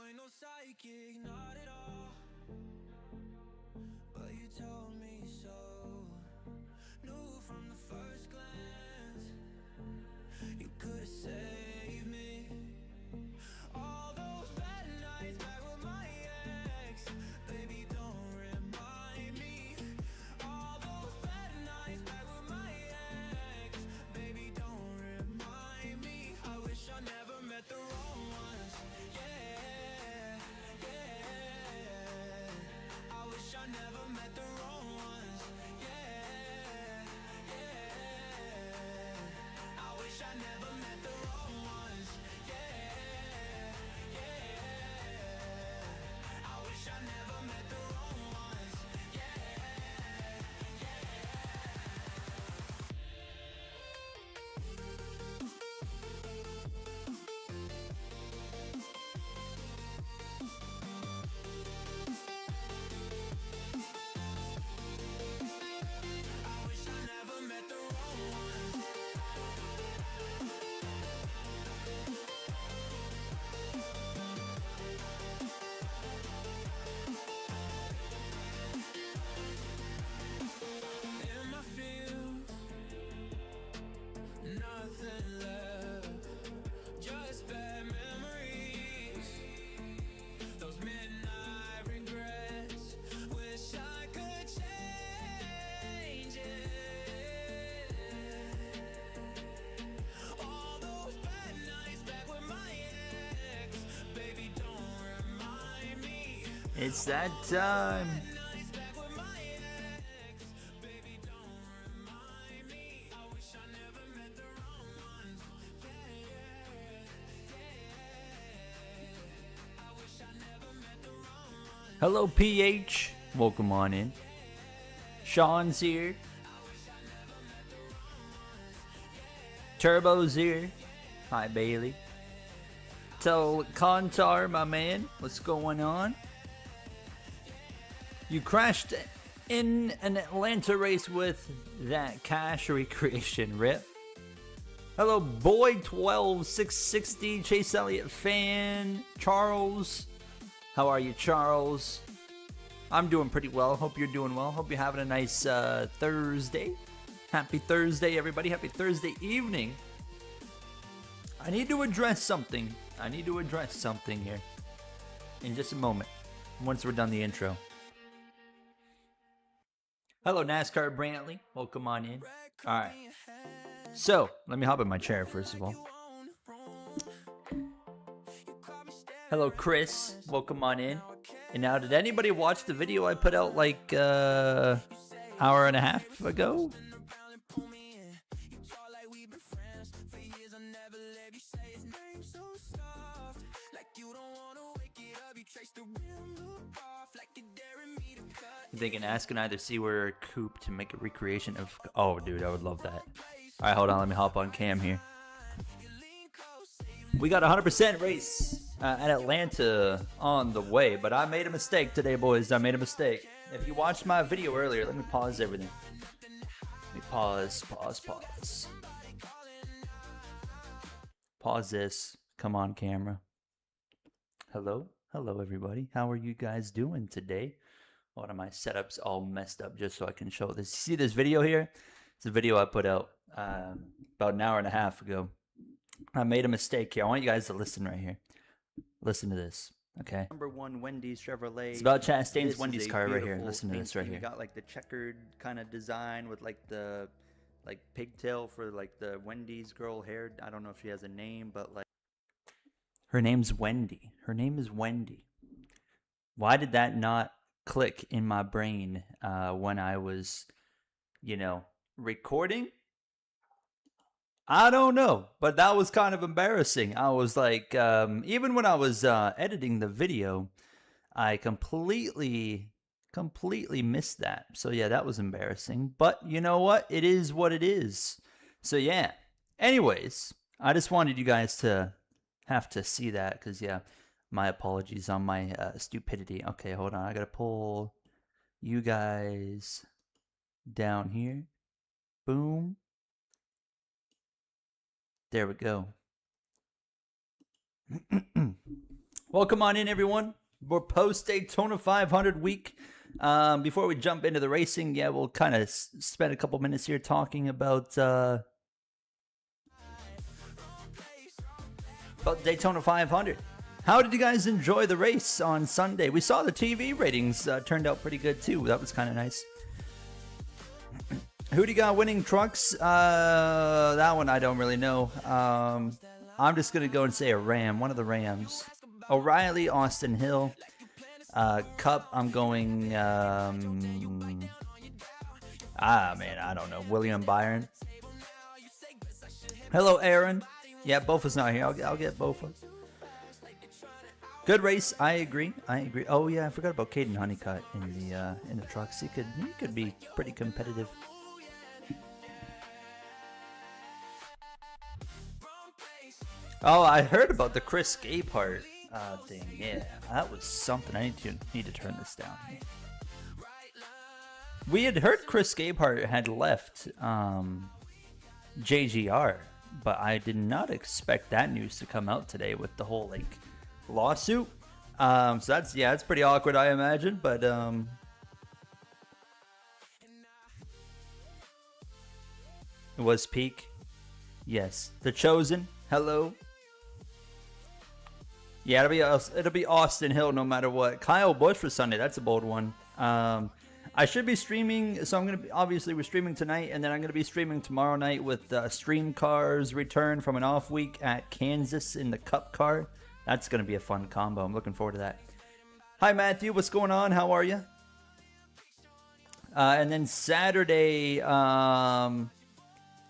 ain't no psychic, not at all. But you told me so. Knew from the first glance you could have saved me. All those bad nights back with my ex, baby, don't remind me. All those bad nights back with my ex, baby, don't remind me. I wish I never met the wrong ones. Yeah, yeah. I wish I never met the wrong ones. Yeah, yeah. I wish I never met the wrong ones. Yeah, yeah. I wish I never met the wrong ones. I wish I never met the wrong ones. In my field, nothing left, just bad memories. Those midnight regrets, wish I could change it. All those bad nights back with my ex, baby, don't remind me. It's that time. Nights back with my ex, baby, don't remind me. I wish I never met the wrong ones. I wish I never met the wrong ones. Hello, PH. Welcome on in. Sean's here. Turbo's here. Hi, Bailey. Tell Contar, my man, what's going on? You crashed in an Atlanta race with that cash recreation, rip. Hello, Boy12660, Chase Elliott fan, Charles. How are you, Charles? I'm doing pretty well. Hope you're doing well. Hope you're having a nice Thursday. Happy Thursday, everybody. Happy Thursday evening. I need to address something. I need to address something here in just a moment, once we're done the intro. Hello, NASCAR Brantley. Welcome on in. All right. So, let me hop in my chair first of all. Hello, Chris. Welcome on in. And now, did anybody watch the video I put out like hour and a half ago? They can ask and either see where Coop to make a recreation of. Oh, dude, I would love that. All right, hold on. Let me hop on cam here. We got 100% race at Atlanta on the way, but I made a mistake today, boys. I made a mistake. If you watched my video earlier, let me pause everything. Let me pause. Pause this. Come on, camera. Hello, everybody. How are you guys doing today? One of my setups all messed up just so I can show this. See this video here? It's a video I put out about an hour and a half ago. I made a mistake here. I want you guys to listen right here. Listen to this, okay? Number 1 Wendy's Chevrolet. It's about Chastain's This Wendy's is a car right here. beautiful Listen to this right painting. here. Got like the checkered kind of design with like the pigtail for like the Wendy's girl hair. I don't know if she has a name, but like Her name's Wendy. Her name is Wendy. Why did that not click in my brain when I was, recording? I don't know, but that was kind of embarrassing. I was like, even when I was editing the video, I completely missed that. So yeah, that was embarrassing. But you know what? It is what it is. So yeah. Anyways, I just wanted you guys to have to see that because yeah, my apologies on my stupidity. Okay, hold on. I gotta pull you guys down here. Boom. There we go. Welcome on in, everyone. We're post Daytona 500 week. Before we jump into the racing, we'll kind of spend a couple minutes here talking about Daytona 500. How did you guys enjoy the race on Sunday? We saw the TV ratings turned out pretty good too. That was kind of nice. Who do you got winning trucks? That one I don't really know. I'm just going to go and say a Ram, one of the Rams. O'Reilly, Austin Hill. Cup, I'm going... I don't know. William Byron. Hello, Aaron. Yeah, Bofa's not here. I'll get Bofa. Good race. I agree. Oh yeah, I forgot about Caden Honeycutt in the trucks. He could be pretty competitive. Oh, I heard about the Chris Gabehart thing. Yeah, that was something. I need to turn this down. We had heard Chris Gabehart had left JGR, but I did not expect that news to come out today with the whole lawsuit. So that's pretty awkward, I imagine. But it was peak. Yes, The Chosen. Hello. Yeah, it'll be Austin Hill no matter what. Kyle Busch for Sunday. That's a bold one. I should be streaming, so obviously we're streaming tonight, and then I'm gonna be streaming tomorrow night with Stream Cars return from an off week at Kansas in the Cup car. That's gonna be a fun combo. I'm looking forward to that. Hi Matthew, what's going on? How are you? And then Saturday,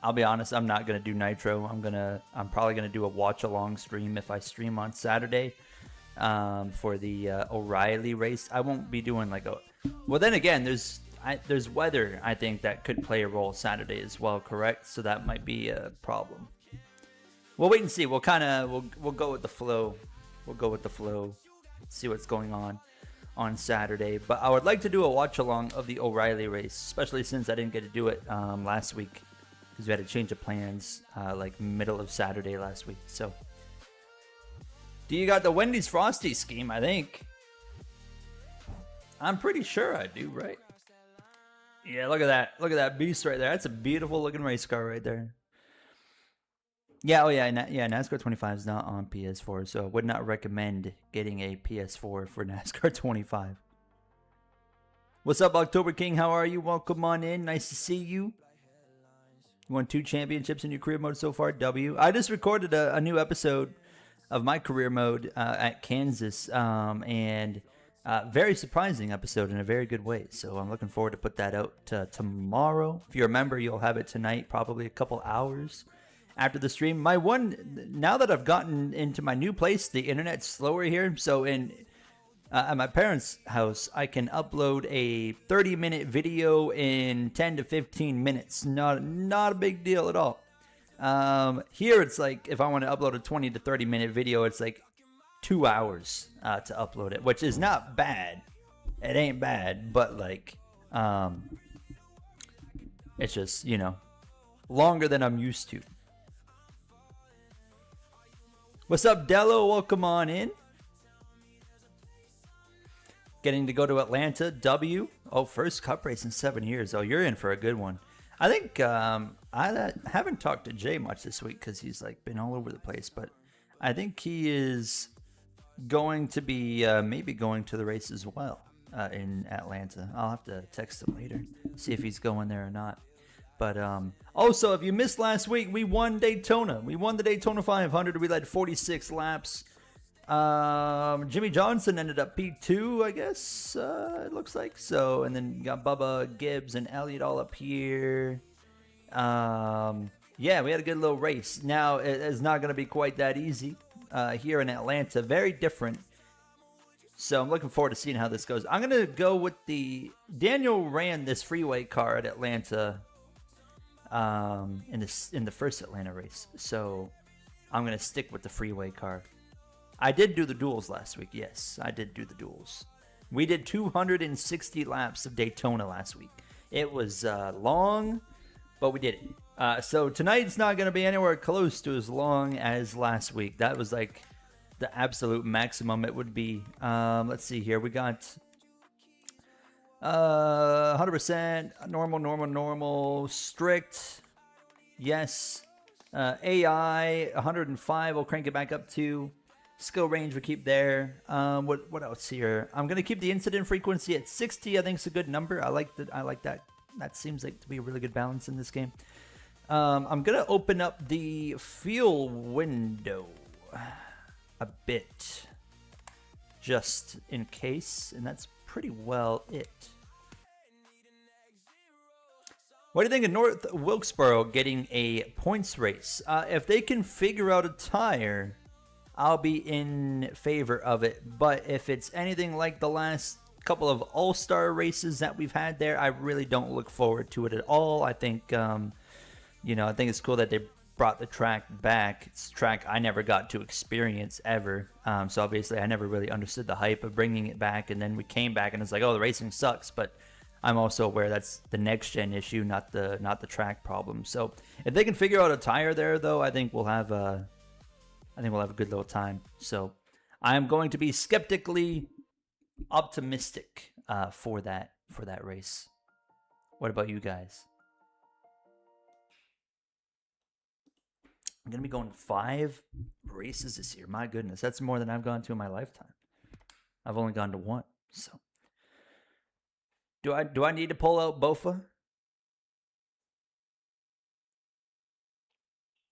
I'll be honest, I'm not gonna do Nitro. I'm probably gonna do a watch along stream if I stream on Saturday for the O'Reilly race. I won't be doing well, then again, there's weather, I think, that could play a role Saturday as well, correct? So that might be a problem. We'll wait and see. We'll go with the flow. We'll go with the flow. See what's going on Saturday. But I would like to do a watch along of the O'Reilly race, especially since I didn't get to do it last week because we had a change of plans middle of Saturday last week. So, do you got the Wendy's Frosty scheme? I think. I'm pretty sure I do, right? Yeah, look at that. Look at that beast right there. That's a beautiful looking race car right there. Yeah, NASCAR 25 is not on PS4, so I would not recommend getting a PS4 for NASCAR 25. What's up, October King? How are you? Welcome on in. Nice to see you. You won 2 championships in your career mode so far. W. I just recorded a new episode of my career mode at Kansas, and very surprising episode in a very good way. So I'm looking forward to put that out tomorrow. If you remember, you'll have it tonight, probably a couple hours after the stream. Now that I've gotten into my new place, the internet's slower here. So at my parents' house, I can upload a 30-minute video in 10 to 15 minutes. Not a big deal at all. Here it's if I want to upload a 20 to 30-minute video, it's 2 hours to upload it, which is not bad. It ain't bad, but it's just, longer than I'm used to. What's up, Dello? Welcome on in. Getting to go to Atlanta. W. Oh, first Cup race in 7 years. Oh, you're in for a good one. I think I haven't talked to Jay much this week because he's been all over the place, but I think he is going to be maybe going to the race as well in Atlanta. I'll have to text him later, see if he's going there or not. But also, if you missed last week, we won Daytona. We won the Daytona 500. We led 46 laps. Jimmy Johnson ended up P2, I guess, it looks like. So, and then you got Bubba, Gibbs, and Elliott all up here. Yeah, we had a good little race. Now, it's not going to be quite that easy here in Atlanta. Very different. So I'm looking forward to seeing how this goes. I'm going to go with Daniel ran this freeway car at Atlanta in the first Atlanta race. So I'm going to stick with the freeway car. I did do the duels last week. Yes, I did do the duels. We did 260 laps of Daytona last week. It was long, but we did it. So tonight's not going to be anywhere close to as long as last week. That was the absolute maximum it would be. Let's see here. We got 100% normal, strict, yes. AI 105. We'll crank it back up to. Skill range we keep there. What else here? I'm gonna keep the incident frequency at 60. I think it's a good number. I like that. That seems like to be a really good balance in this game. I'm gonna open up the fuel window a bit, just in case, and that's pretty well it. What do you think of North Wilkesboro getting a points race? If they can figure out a tire, I'll be in favor of it. But if it's anything like the last couple of all-star races that we've had there, I really don't look forward to it at all. I think, I think it's cool that they brought the track back. It's a track I never got to experience ever. So obviously I never really understood the hype of bringing it back. And then we came back and it's like, oh, the racing sucks. But I'm also aware that's the next gen issue, not the track problem. So if they can figure out a tire there, though, I think we'll have a good little time. So I'm going to be skeptically optimistic for that race. What about you guys? I'm gonna be going 5 races this year. My goodness, that's more than I've gone to in my lifetime. I've only gone to 1. So do I need to pull out Bofa?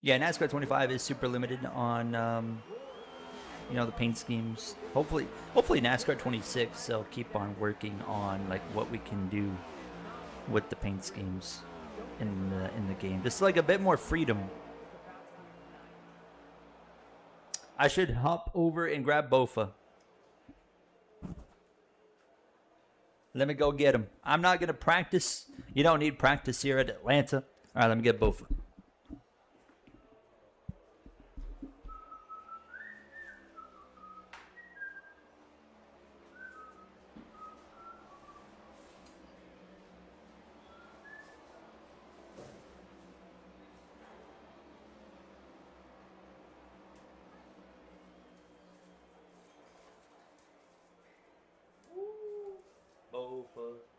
Yeah, NASCAR 25 is super limited on the paint schemes. Hopefully NASCAR 26 they'll keep on working on like what we can do with the paint schemes in the game. Just like a bit more freedom. I should hop over and grab Bofa. Let me go get him. I'm not going to practice. You don't need practice here at Atlanta. All right, let me get Bofa.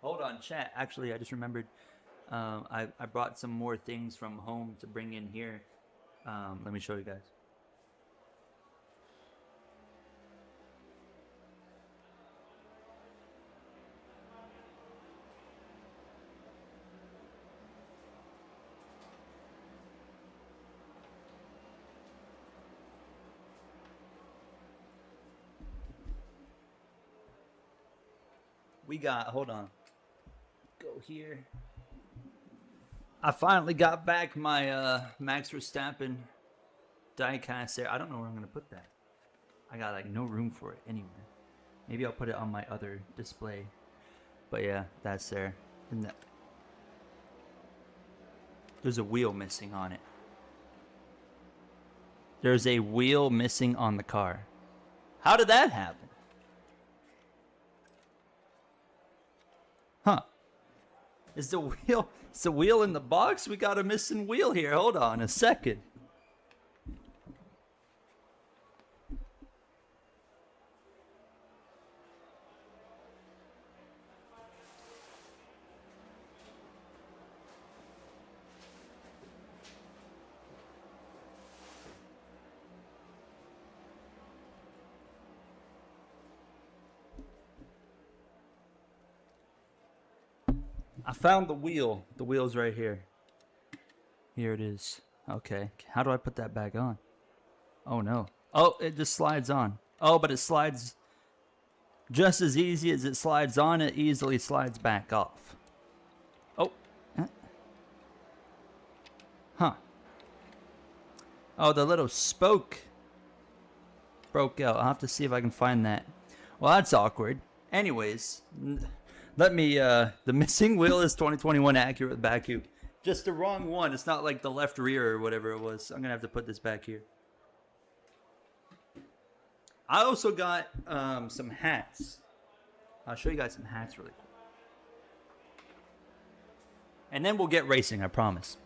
Hold on, chat. Actually, I just remembered. I brought some more things from home to bring in here. Let me show you guys. We got, hold on. Go here. I finally got back my Max Verstappen diecast there. I don't know where I'm going to put that. I got like no room for it anywhere. Maybe I'll put it on my other display. But yeah, that's there. And that, there's a wheel missing on it. There's a wheel missing on the car. How did that happen? Huh. Is the wheel in the box? We got a missing wheel here. Hold on a second. I found the wheel. The wheel's right here. Here it is. Okay. How do I put that back on? Oh, no. Oh, it just slides on. Oh, but it slides just as easy as it slides on. It easily slides back off. Oh. Huh. Oh, the little spoke broke out. I'll have to see if I can find that. Well, that's awkward. Anyways, let me, the missing wheel is 2021 Acura Baku. Just the wrong one. It's not like the left rear or whatever it was. I'm going to have to put this back here. I also got some hats. I'll show you guys some hats really quick. And then we'll get racing, I promise.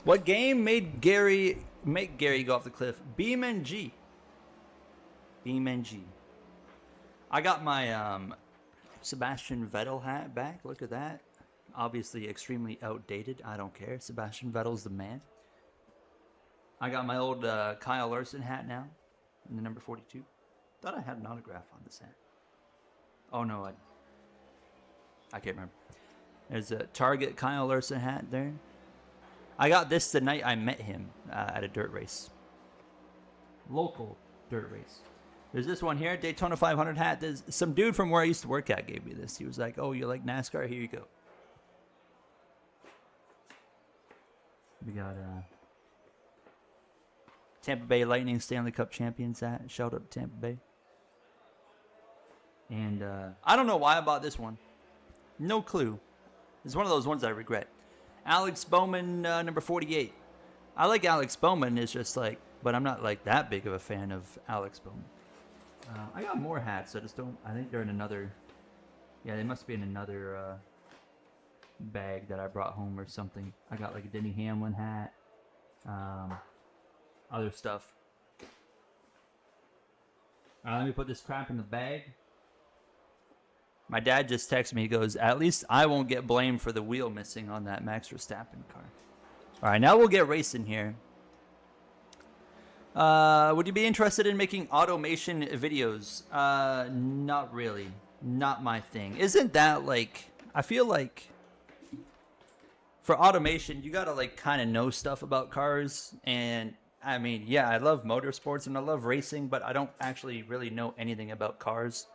What game made Gary make Gary go off the cliff. Beam and G. Beam and G. I got my Sebastian Vettel hat back. Look at that. Obviously extremely outdated. I don't care. Sebastian Vettel's the man. I got my old Kyle Larson hat now. In the number 42. Thought I had an autograph on this hat. Oh no, I can't remember. There's a Target Kyle Larson hat there. I got this the night I met him at a dirt race. Local dirt race. There's this one here, Daytona 500 hat. There's some dude from where I used to work at gave me this. He was like, "Oh, you like NASCAR? Here you go." We got Tampa Bay Lightning Stanley Cup champions hat. Shout out to Tampa Bay. And I don't know why I bought this one. No clue. It's one of those ones I regret. Alex Bowman, number 48. I like Alex Bowman. It's just like, but I'm not like that big of a fan of Alex Bowman. I got more hats. I just don't. I think they're in another. Yeah, they must be in another bag that I brought home or something. I got like a Denny Hamlin hat. Other stuff. Let me put this crap in the bag. My dad just texted me. He goes, "At least I won't get blamed for the wheel missing on that Max Verstappen car." All right, now we'll get racing here. Would you be interested in making automation videos? Not really. Not my thing. Isn't that like... I feel like for automation, you gotta like kind of know stuff about cars. And I mean, yeah, I love motorsports and I love racing, but I don't actually really know anything about cars.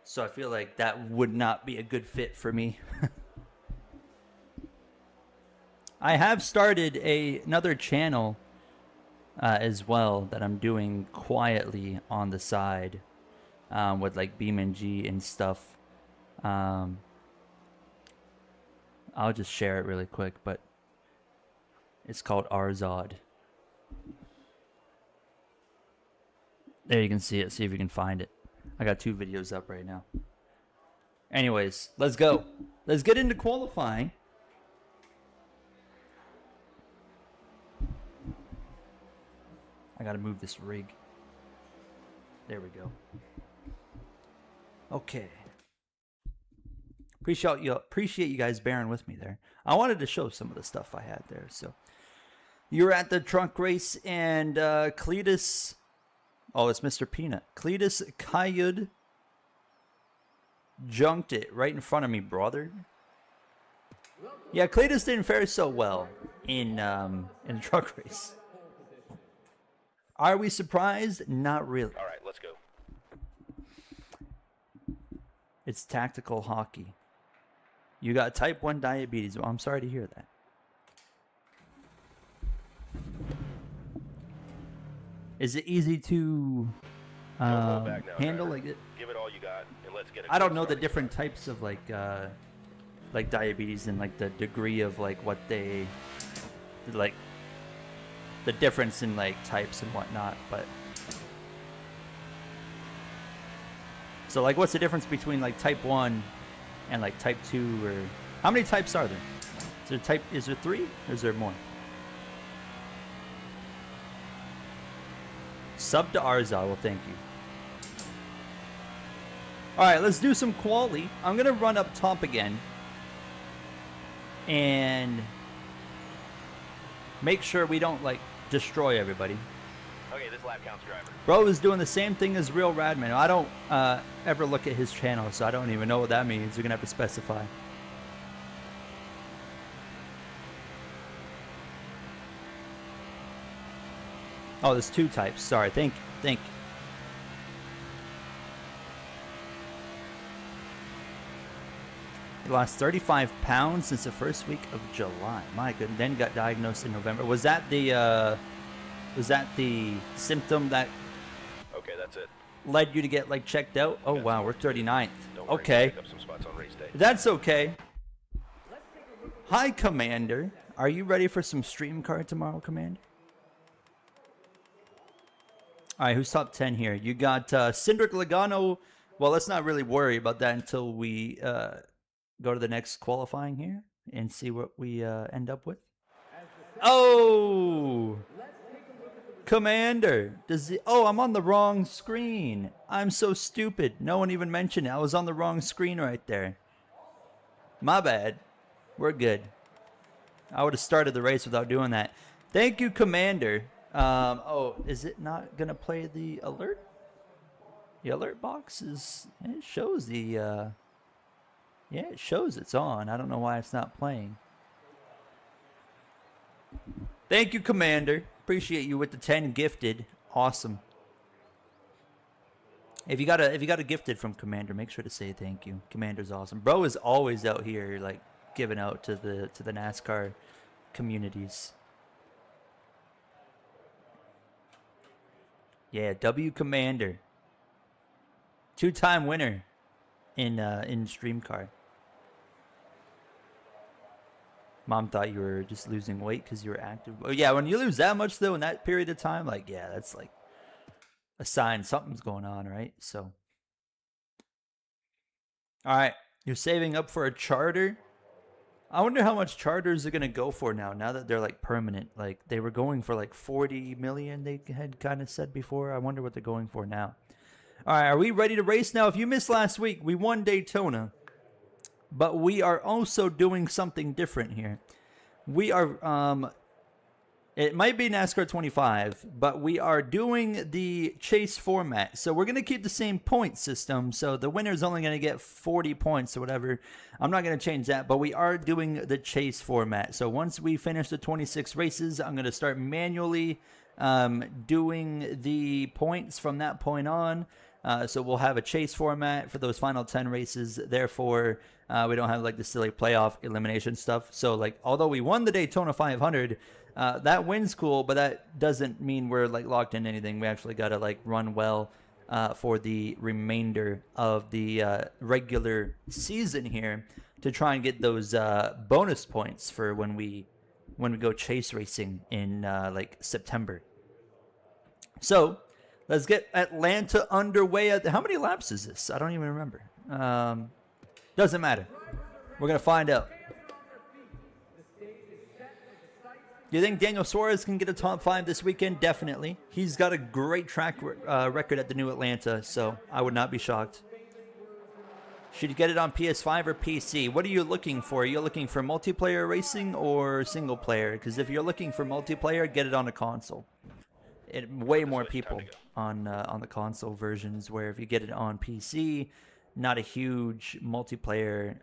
So I feel like that would not be a good fit for me. I have started another channel as well that I'm doing quietly on the side with like BeamNG and stuff. I'll just share it really quick, but it's called Arzod. There you can see it. See if you can find it. I got 2 videos up right now. Anyways, let's go. Let's get into qualifying. I gotta move this rig. There we go. Okay. Appreciate you guys bearing with me there. I wanted to show some of the stuff I had there. So you're at the trunk race and Cletus. Oh, it's Mr. Peanut. Cletus Kayud junked it right in front of me, brother. Yeah, Cletus didn't fare so well in the truck race. Are we surprised? Not really. All right, let's go. It's tactical hockey. You got type 1 diabetes. Well, I'm sorry to hear that. Is it easy to handle? Like it? Give it all you got, and let's get it. I don't know the different types of like diabetes and like the degree of like what they like, the difference in like types and whatnot. But so like, what's the difference between like type 1 and like type 2, or how many types are there? Is there 3 or is there more? Sub to Arza, well, thank you. Alright, let's do some quali. I'm going to run up top again. And make sure we don't, like, destroy everybody. Okay, this lap counts, driver. Bro is doing the same thing as Real Radman. I don't ever look at his channel, so I don't even know what that means. You're going to have to specify. Oh, there's 2 types. Sorry. Think. He lost 35 pounds since the first week of July. My goodness. Then he got diagnosed in November. Was that the symptom that Okay, that's it. led you to get like checked out? Oh wow, we're 39th. Don't worry, Okay. pick up some spots on race day. That's okay. Hi, Commander. Are you ready for some stream card tomorrow, Commander? All right, who's top 10 here? You got Cindric Logano. Well, let's not really worry about that until we go to the next qualifying here and see what we end up with. Oh! Commander, does he... Oh, I'm on the wrong screen. I'm so stupid. No one even mentioned it. I was on the wrong screen right there. My bad. We're good. I would have started the race without doing that. Thank you, Commander. Oh, is it not going to play the alert? The alert box is... It shows the... Yeah, it shows it's on. I don't know why it's not playing. Thank you, Commander. Appreciate you with the 10 gifted. Awesome. If you got a gifted from Commander, make sure to say thank you. Commander's awesome. Bro is always out here like giving out to the NASCAR communities. Yeah, W Commander. 2-time winner in Stream Car. Mom thought you were just losing weight because you were active. Oh, yeah, when you lose that much, though, in that period of time, like, yeah, that's like a sign something's going on, right? So, all right, you're saving up for a charter. I wonder how much charters are going to go for now that they're, like, permanent. Like, they were going for, like, 40 million, they had kind of said before. I wonder what they're going for now. All right, are we ready to race now? If you missed last week, we won Daytona. But we are also doing something different here. We are, it might be NASCAR 25, but we are doing the chase format. So we're going to keep the same point system. So the winner's only going to get 40 points or whatever. I'm not going to change that, but we are doing the chase format. So once we finish the 26 races, I'm going to start manually doing the points from that point on. So we'll have a chase format for those final 10 races. Therefore, we don't have like the silly playoff elimination stuff. So like, although we won the Daytona 500, that win's cool, but that doesn't mean we're like locked in anything. We actually got to like run well for the remainder of the regular season here to try and get those bonus points for when we go chase racing in like September. So let's get Atlanta underway. How many laps is this? I don't even remember. Doesn't matter. We're going to find out. Do you think Daniel Suarez can get a top 5 this weekend? Definitely. He's got a great track record at the new Atlanta, so I would not be shocked. Should you get it on PS5 or PC? What are you looking for? Are you looking for multiplayer racing or single player? Because if you're looking for multiplayer, get it on a console. Way more people on the console versions, where if you get it on PC, not a huge multiplayer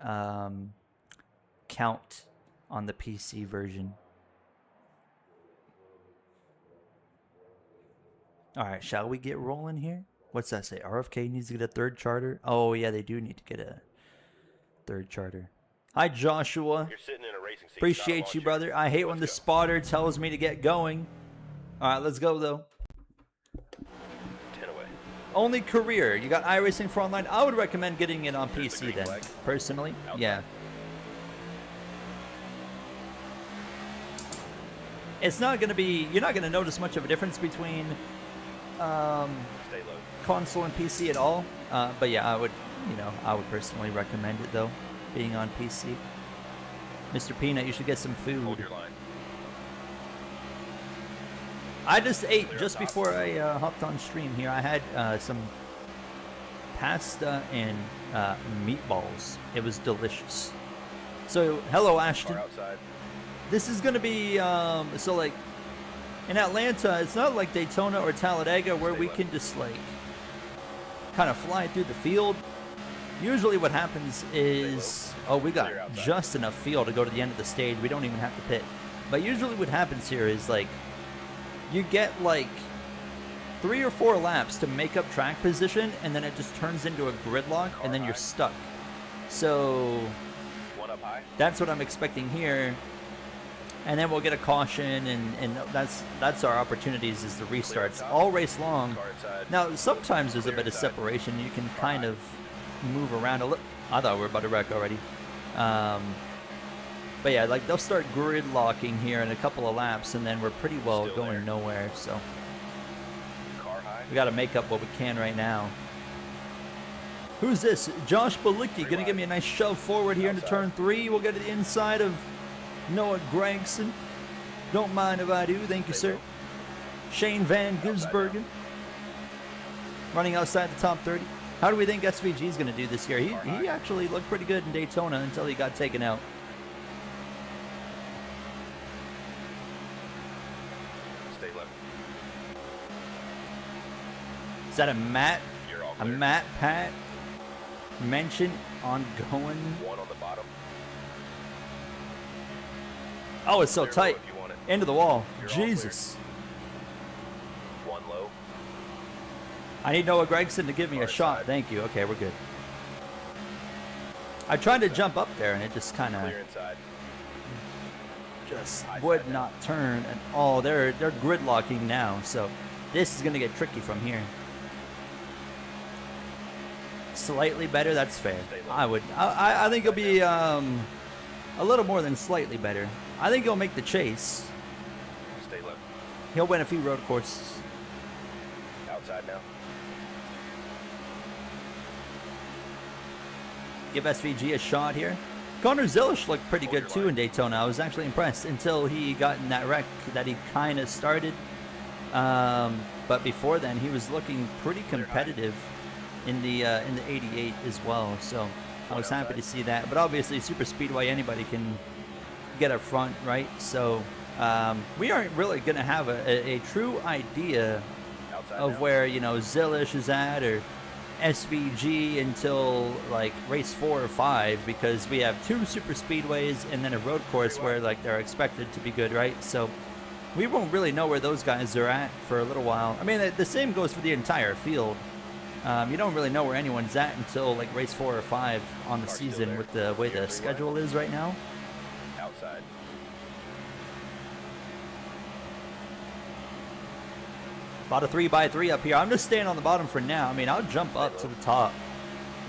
count on the PC version. All right, shall we get rolling here? What's that say? RFK needs to get a third charter? Oh, yeah, they do need to get a third charter. Hi, Joshua. You're sitting in a racing seat. Appreciate you, brother. I hate when the spotter tells me to get going. All right, let's go, though. 10 away. Only career. You got iRacing for online. I would recommend getting it on There's the PC green then, flag. personally. Outside. Yeah. It's not going to be, you're not going to notice much of a difference between Stay low. console and PC at all. But yeah, I would personally recommend it though, being on PC. Mr. Peanut, you should get some food. Hold your line. I just ate just before I hopped on stream here. I had some pasta and meatballs. It was delicious. So, hello, Ashton. Car outside. This is going to be, so like, in Atlanta, it's not like Daytona or Talladega where we can just like kind of fly through the field. Usually what happens is, oh, we got just enough field to go to the end of the stage. We don't even have to pit. But usually what happens here is like, you get like 3 or 4 laps to make up track position, and then it just turns into a gridlock, and then you're stuck. So One up high. that's what I'm expecting here. And then we'll get a caution, and that's our opportunities is the restarts all race long. Car inside. Now, sometimes there's a bit of inside. separation. You can kind of move around a little. I thought we were about to wreck already. But yeah, like they'll start gridlocking here in a couple of laps, and then we're pretty well Still going there. nowhere. So Car high. we got to make up what we can right now. Who's this? Josh Balicki going to give me a nice shove forward here into turn 3. We'll get to the inside of Noah Gregson. Don't mind if I do. Thank you, sir. Shane Van Gisbergen running outside the top 30. How do we think SVG is going to do this year? He actually looked pretty good in Daytona until he got taken out. Stay low. Is that a Matt? You're all A clear. Matt Pat mention ongoing? One on the bottom. Oh, it's so Clear low tight. if you want it. Into the wall. You're all clear. Jesus. One low. I need Noah Gregson to give me a Far shot. side. Thank you. Okay, we're good. I tried to jump up there and it just kind of Clear inside. just High would side now. not turn at all. They're gridlocking now, so this is gonna get tricky from here. Slightly better, that's fair. Stay low. I think it'll be a little more than slightly better. I think he'll make the chase. Stay low. He'll win a few road courses. Outside now. Give SVG a shot here. Connor Zilish looked pretty good too in Daytona. I was actually impressed until he got in that wreck that he kind of started. But before then, he was looking pretty competitive in the 88 as well. So I was happy to see that. But obviously, super speedway, anybody can get up front, right? So we aren't really going to have a true idea Outside of now. where, you know, Zilish is at or SVG until like race 4 or 5, because we have 2 super speedways and then a road course where like they're expected to be good, right? So we won't really know where those guys are at for a little while. I mean, the same goes for the entire field. You don't really know where anyone's at until like race 4 or 5 on the Car's still season there. with the way Clear the 3 schedule is right now. Outside. A lot of 3x3 up here. I'm just staying on the bottom for now. I mean, I'll jump up to the top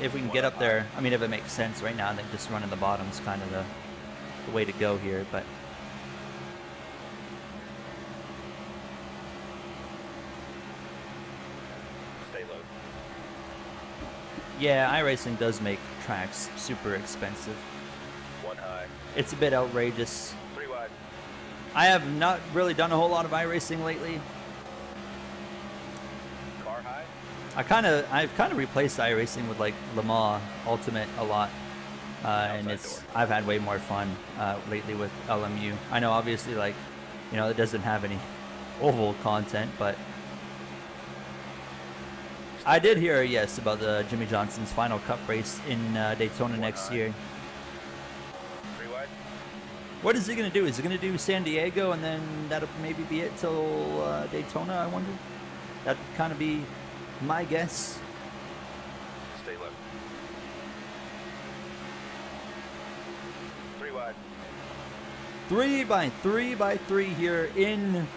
if we can get up there. I mean, if it makes sense right now, I think just running the bottom is kind of the way to go here. But Stay low. yeah, iRacing does make tracks super expensive. One high. It's a bit outrageous. 3 wide. I have not really done a whole lot of iRacing lately. Car high. I've kind of replaced iRacing with like Le Mans Ultimate a lot, and Outside door. I've had way more fun lately with LMU. I know obviously like, you know, it doesn't have any oval content, but I did hear yes about the Jimmy Johnson's final Cup race in Daytona next year. 3 wide. What is he gonna do? Is he gonna do San Diego and then that'll maybe be it till Daytona? I wonder. That'd kind of be my guess. Stay low. 3 wide. 3x3 here in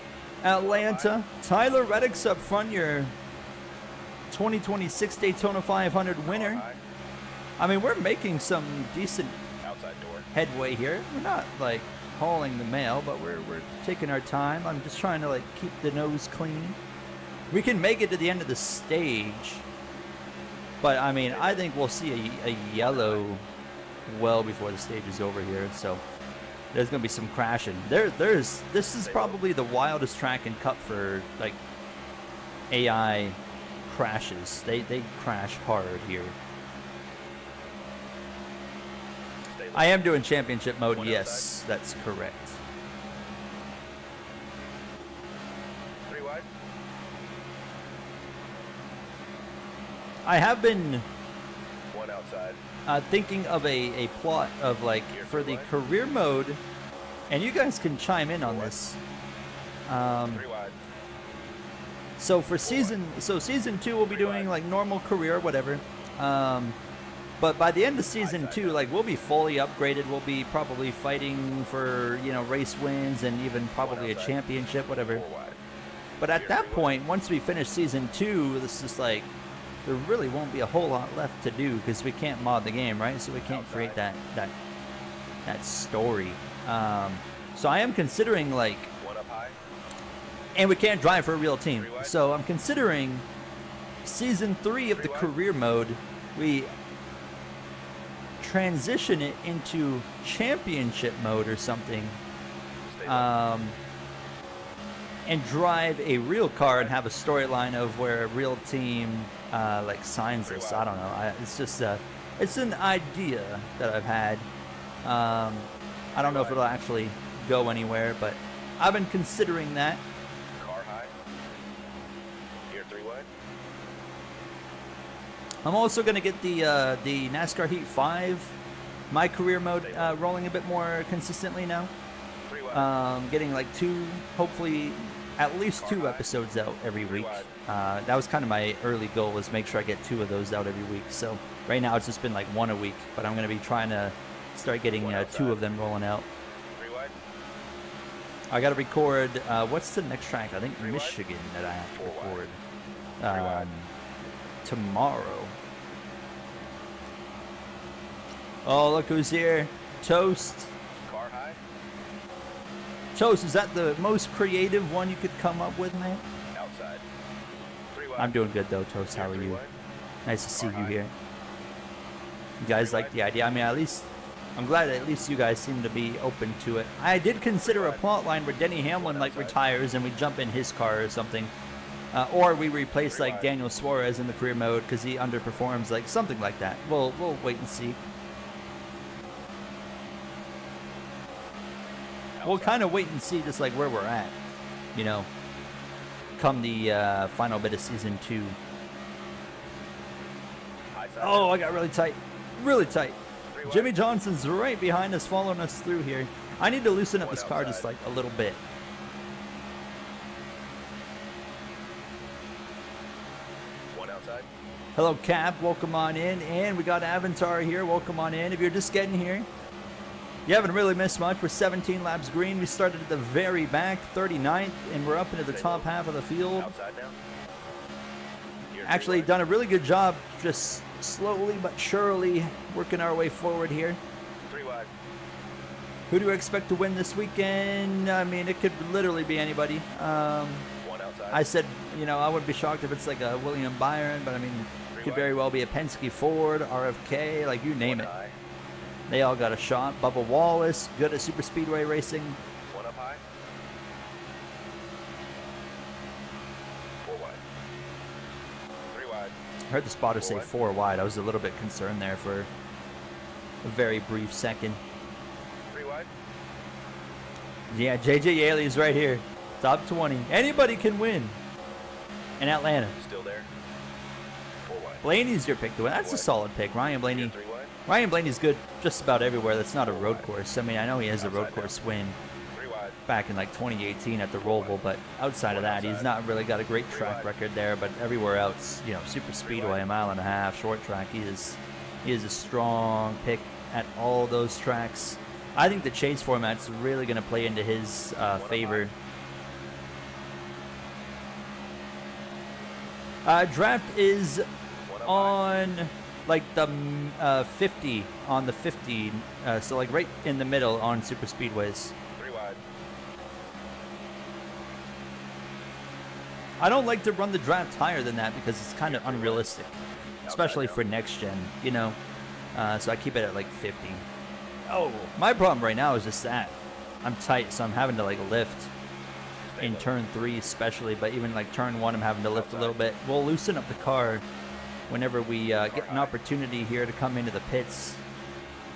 Atlanta. Tyler Reddick's up front, your 2026 Daytona 500 Car winner. high. I mean, we're making some decent Outside door. headway here. We're not like hauling the mail, but we're taking our time. I'm just trying to like keep the nose clean. We can make it to the end of the stage, but I mean, I think we'll see a yellow well before the stage is over here. So there's gonna be some crashing. This is probably the wildest track in Cup for like AI crashes. They crash hard here. Stay low. I am doing championship mode. One Yes, that's correct. 3 wide. I have been 1 outside. thinking of a plot of like for the career mode, and you guys can chime in on this. 3 wide. So for season 2 we'll be doing like normal career, whatever. But by the end of season 2, like we'll be fully upgraded. We'll be probably fighting for, you know, race wins and even probably a outside. championship, whatever. 4 wide. But at that point, once we finish season 2, this is like there really won't be a whole lot left to do because we can't mod the game, right? So we can't create that story. So I am considering like, 1 up high. and we can't drive for a real team. 3 wide. So I'm considering season 3 of the 3 wide. career mode, we transition it into championship mode or something. Stay low. and drive a real car and have a storyline of where a real team like signs us. I don't know. It's just it's an idea that I've had. I don't know if it'll actually go anywhere, but I've been considering that. Car high. Here, 3 wide. I'm also going to get the NASCAR Heat 5, my career mode, rolling a bit more consistently now. 3 wide. Getting like 2, hopefully at least 2 episodes out every week. That was kind of my early goal, was make sure I get 2 of those out every week. So right now it's just been like 1 a week, but I'm going to be trying to start getting 2 of them rolling out. 3 wide. I got to record, what's the next track? I think 3 wide. Michigan that I have to 4 wide. record 3 wide. tomorrow. Oh, look who's here. Toast. Car high. Toast, is that the most creative one you could come up with, man? Outside. 3 wide. I'm doing good though, Toast. How Here, are 3 you? wide. Nice to see Car you high. here. You guys 3 like wide. the idea? I mean, at least I'm glad that at least you guys seem to be open to it. I did consider a plot line where Denny Hamlin like retires and we jump in his car or something, or we replace 3 like wide. Daniel Suarez in the career mode because he underperforms, like something like that. We'll wait and see. We'll Outside. kind of wait and see just like where we're at, you know, come the final bit of season 2. High side. Oh, I got really tight. Really tight. 3 wide. Jimmy Johnson's right behind us, following us through here. I need to loosen up One this car just outside. like a little bit. One outside. Hello, Cap. Welcome on in. And we got Avantar here. Welcome on in. If you're just getting here, you haven't really missed much. We're 17 laps green. We started at the very back, 39th, and we're up into the top half of the field. Outside now. Here, 3 Actually wide. done a really good job just slowly but surely working our way forward here. 3 wide. Who do you expect to win this weekend? I mean, it could literally be anybody. 1 outside. I said, you know, I wouldn't be shocked if it's like a William Byron, but I mean, it could very well be a Penske Ford, RFK, like you name 1 it. high. They all got a shot. Bubba Wallace, good at super speedway racing. 1 up high. 4 wide. 3 wide. I heard the spotter 4 say wide. 4 wide. I was a little bit concerned there for a very brief second. 3 wide. Yeah, JJ Yaley's right here. Top 20. Anybody can win in Atlanta. Still there. 4 wide. Blaney's your pick to win. That's a solid pick. Ryan Blaney. Here, 3 wide. Ryan Blaney's good just about everywhere. That's not a road course. I mean, I know he has a road Outside now. course win 3 wide. back in like 2018 at the Roval, but outside of that, he's not really got a great track record there. But everywhere else, you know, super speedway, a mile and a half, short track, he is a strong pick at all those tracks. I think the chase format's really going to play into his favor. Draft is 1 up high. on like the 50 on the 50, so like right in the middle on super speedways. 3 wide. I don't like to run the draft higher than that because it's kind of unrealistic, especially for next gen, you know. So I keep it at like 50. Oh, my problem right now is just that I'm tight, so I'm having to like lift in turn 3 especially, but even like turn 1 I'm having to lift a little bit. We'll loosen up the car whenever we get an opportunity here to come into the pits.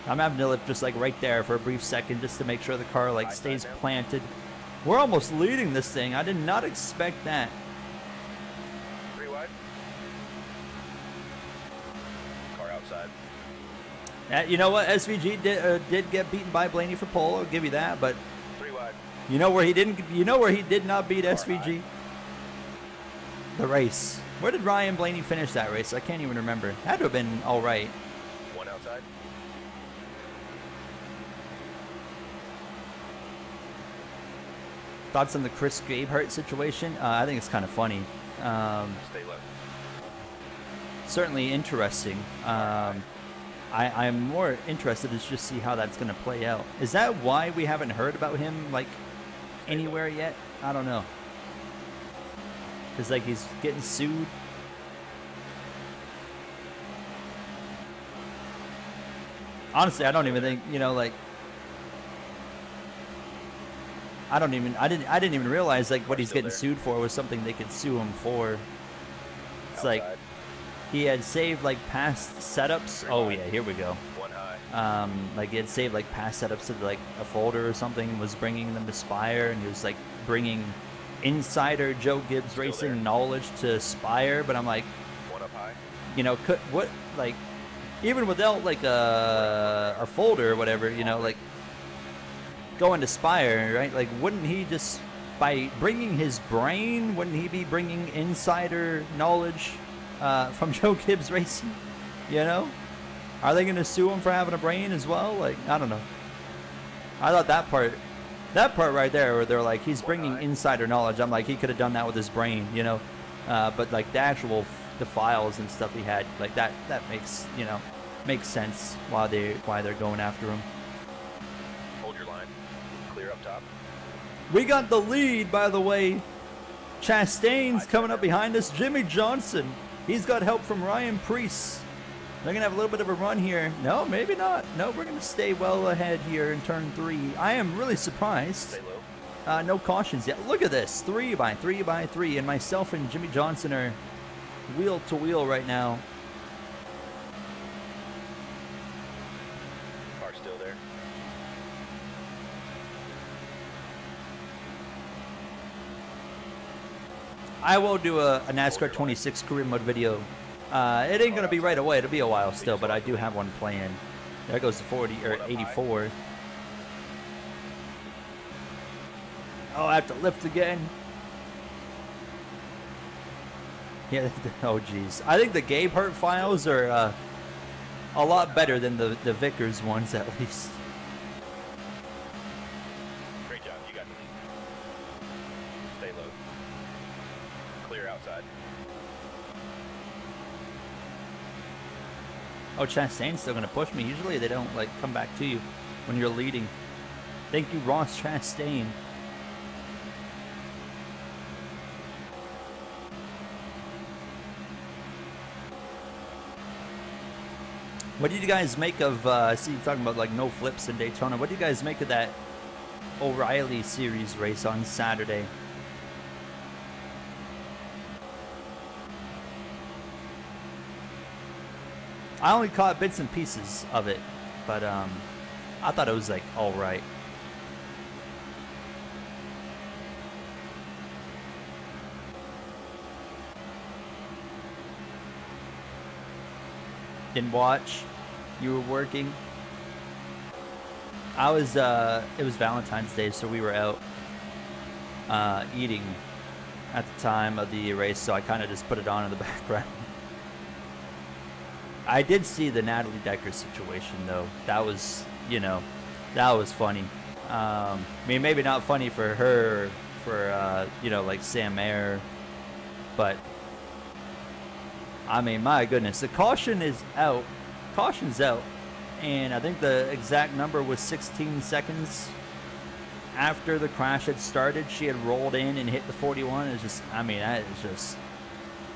I'm having to lift just like right there for a brief second just to make sure the car like stays planted. We're almost leading this thing. I did not expect that. 3 wide. Car outside. You know what? SVG did get beaten by Blaney for pole. I'll give you that. But 3 wide. you know where he didn't? You know where he did not beat SVG? The race. Where did Ryan Blaney finish that race? I can't even remember. Had to have been all right. 1 outside. Thoughts on the Chris Gabehart situation? I think it's kind of funny. Stay low. Certainly interesting. I'm more interested to just see how that's going to play out. Is that why we haven't heard about him like anywhere yet? I don't know. Because like he's getting sued. Honestly, I don't even think, you know, like, I didn't even realize like what he's Still getting there. sued for was something they could sue him for. It's like Outside. he had saved like past setups. Oh yeah, here we go. One high. Like he had saved like past setups to like a folder or something, was bringing them to Spire, and he was like bringing insider Joe Gibbs Still Racing there. knowledge to Spire. But I'm like, One up high. you know, what like even without like a folder or whatever, you know, like going to Spire, right? Like, wouldn't he just by bringing his brain, wouldn't he be bringing insider knowledge from Joe Gibbs Racing? You know, are they going to sue him for having a brain as well? Like, I don't know. I thought that part right there, where they're like, he's bringing insider knowledge. I'm like, he could have done that with his brain, you know. But like the actual the files and stuff he had, like that makes, you know, makes sense why they're going after him. Hold your line. Clear up top. We got the lead, by the way. Chastain's coming up behind us. Jimmy Johnson, he's got help from Ryan Preece. They're going to have a little bit of a run here. No, maybe not. No, we're going to stay well ahead here in turn 3. I am really surprised. Stay low. No cautions yet. Look at this. 3 by 3 by 3. And myself and Jimmy Johnson are wheel to wheel right now. Car still there. I will do a NASCAR 26 career mode video. It ain't gonna be right away. It'll be a while still, but I do have one planned. There goes the 40 or 84. Oh, I have to lift again. Yeah. Oh, geez. I think the Gabe Hurt files are a lot better than the Vickers ones, at least. Great job. You got the lead. Stay low. Clear outside. Oh, Chastain's still gonna push me. Usually they don't like come back to you when you're leading. Thank you, Ross Chastain. What did you guys make of, I see you talking about like no flips in Daytona. What do you guys make of that O'Reilly Series race on Saturday? I only caught bits and pieces of it, but I thought it was like all right. Didn't watch. You were working. I was. It was Valentine's Day, so we were out eating at the time of the race. So I kind of just put it on in the background. I did see the Natalie Decker situation though. That was, you know, that was funny. I mean, maybe not funny for her, for you know, like Sam Mayer, but I mean, my goodness, the caution is out. Caution's out, and I think the exact number was 16 seconds after the crash had started. She had rolled in and hit the 41. It's just, I mean, that is just,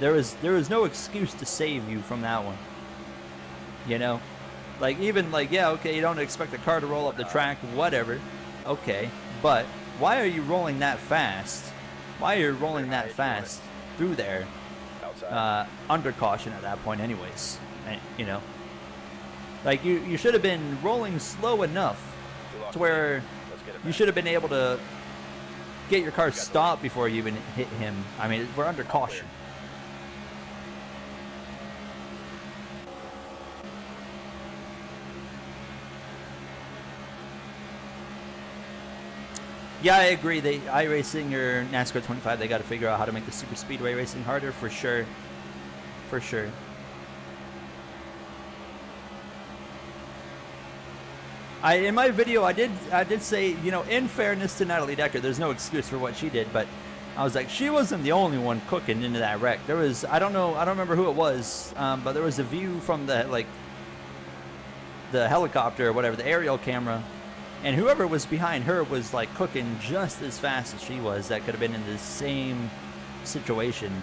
there was no excuse to save you from that one. You know, like even like, yeah, okay, you don't expect the car to roll up the track, whatever, okay, but why are you rolling that fast? Why are you rolling that fast through there? Under caution at that point anyways, and, you know, like you should have been rolling slow enough to where you should have been able to get your car stopped before you even hit him. I mean, we're under caution. Yeah, I agree. They iRacing or NASCAR 25, they got to figure out how to make the super speedway racing harder for sure. For sure. In my video, I did say, you know, in fairness to Natalie Decker, there's no excuse for what she did, but I was like, she wasn't the only one cooking into that wreck. There was, I don't remember who it was, but there was a view from the helicopter or whatever, the aerial camera. And whoever was behind her was like cooking just as fast as she was. That could have been in the same situation.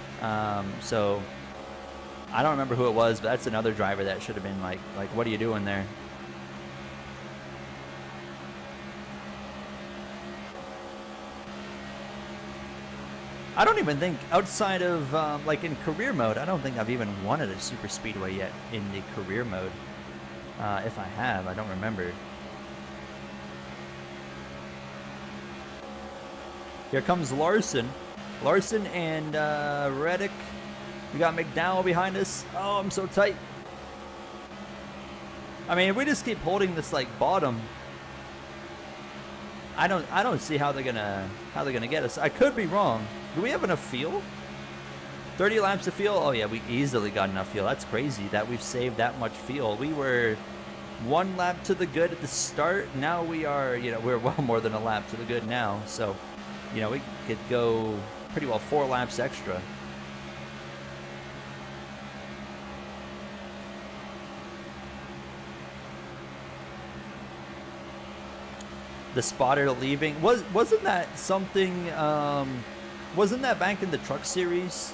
So I don't remember who it was, but that's another driver that should have been like, what are you doing there? I don't even think outside of like in career mode, I don't think I've even won at a super speedway yet in the career mode. If I have, I don't remember. Here comes Larson. Larson and Reddick. We got McDowell behind us. Oh, I'm so tight. I mean, if we just keep holding this like bottom, I don't see how they're gonna get us. I could be wrong. Do we have enough fuel? 30 laps of fuel? Oh yeah, we easily got enough fuel. That's crazy that we've saved that much fuel. We were 1 lap to the good at the start. Now we are, you know, we're well more than a lap to the good now. So, you know, we could go pretty well 4 laps extra. The spotter leaving, wasn't that something? Wasn't that back in the Truck Series?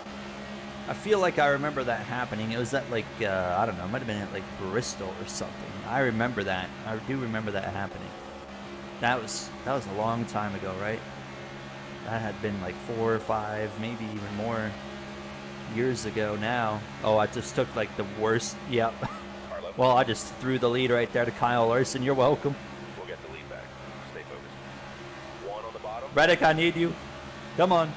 I feel like I remember that happening. It was at like I don't know, it might have been at like Bristol or something. I remember that. I do remember that happening. That was a long time ago, right? That had been like 4 or 5, maybe even more years ago now. Oh, I just took like the worst. Yep. Carlo, Well, I just threw the lead right there to Kyle Larson. You're welcome. we'll get the lead back. Stay focused. 1 on the bottom. Reddick, I need you. Come on.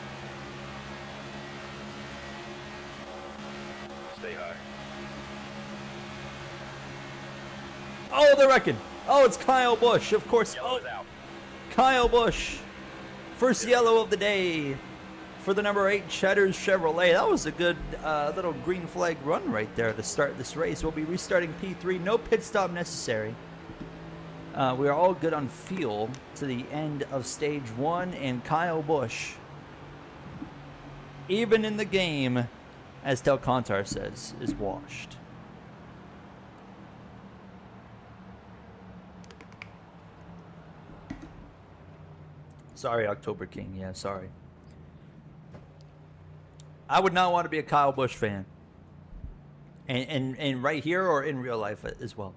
Stay high. Oh, they're wrecking. Oh, it's Kyle Busch, of course. Oh, Yellow's out. Kyle Busch. First yellow of the day for the number 8 Cheddar's Chevrolet. That was a good little green flag run right there to start this race. We'll be restarting P3. No pit stop necessary. We are all good on fuel to the end of stage 1, and Kyle Busch, even in the game, as Del Contar says, is washed. Sorry, October King. Yeah, sorry. I would not want to be a Kyle Busch fan. And right here or in real life as well.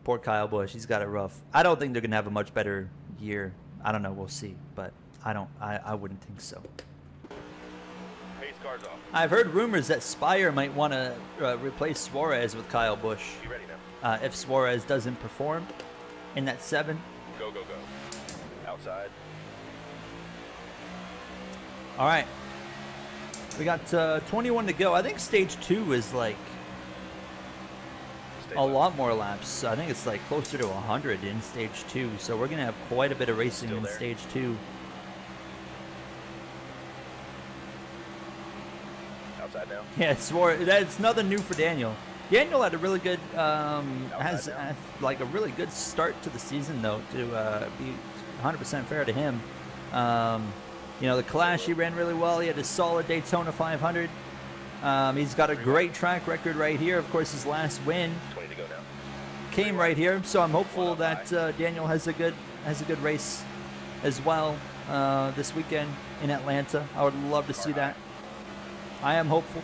Poor Kyle Busch. He's got it rough. I don't think they're going to have a much better year. I don't know. We'll see. But I wouldn't think so. Pace car's off. I've heard rumors that Spire might want to replace Suarez with Kyle Busch. You ready now? If Suarez doesn't perform in that 7. Go, go, go. Outside. All right. We got 21 to go. I think stage 2 is like Stay a low. lot more laps. I think it's like closer to 100 in stage 2. So we're going to have quite a bit of racing Still in there. stage 2. Outside now. Yeah, that's nothing new for Daniel. Daniel had a really good, has like a really good start to the season though, to be 100% fair to him. You know, the Clash he ran really well. He had a solid Daytona 500. He's got a great track record right here. Of course, his last win 20 to go now. came right here, so I'm hopeful that Daniel has a good race as well this weekend in Atlanta. I would love to see that. I am hopeful.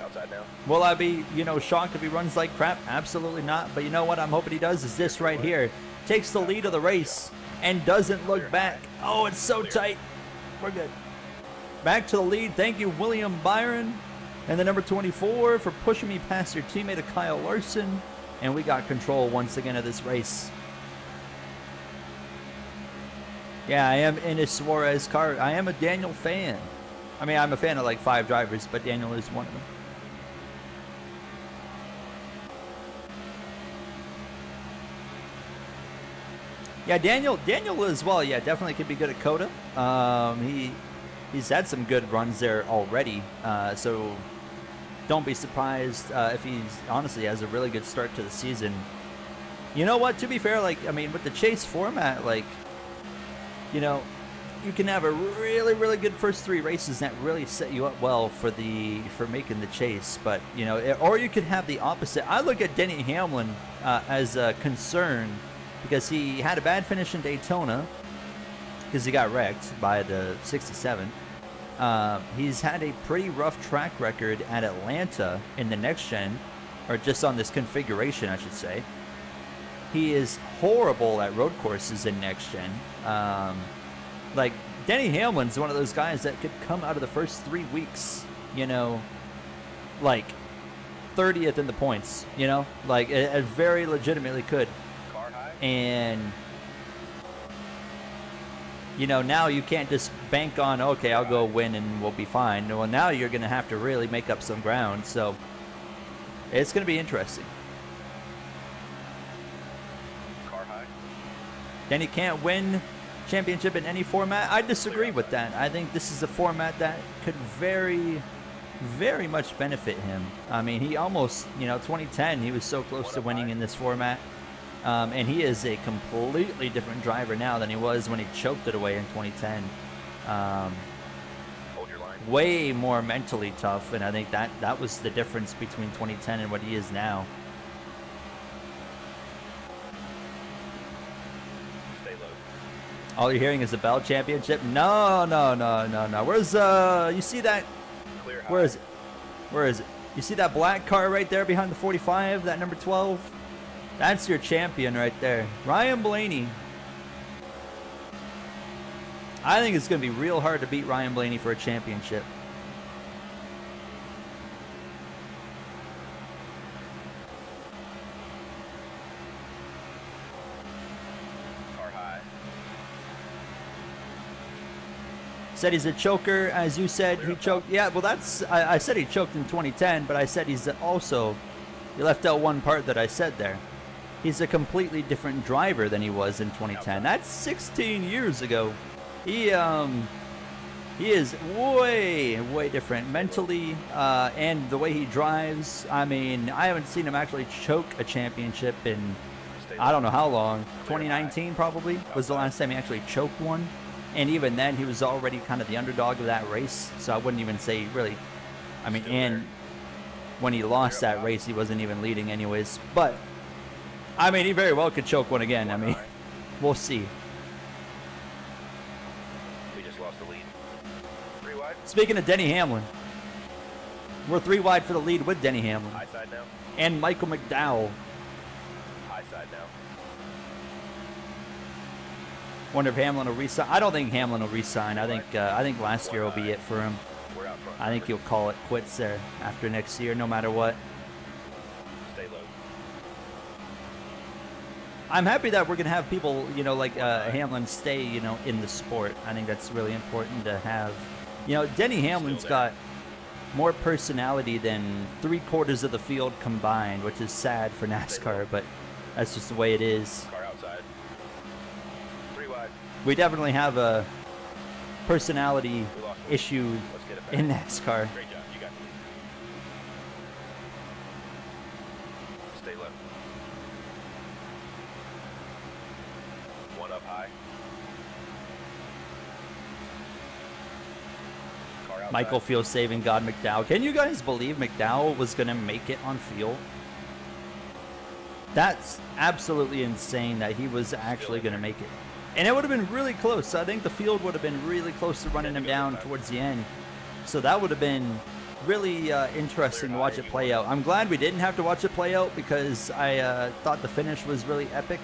Outside now. Will I be, you know, shocked if he runs like crap? Absolutely not. But you know what I'm hoping he does is this right here. Takes the lead of the race and doesn't look back. Oh, it's so tight. We're good. Back to the lead. Thank you, William Byron. And the number 24 for pushing me past your teammate, Kyle Larson. And we got control once again of this race. Yeah, I am in a Suarez car. I am a Daniel fan. I mean, I'm a fan of like 5 drivers, but Daniel is one of them. Yeah, Daniel as well. Yeah, definitely could be good at Coda. He's had some good runs there already. So don't be surprised if he's honestly has a really good start to the season. You know what? To be fair, like I mean, with the chase format, like you know, you can have a really, really good first 3 races that really set you up well for making the chase. But you know, or you could have the opposite. I look at Denny Hamlin as a concern because he had a bad finish in Daytona because he got wrecked by the 67. He's had a pretty rough track record at Atlanta in the next gen, or just on this configuration, I should say. He is horrible at road courses in next gen. Like, Denny Hamlin's one of those guys that could come out of the first 3 weeks, you know, like 30th in the points, you know? Like, it very legitimately could. Car high. And, you know, now you can't just bank on, okay, I'll go win and we'll be fine. Well, now you're going to have to really make up some ground. So it's going to be interesting. Car high. Denny can't win championship in any format. I disagree with that. I think this is a format that could very, very much benefit him. I mean, he almost, you know, 2010, he was so close to winning in this format. And he is a completely different driver now than he was when he choked it away in 2010. Hold your line. Way more mentally tough, and I think that was the difference between 2010 and what he is now. Stay low. All you're hearing is the Bell Championship. No. Where's you see that? Clear high. Where is it? Where is it? You see that black car right there behind the 45? That number 12? That's your champion right there, Ryan Blaney. I think it's going to be real hard to beat Ryan Blaney for a championship. Car high. Said he's a choker, as you said. He choked. Yeah, well, that's. I said he choked in 2010, but I said he's also. You left out one part that I said there. He's a completely different driver than he was in 2010. That's 16 years ago. He is way different mentally, and the way he drives. I mean, I haven't seen him actually choke a championship in I don't know how long. 2019 probably was the last time he actually choked one, and even then he was already kind of the underdog of that race. So I wouldn't even say really. I mean, and when he lost that race, he wasn't even leading anyways. But I mean, he very well could choke one again. I mean, we'll see. We just lost the lead. 3 wide. Speaking of Denny Hamlin, we're 3 wide for the lead with Denny Hamlin High side now. and Michael McDowell. High side now. Wonder if Hamlin will resign. I don't think Hamlin will resign. I think last year will be it for him. We're out front. I think he'll call it quits there after next year, no matter what. Stay low. I'm happy that we're gonna have people, you know, like Hamlin stay, you know, in the sport. I think that's really important to have. You know, Denny Hamlin's got more personality than 3/4 of the field combined, which is sad for NASCAR, but that's just the way it is. Car outside. 3 wide. We definitely have a personality We lost the lead. issue Let's get it back. in NASCAR. Great job. You got the lead. Stay low. 1 up high. Car outside. Michael Field saving God McDowell. Can you guys believe McDowell was going to make it on field? That's absolutely insane that he was actually going to make it. And it would have been really close. I think the field would have been really close to running him down towards the end. So that would have been really interesting to watch it play out. I'm glad we didn't have to watch it play out because I thought the finish was really epic.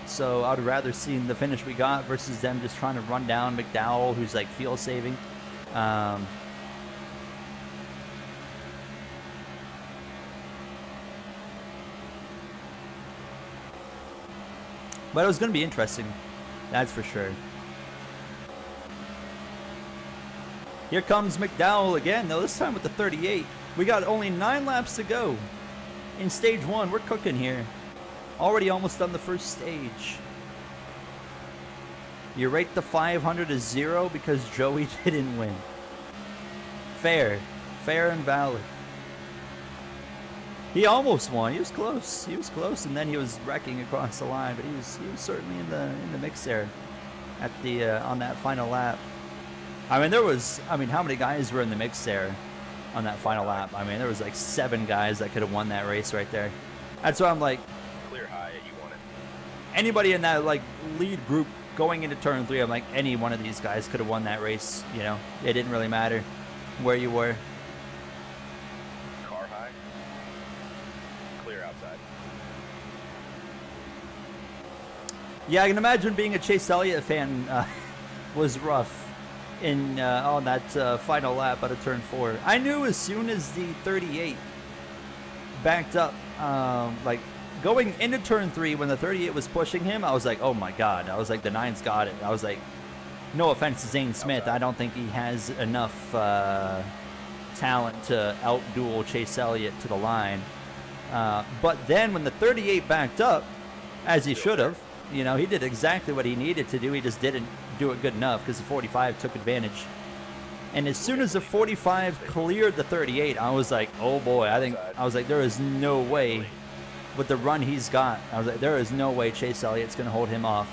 So I'd rather see the finish we got versus them just trying to run down McDowell, who's like field saving. But it was going to be interesting, that's for sure. Here comes McDowell again, though this time with the 38. We got only 9 laps to go in stage 1. We're cooking here. Already almost done the first stage. You rate the 500 as 0 because Joey didn't win. Fair. Fair and valid. He almost won. He was close. He was close, and then he was wrecking across the line. But he was certainly in the mix there at the on that final lap. I mean, how many guys were in the mix there on that final lap? I mean, there was like 7 guys that could have won that race right there. That's why I'm like, Clear high. You want it. anybody in that like lead group going into turn 3, I'm like, any one of these guys could have won that race. You know, it didn't really matter where you were. Car high. Clear outside. Yeah, I can imagine being a Chase Elliott fan was rough in on that final lap out of turn 4. I knew as soon as the 38 backed up, like going into turn 3 when the 38 was pushing him, I was like, oh my god. I was like, the 9's got it. I was like, no offense to Zane Smith, I don't think he has enough talent to outduel Chase Elliott to the line. But then when the 38 backed up, as he should have, you know, he did exactly what he needed to do. He just didn't do it good enough because the 45 took advantage. And as soon as the 45 cleared the 38, I was like, oh boy, I was like, there is no way with the run he's got. I was like, there is no way Chase Elliott's going to hold him off.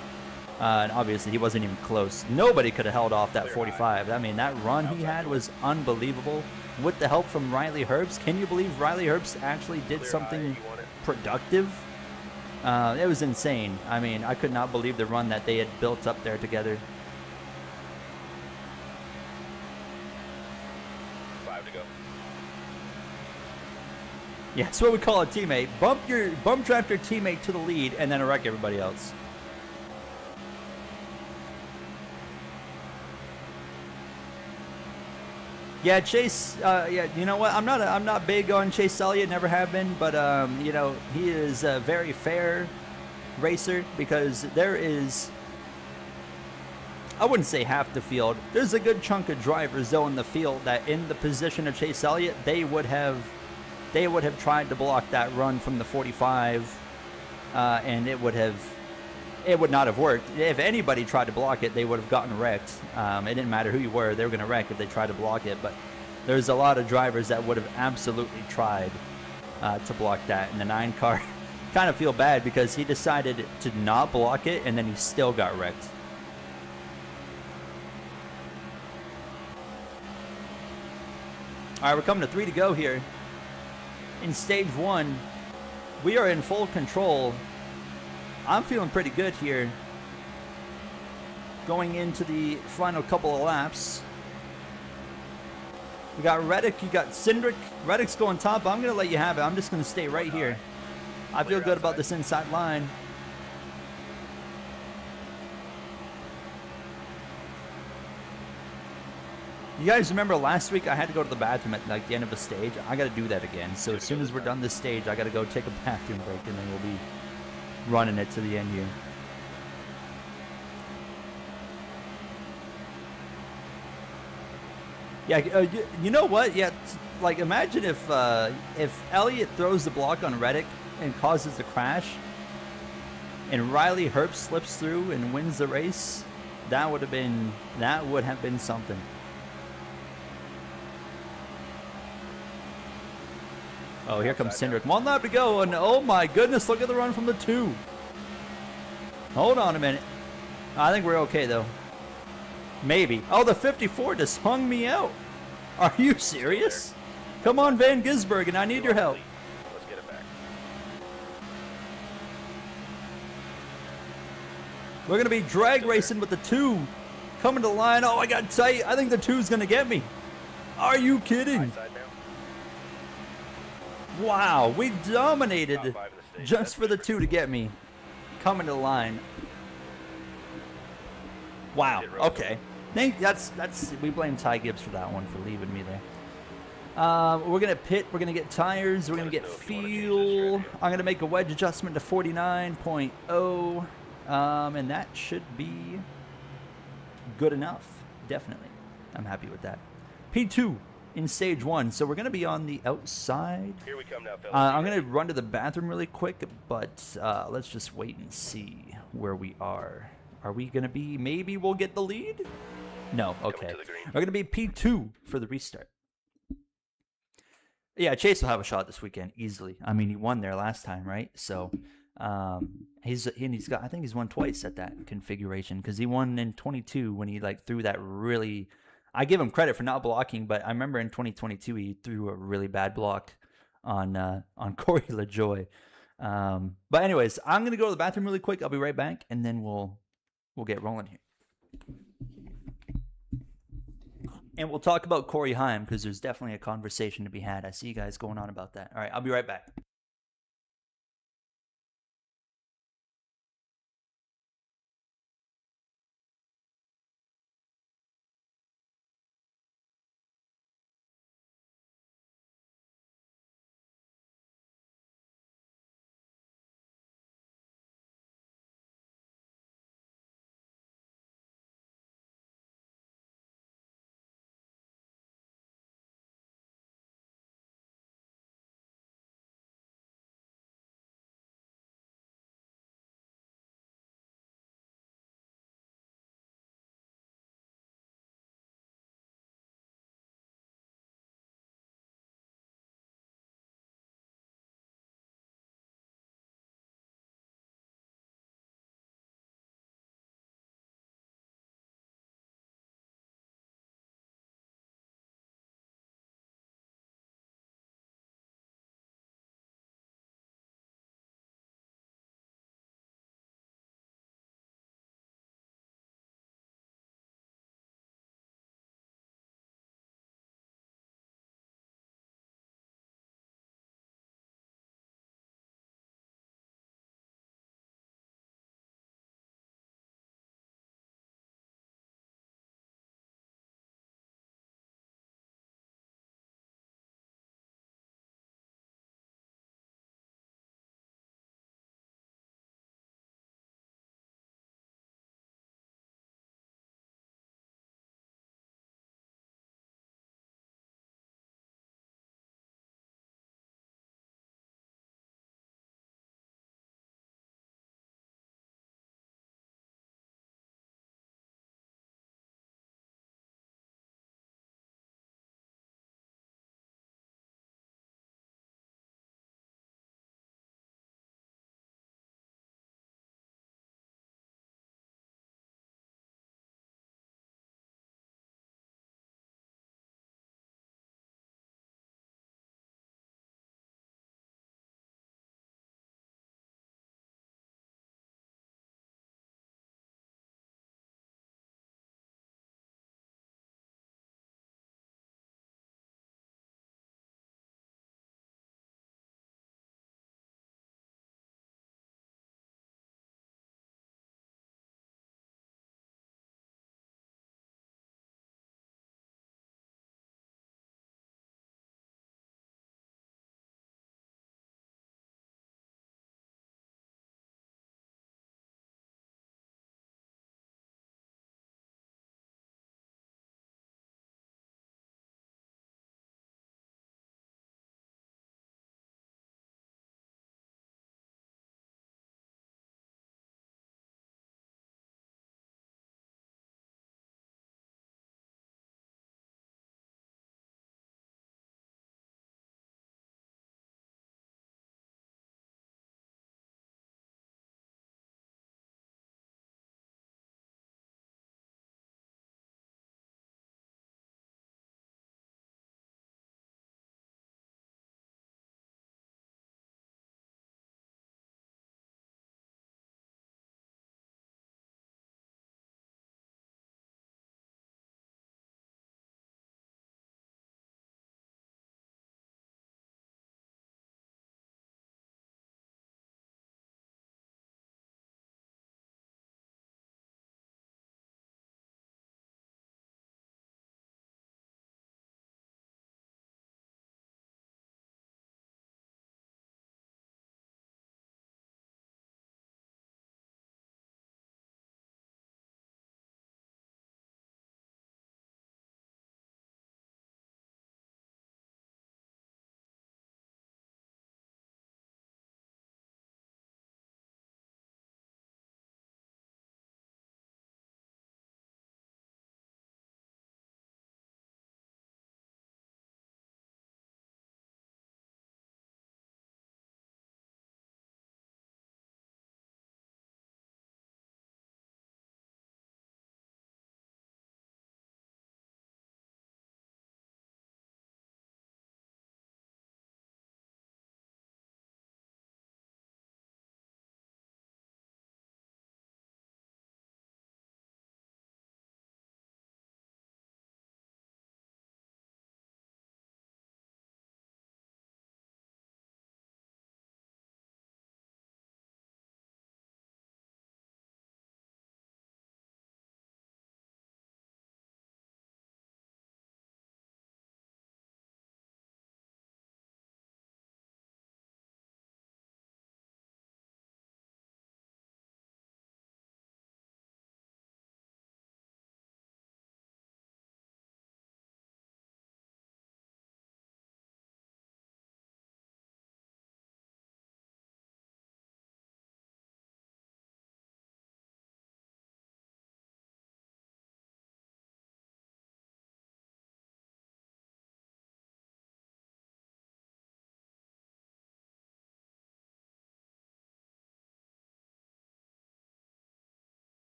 And obviously, he wasn't even close. Nobody could have held off that 45. I mean, that run he had was unbelievable. With the help from Riley Herbst, can you believe Riley Herbst actually did something productive? It was insane. I mean, I could not believe the run that they had built up there together. 5 to go. Yeah, that's what we call a teammate. Bump draft your teammate to the lead and then wreck everybody else. Yeah, Chase. Yeah, you know what? I'm not big on Chase Elliott. Never have been. But you know, he is a very fair racer because there is. I wouldn't say half the field. There's a good chunk of drivers though in the field that, in the position of Chase Elliott, they would have tried to block that run from the 45, and it would not have worked. If anybody tried to block it, they would have gotten wrecked. It didn't matter who you were. They were going to wreck if they tried to block it. But there's a lot of drivers that would have absolutely tried to block that. And the 9 car kind of feel bad because he decided to not block it, and then he still got wrecked. All right, we're coming to 3 to go here. In stage 1, we are in full control. I'm feeling pretty good here going into the final couple of laps. We got Reddick, you got Cindric. Reddick's going top. I'm going to let you have it. I'm just going to stay right here. I feel good about this inside line. You guys remember last week I had to go to the bathroom at like the end of a stage? I got to do that again. So as soon as we're done this stage, I got to go take a bathroom break, and then we'll be running it to the end here. Yeah, you know what? Yeah, like imagine if Elliott throws the block on Reddick and causes the crash, and Riley Herbst slips through and wins the race. That would have been something. Oh, here comes Cindric. 1 lap to go, and oh my goodness, look at the run from the 2. Hold on a minute. I think we're okay, though. Maybe. Oh, the 54 just hung me out. Are you serious? Come on, Van Gisbergen, I need your help. Let's get it back. We're going to be drag racing with the 2. Coming to the line. Oh, I got tight. I think the 2's going to get me. Are you kidding? Wow, we dominated just for the 2 to get me. Coming to the line. Wow, okay. We blame Ty Gibbs for that one, for leaving me there. We're going to pit. We're going to get tires. We're going to get fuel. I'm going to make a wedge adjustment to 49.0. And that should be good enough. Definitely. I'm happy with that. P2. In stage 1, so we're going to be on the outside. Here we come now, fellas. I'm going to run to the bathroom really quick, but let's just wait and see where we are. Are we going to be, maybe we'll get the lead? No, okay. We're going to be P2 for the restart. Yeah, Chase will have a shot this weekend, easily. I mean, he won there last time, right? So, he's got, I think he's won twice at that configuration, because he won in 22 when he, like, threw that really... I give him credit for not blocking, but I remember in 2022 he threw a really bad block on Corey LaJoie. But anyways, I'm gonna go to the bathroom really quick. I'll be right back, and then we'll get rolling here. And we'll talk about Corey Haim, because there's definitely a conversation to be had. I see you guys going on about that. All right, I'll be right back.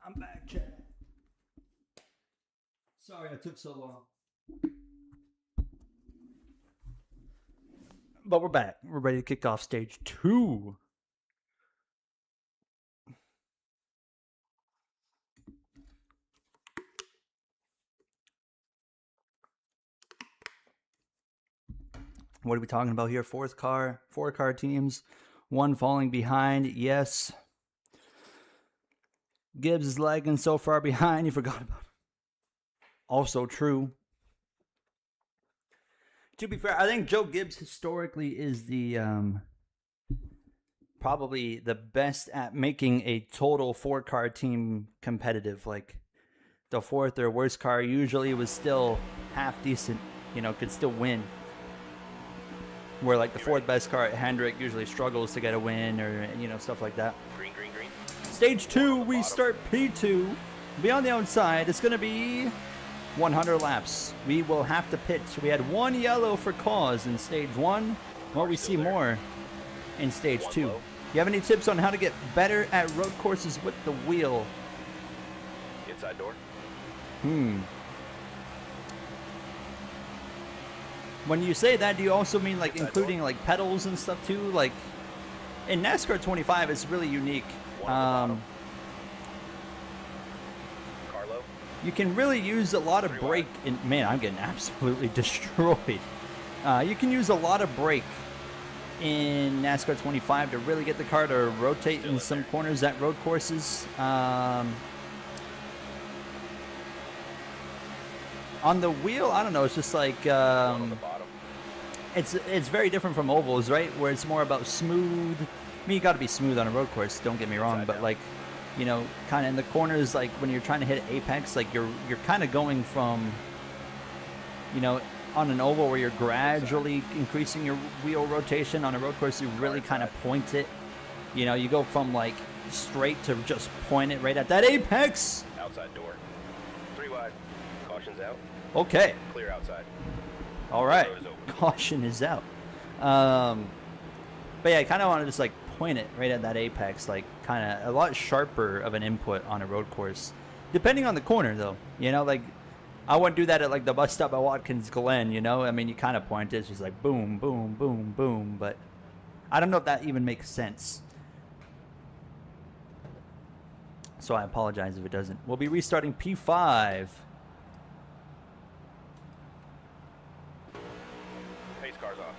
I'm back, chat. Sorry I took so long. But we're back. We're ready to kick off stage 2. What are we talking about here? Four car teams, one falling behind. Yes. Gibbs is lagging so far behind, you forgot about it. Also true. To be fair, I think Joe Gibbs historically is the probably the best at making a total 4-car team competitive. Like the fourth or worst car usually was still half decent, could still win. Where like the fourth best car at Hendrick usually struggles to get a win or stuff like that. Green, green, green. Stage 2, we start P2. Be on the outside. It's going to be 100 laps. We will have to pit. We had 1 yellow for cause in stage 1. Well, we see more in stage 2. You have any tips on how to get better at road courses with the wheel? Inside door. When you say that, do you also mean like including like pedals and stuff too? Like in NASCAR 25, it's really unique. Carlo. You can really use a lot of brake. Man, I'm getting absolutely destroyed. You can use a lot of brake in NASCAR 25 to really get the car to rotate in some corners at road courses. On the wheel, I don't know. It's just like it's very different from ovals, right? Where it's more about smooth. I mean, you got to be smooth on a road course. Don't get me wrong, but like, kind of in the corners, like when you're trying to hit apex, like you're kind of going from, on an oval where you're gradually increasing your wheel rotation. On a road course, you really kind of point it. You go from like straight to just point it right at that apex. Outside door. 3 wide. Caution's out. Okay. Clear outside. All right. Caution is out. But yeah, I kind of want to just like point it right at that apex, like kind of a lot sharper of an input on a road course, depending on the corner though. Like I wouldn't do that at like the bus stop at Watkins Glen. I mean, you kind of point it, it's just like boom, boom, boom, boom. But I don't know if that even makes sense. So I apologize if it doesn't. We'll be restarting P5. Pace car's off.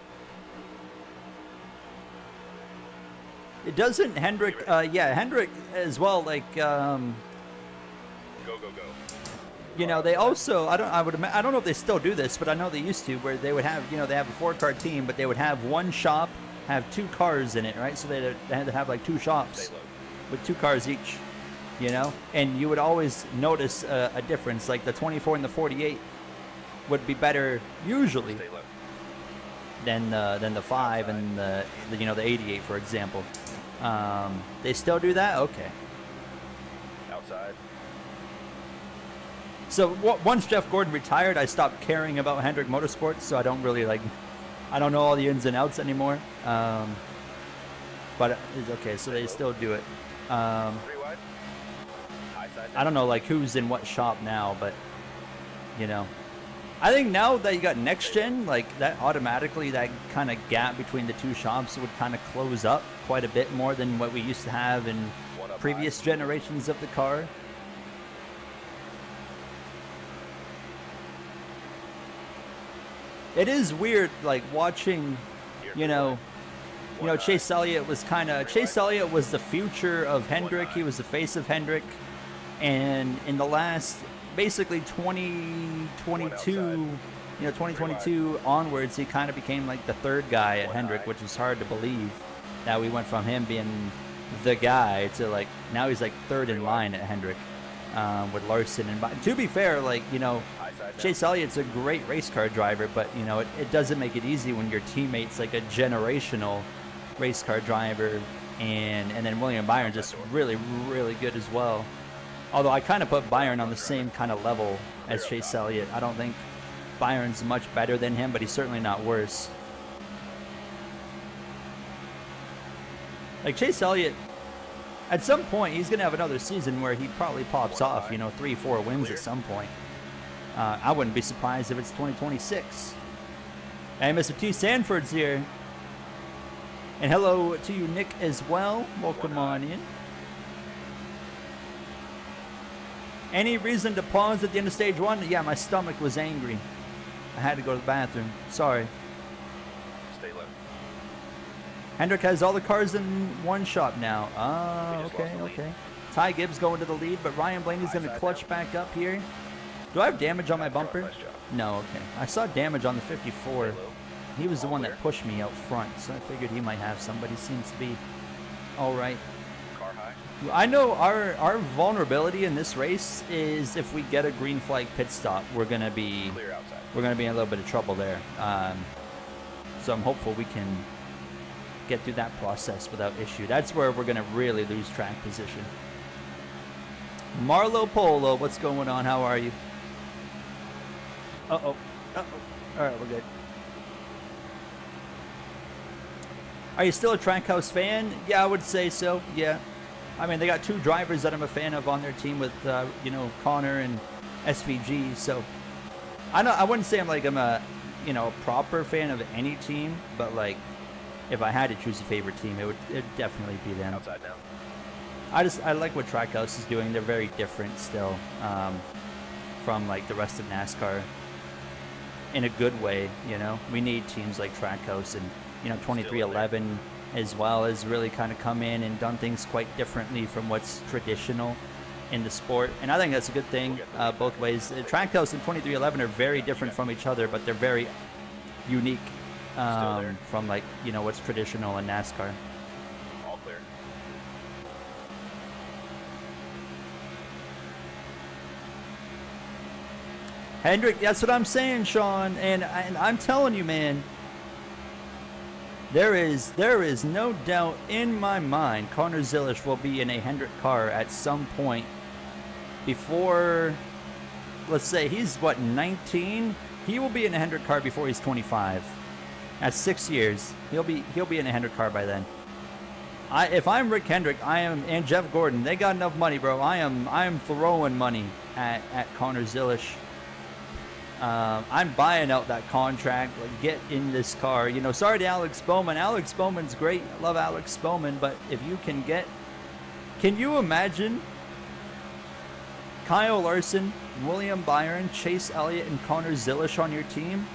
It doesn't Hendrick, Hendrick as well, like, Go, go, go. They also, I don't know if they still do this, but I know they used to, where they would have, they have a 4-car team, but they would have one shop, have 2 cars in it, right? So they had to have like 2 shops with 2 cars each, and you would always notice a difference, like the 24 and the 48 would be better usually than the 5 and the 88, for example. They still do that? Okay. Outside. So once Jeff Gordon retired, I stopped caring about Hendrick Motorsports, so I don't really I don't know all the ins and outs anymore. But it's okay, so they still do it. 3 wide. High side. I don't know like who's in what shop now, but I think now that you got next gen, like that automatically, that kind of gap between the 2 shops would kind of close up quite a bit more than what we used to have in previous generations of the car. It is weird, like watching, Chase Elliott was Chase Elliott was the future of Hendrick. He was the face of Hendrick, and in the last basically 2022 onwards, he kind of became like the 3rd guy at Hendrick, which is hard to believe that we went from him being the guy to like now he's like 3rd in line at Hendrick with Larson. And to be fair, like Chase Elliott's a great race car driver, but it doesn't make it easy when your teammate's like a generational race car driver, and then William Byron's just really, really good as well. Although I kind of put Byron on the same kind of level as Chase Elliott. I don't think Byron's much better than him, but he's certainly not worse. Like Chase Elliott, At some point, he's going to have another season where he probably pops off, you know, 3-4 wins at some point. I wouldn't be surprised if it's 2026. And Mr. T. Sanford's here. And hello to you, Nick, as well. Welcome on in. Any reason to pause at the end of stage 1? Yeah, my stomach was angry. I had to go to the bathroom. Sorry. Stay low. Hendrick has all the cars in one shop now. Oh, We just okay, lost the lead. okay. Ty Gibbs going to the lead, but Ryan Blaney's going to High side clutch now. back up here. Do I have damage on my Front, bumper? nice job. No, okay. I saw damage on the 54. Stay low. He was the All one clear. that pushed me out front, so I figured he might have somebody. Seems to be all right. Car high. I know our vulnerability in this race is if we get a green flag pit stop, we're gonna be Clear outside. in a little bit of trouble there. So I'm hopeful we can get through that process without issue. That's where we're gonna really lose track position. Marlo Polo, what's going on? How are you? Uh-oh. Uh-oh. All right, we're good. Are you still a Trackhouse fan? Yeah, I would say so. Yeah. I mean, they got 2 drivers that I'm a fan of on their team with, you know, Connor and SVG. So I wouldn't say I'm a, you know, proper fan of any team, but like, if I had to choose a favorite team, it'd definitely be them. Outside now. I like what Trackhouse is doing. They're very different still from like the rest of NASCAR in a good way. You know, we need teams like Trackhouse and, you know, 2311 as well has really kind of come in and done things quite differently from what's traditional in the sport. And I think that's a good thing both ways. Trackhouse and 2311 are very different from each other, but they're very unique from like, you know, what's traditional in NASCAR. All clear. Hendrick, that's what I'm saying, Sean, and I'm telling you, man, there is no doubt in my mind Connor Zilish will be in a Hendrick car at some point before, let's say he's what, 19? He will be in a Hendrick car before he's 25. That's 6 years. He'll be in a Hendrick car by then. If I'm Rick Hendrick, and Jeff Gordon, they got enough money, bro. I am throwing money at Connor Zilish. I'm buying out that contract. Like, get in this car. You know, sorry to Alex Bowman. Alex Bowman's great. I love Alex Bowman, but if you can you imagine Kyle Larson, William Byron, Chase Elliott, and Connor Zilish on your team?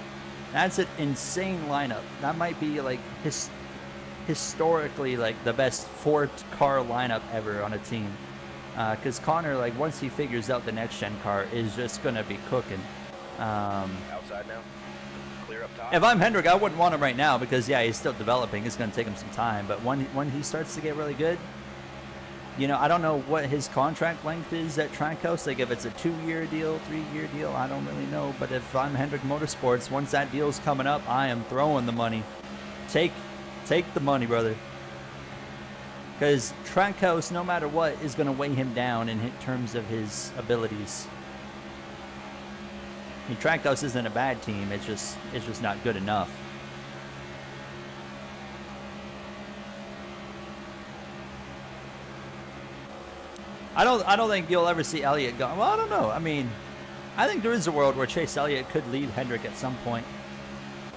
That's an insane lineup. That might be like historically like the best 4-car lineup ever on a team. Because Connor, like, once he figures out the next gen car, is just gonna be cooking. Outside now. Clear up top. If I'm Hendrick, I wouldn't want him right now because, yeah, he's still developing. It's going to take him some time. But when he starts to get really good, you know, I don't know what his contract length is at Trackhouse. Like, if it's a 2-year deal, 3-year deal, I don't really know. But if I'm Hendrick Motorsports, once that deal's coming up, I am throwing the money. Take the money, brother. Because Trackhouse, no matter what, is going to weigh him down in terms of his abilities. I mean, Trackhouse isn't a bad team. It's just not good enough. I don't think you'll ever see Elliott go. Well, I don't know. I mean, I think there is a world where Chase Elliott could leave Hendrick at some point.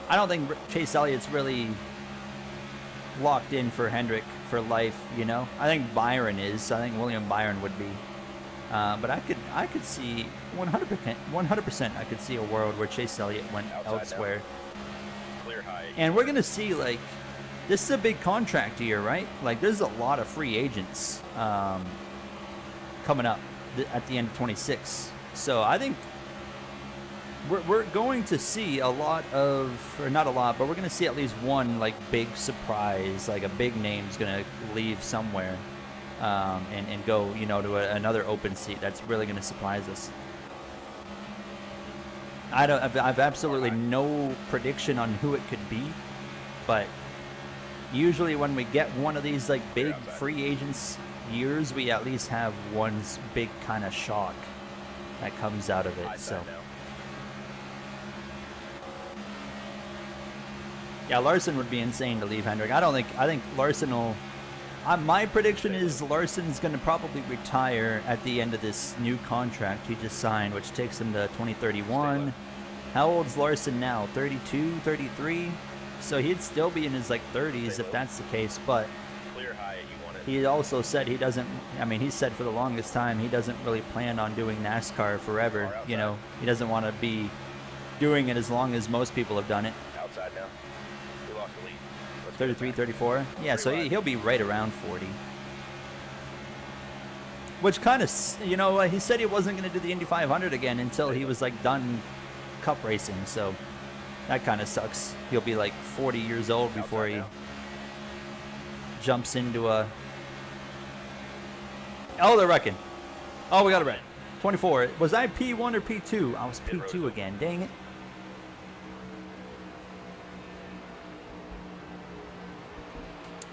I don't think Chase Elliott's really locked in for Hendrick for life, you know. I think Byron is. I think William Byron would be. But I could see 100%. I could see a world where Chase Elliott went Outside elsewhere. Clear high. And we're gonna see, like, this is a big contract year, right? Like, there's a lot of free agents coming up at the end of 26. So I think we're going to see a lot of, or not a lot, but we're going to see at least one, like, big surprise, like a big name's going to leave somewhere and go, you know, to another open seat that's really going to surprise us. I've absolutely no prediction on who it could be, but usually when we get one of these, like, big free agents years, we at least have one big kind of shock that comes out of it. High So side now. yeah, Larson would be insane to leave Hendrick. I think Larson will My prediction is Larson's going to probably retire at the end of this new contract he just signed, which takes him to 2031. How old's Larson now? 32, 33? So he'd still be in his like 30s if that's the case, but Clear high, you want it. he also said he doesn't, I mean, he said for the longest time he doesn't really plan on doing NASCAR forever. You know, he doesn't want to be doing it as long as most people have done it. Outside now. We lost the lead. Let's 33, 34? Yeah, so he'll be right around 40. Which kind of, you know, he said he wasn't going to do the Indy 500 again until he was like done cup racing, so that kind of sucks. He'll be like 40 years old before he jumps into a... Oh, they're wrecking. Oh, we got a wreck. 24. Was I P1 or P2? I was P2 again. Dang it.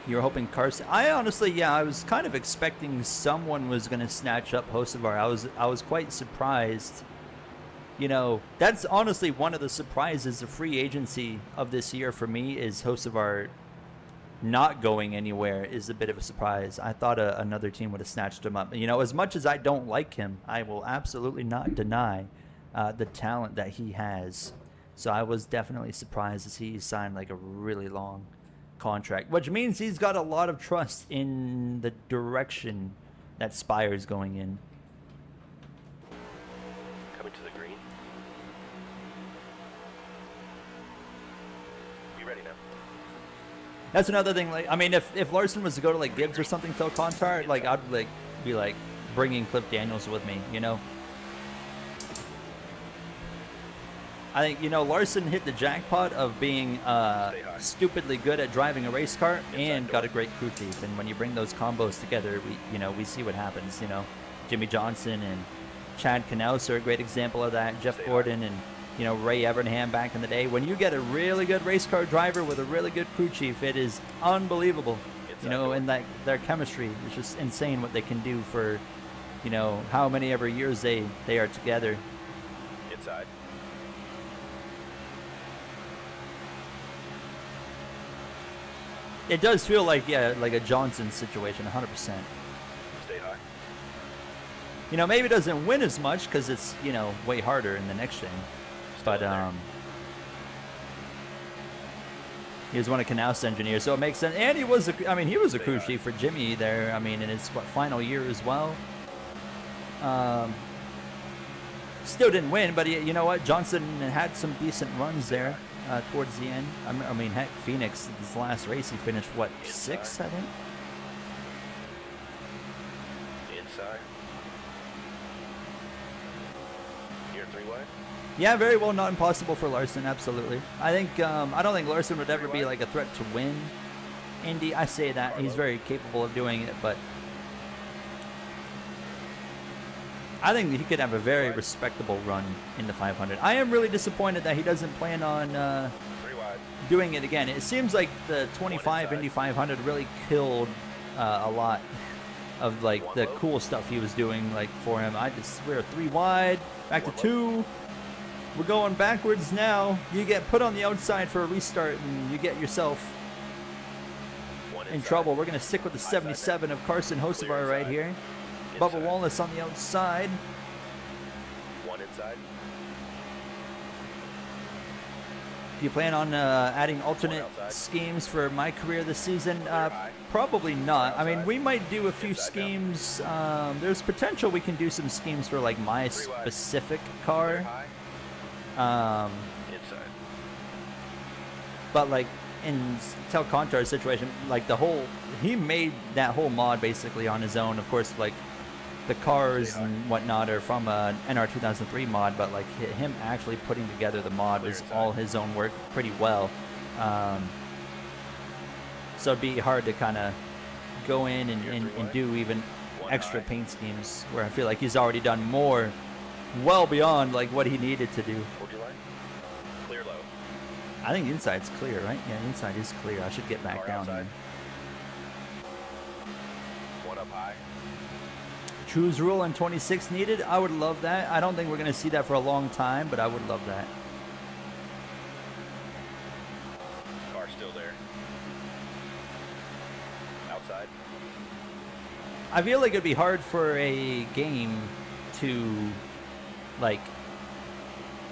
You were hoping Carson... I honestly, yeah, I was kind of expecting someone was going to snatch up Hocevar. I was quite surprised. You know, that's honestly one of the surprises of free agency of this year for me is Hocevar not going anywhere is a bit of a surprise. I thought another team would have snatched him up. You know, as much as I don't like him, I will absolutely not deny the talent that he has. So I was definitely surprised as he signed like a really long contract, which means he's got a lot of trust in the direction that Spire's going in. Coming to the green. Be ready now. That's another thing. Like, I mean, if Larson was to go to like Gibbs or something till Contart, like I'd like be like bringing Cliff Daniels with me, you know. I think, you know, Larson hit the jackpot of being stupidly good at driving a race car and got a great crew chief. And when you bring those combos together, we see what happens. You know, Jimmy Johnson and Chad Knaus are a great example of that. Jeff Gordon and, you know, Ray Evernham back in the day. When you get a really good race car driver with a really good crew chief, it is unbelievable. You know, and that their chemistry is just insane what they can do for, you know, how many ever years they are together. Inside. It does feel like, yeah, like a Johnson situation, 100%. Stay high. You know, maybe it doesn't win as much because it's, you know, way harder in the next gen. But he was one of Knaus' engineers, so it makes sense. And he was, he was a crew chief for Jimmy there. I mean, in his final year as well. Still didn't win, but you know what? Johnson had some decent runs there. Towards the end. I mean, heck, Phoenix, his last race, he finished, what, 6th, I think? Inside. Here, 3-wide. Yeah, very well not impossible for Larson, absolutely. I think, I don't think Larson would ever be like a threat to win Indy. I say that. He's very capable of doing it, but I think he could have a very respectable run in the 500. I am really disappointed that he doesn't plan on doing it again. It seems like the 25 Indy 500 really killed a lot of like the cool stuff he was doing like for him. We're 3 wide, back to 2. We're going backwards now. You get put on the outside for a restart and you get yourself in trouble. We're going to stick with the 77 of Carson Hocevar right here. Bubba Wallace on the outside. 1 inside. Do you plan on adding alternate schemes for my career this season? Probably not. I mean, we might do a few schemes. There's potential we can do some schemes for like my specific car. But like in Tel Contar's situation, like he made that whole mod basically on his own. Of course, like the cars and whatnot are from a NR 2003 mod, but like him actually putting together the mod was all his own work pretty well. So it'd be hard to kind of go in and do even extra paint schemes where I feel like he's already done more well beyond like what he needed to do. What'd you like? Clear low. I think inside's clear, right? Yeah, inside is clear. I should get back down here. 1 up high. Choose rule on 26 needed. I would love that. I don't think we're going to see that for a long time, but I would love that. Car still there. outside. I feel like it'd be hard for a game to, like,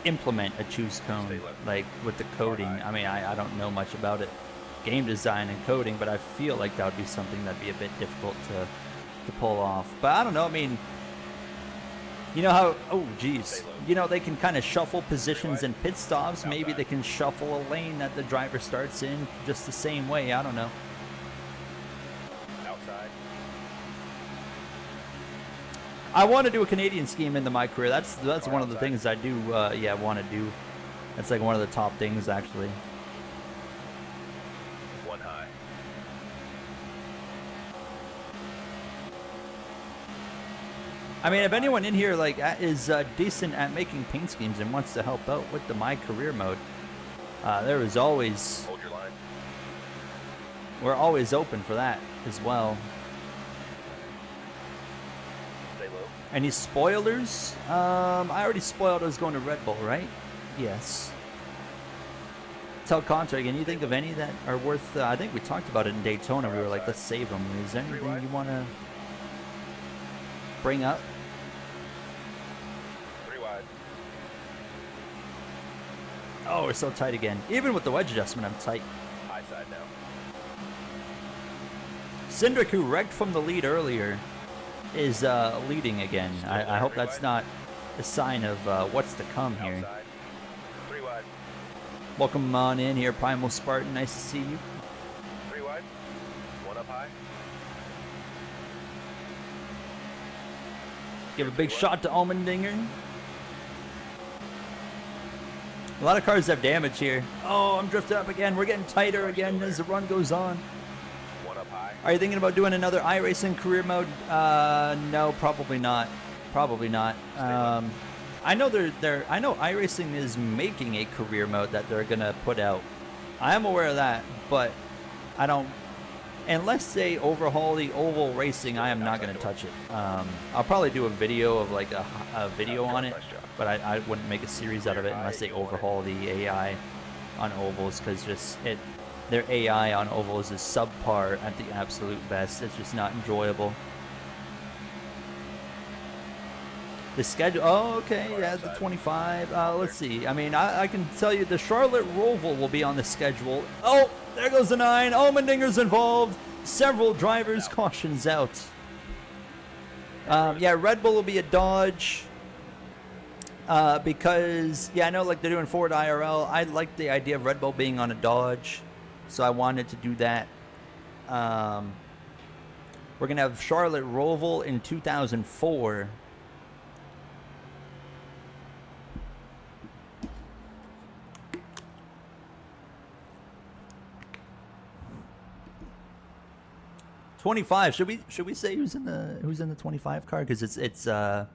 implement a choose cone, like, with the coding. I mean, I don't know much about it, game design and coding, but I feel like that would be something that'd be a bit difficult to pull off. But I don't know, I mean, you know how, oh, geez, you know, they can kind of shuffle positions in pit stops. Maybe they can shuffle a lane that the driver starts in just the same way. I don't know. Outside. I want to do a Canadian scheme into my career. That's one of the things I do, yeah, want to do. That's like one of the top things, actually. One high. I mean, if anyone in here like is decent at making paint schemes and wants to help out with the My Career mode, there is always, Hold your line. we're always open for that as well. Stay low. Any spoilers? I already spoiled I was going to Red Bull, right? Yes. Tell Contra, can you think of any that are worth, I think we talked about it in Daytona. We were like, let's save them. Is there anything you want to bring up? 3 wide. Oh, we're so tight again. Even with the wedge adjustment, I'm tight. High side now. Cindric, who wrecked from the lead earlier, is leading again. I hope that's not a sign of what's to come here. Outside. 3 wide. Welcome on in here, Primal Spartan. Nice to see you. 3 wide. 1 up high. Give a big shot to Almendinger. A lot of cars have damage here. Oh, I'm drifting up again. We're getting tighter again as the run goes on. 1 up high. Are you thinking about doing another iRacing career mode? No, probably not. Probably not. I know I know iRacing is making a career mode that they're gonna put out. I am aware of that, but I don't. Unless they overhaul the oval racing, I am not gonna touch it. I'll probably do a video of like a video on it, but I wouldn't make a series out of it unless they overhaul the AI on ovals, because their AI on ovals is subpar at the absolute best. It's just not enjoyable. The schedule, oh, okay, yeah, the 25. Let's see. I mean, I can tell you the Charlotte Roval will be on the schedule. Oh, there goes the 9. Allmendinger's involved. Several drivers cautions out. Yeah, Red Bull will be a Dodge. Because, yeah, I know like they're doing Ford IRL. I like the idea of Red Bull being on a Dodge, so I wanted to do that. We're going to have Charlotte Roval in 2004. '25. Should we say who's in the 25 car? Because it's a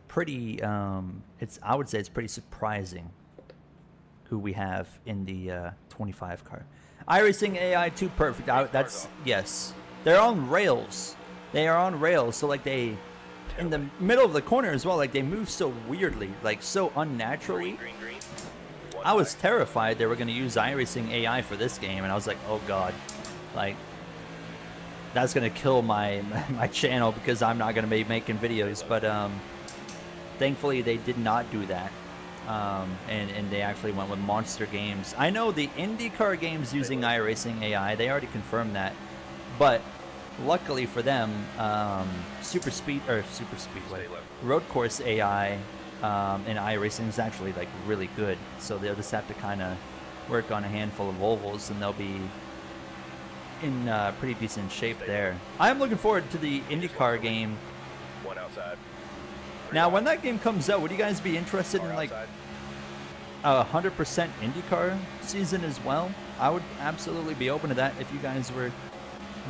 pretty I would say it's pretty surprising who we have in the 25 car. iRacing AI 2 perfect. That's yes. They're on rails. They are on rails. So like they in the middle of the corner as well. Like they move so weirdly, like so unnaturally. Green. I was terrified they were going to use iRacing AI for this game, and I was like, oh god, like. That's gonna kill my channel because I'm not gonna be making videos. But thankfully they did not do that, and they actually went with Monster Games. I know the IndyCar games using iRacing AI. They already confirmed that, but luckily for them, Super Speedway Road Course AI in iRacing is actually like really good. So they'll just have to kind of work on a handful of ovals, and they'll be in pretty decent shape there. I'm looking forward to the IndyCar game. 1 outside. Now, when that game comes out, would you guys be interested in like a 100% IndyCar season as well? I would absolutely be open to that if you guys were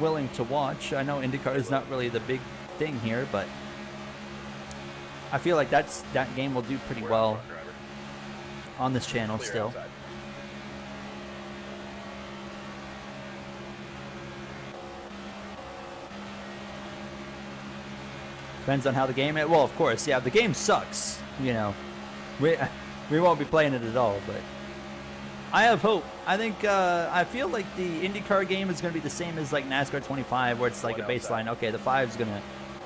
willing to watch. I know IndyCar is not really the big thing here, but I feel like that game will do pretty well on this channel still. Outside. Depends on how the game is. Well, of course, yeah, if the game sucks, you know, we won't be playing it at all, but I have hope. I think I feel like the IndyCar game is going to be the same as like NASCAR 25, where it's like a baseline. Okay, the 5's gonna.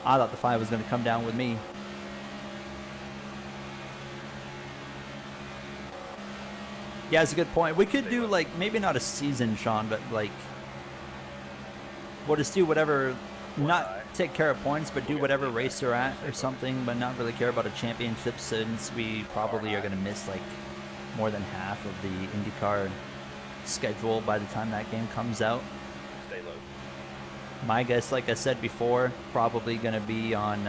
I thought the 5 was gonna come down with me. Yeah, it's a good point. We could do like maybe not a season, Sean, but like we'll just do whatever. Not take care of points, but do whatever race they're at or something, but not really care about a championship, since we probably are going to miss like more than half of the IndyCar schedule by the time that game comes out. Stay low. My guess, like I said before, probably going to be on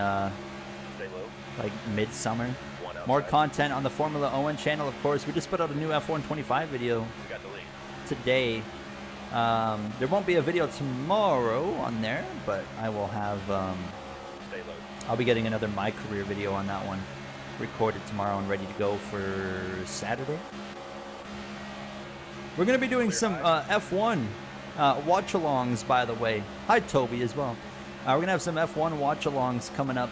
Stay low. like midsummer. One outside. More content on the Formula Owen channel, of course. We just put out a new F125 video We got the lead. today. There won't be a video tomorrow on there, but I will have Stay low. I'll be getting another My Career video on that one recorded tomorrow and ready to go for Saturday. We're going to be doing some F1 watch-alongs, by the way. Hi, Toby, as well. We're going to have some F1 watch-alongs coming up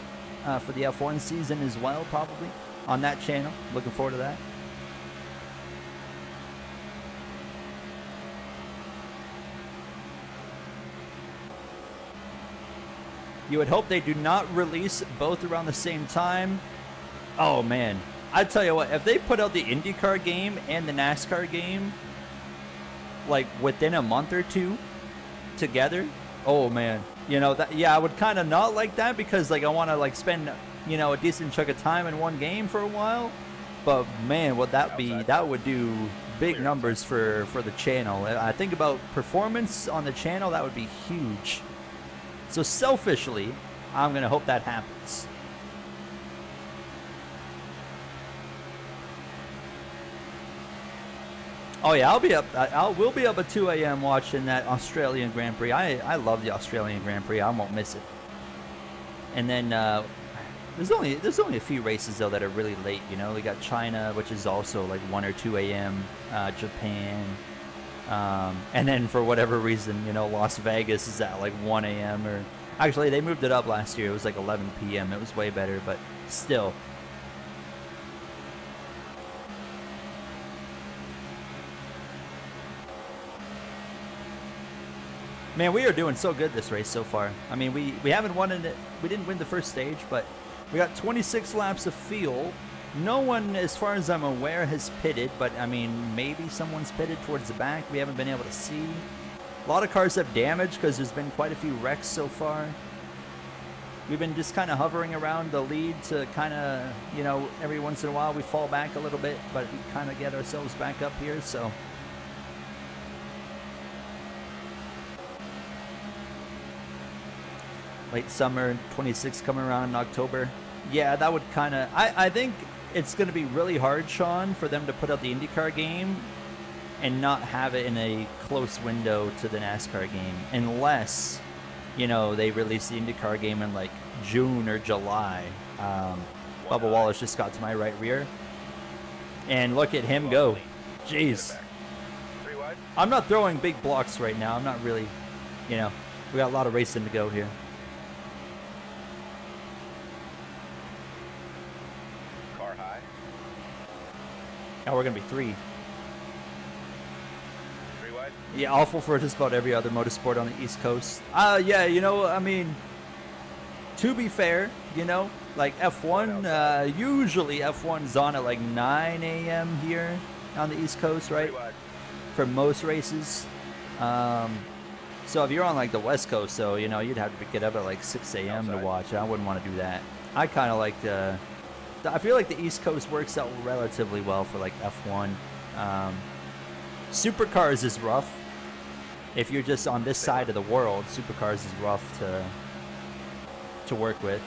for the F1 season as well, probably, on that channel. Looking forward to that. You would hope they do not release both around the same time. Oh, man. I tell you what, if they put out the IndyCar game and the NASCAR game, like, within a month or two together, oh, man. You know, that, yeah, I would kind of not like that, because, like, I want to, like, spend, you know, a decent chunk of time in one game for a while. But, man, would that be, that would do big numbers for the channel. I think about performance on the channel, that would be huge. So selfishly, I'm going to hope that happens. Oh yeah, we'll be up at 2 a.m. watching that Australian Grand Prix. I love the Australian Grand Prix. I won't miss it. And then there's only a few races though that are really late. You know, we got China, which is also like 1 or 2 a.m. Japan. And then for whatever reason, you know, Las Vegas is at like 1 a.m. or actually they moved it up last year. It was like 11 p.m. It was way better, but still. Man, we are doing so good this race so far. I mean, we haven't won it. We didn't win the first stage, but we got 26 laps of field. No one, as far as I'm aware, has pitted, but I mean, maybe someone's pitted towards the back. We haven't been able to see. A lot of cars have damage because there's been quite a few wrecks so far. We've been just kind of hovering around the lead to kind of, you know, every once in a while we fall back a little bit, but we kind of get ourselves back up here, so. Late summer, 26 coming around in October. Yeah, that would kind of... I think it's going to be really hard, Sean, for them to put out the IndyCar game and not have it in a close window to the NASCAR game. Unless, you know, they release the IndyCar game in, like, June or July. Bubba Wallace just got to my right rear. And look at him go. Jeez. I'm not throwing big blocks right now. I'm not really, you know, we got a lot of racing to go here. Now we're going to be 3. 3 wide? Yeah, awful for just about every other motorsport on the East Coast. Yeah, you know, I mean, to be fair, you know, like F1, usually F1's on at like 9 a.m. here on the East Coast, right? For most races. So if you're on like the West Coast, so, you know, you'd have to get up at like 6 a.m. to watch. I wouldn't want to do that. I kind of like the... I feel like the East Coast works out relatively well for like F1. Supercars is rough. If you're just on this side of the world, Supercars is rough to work with.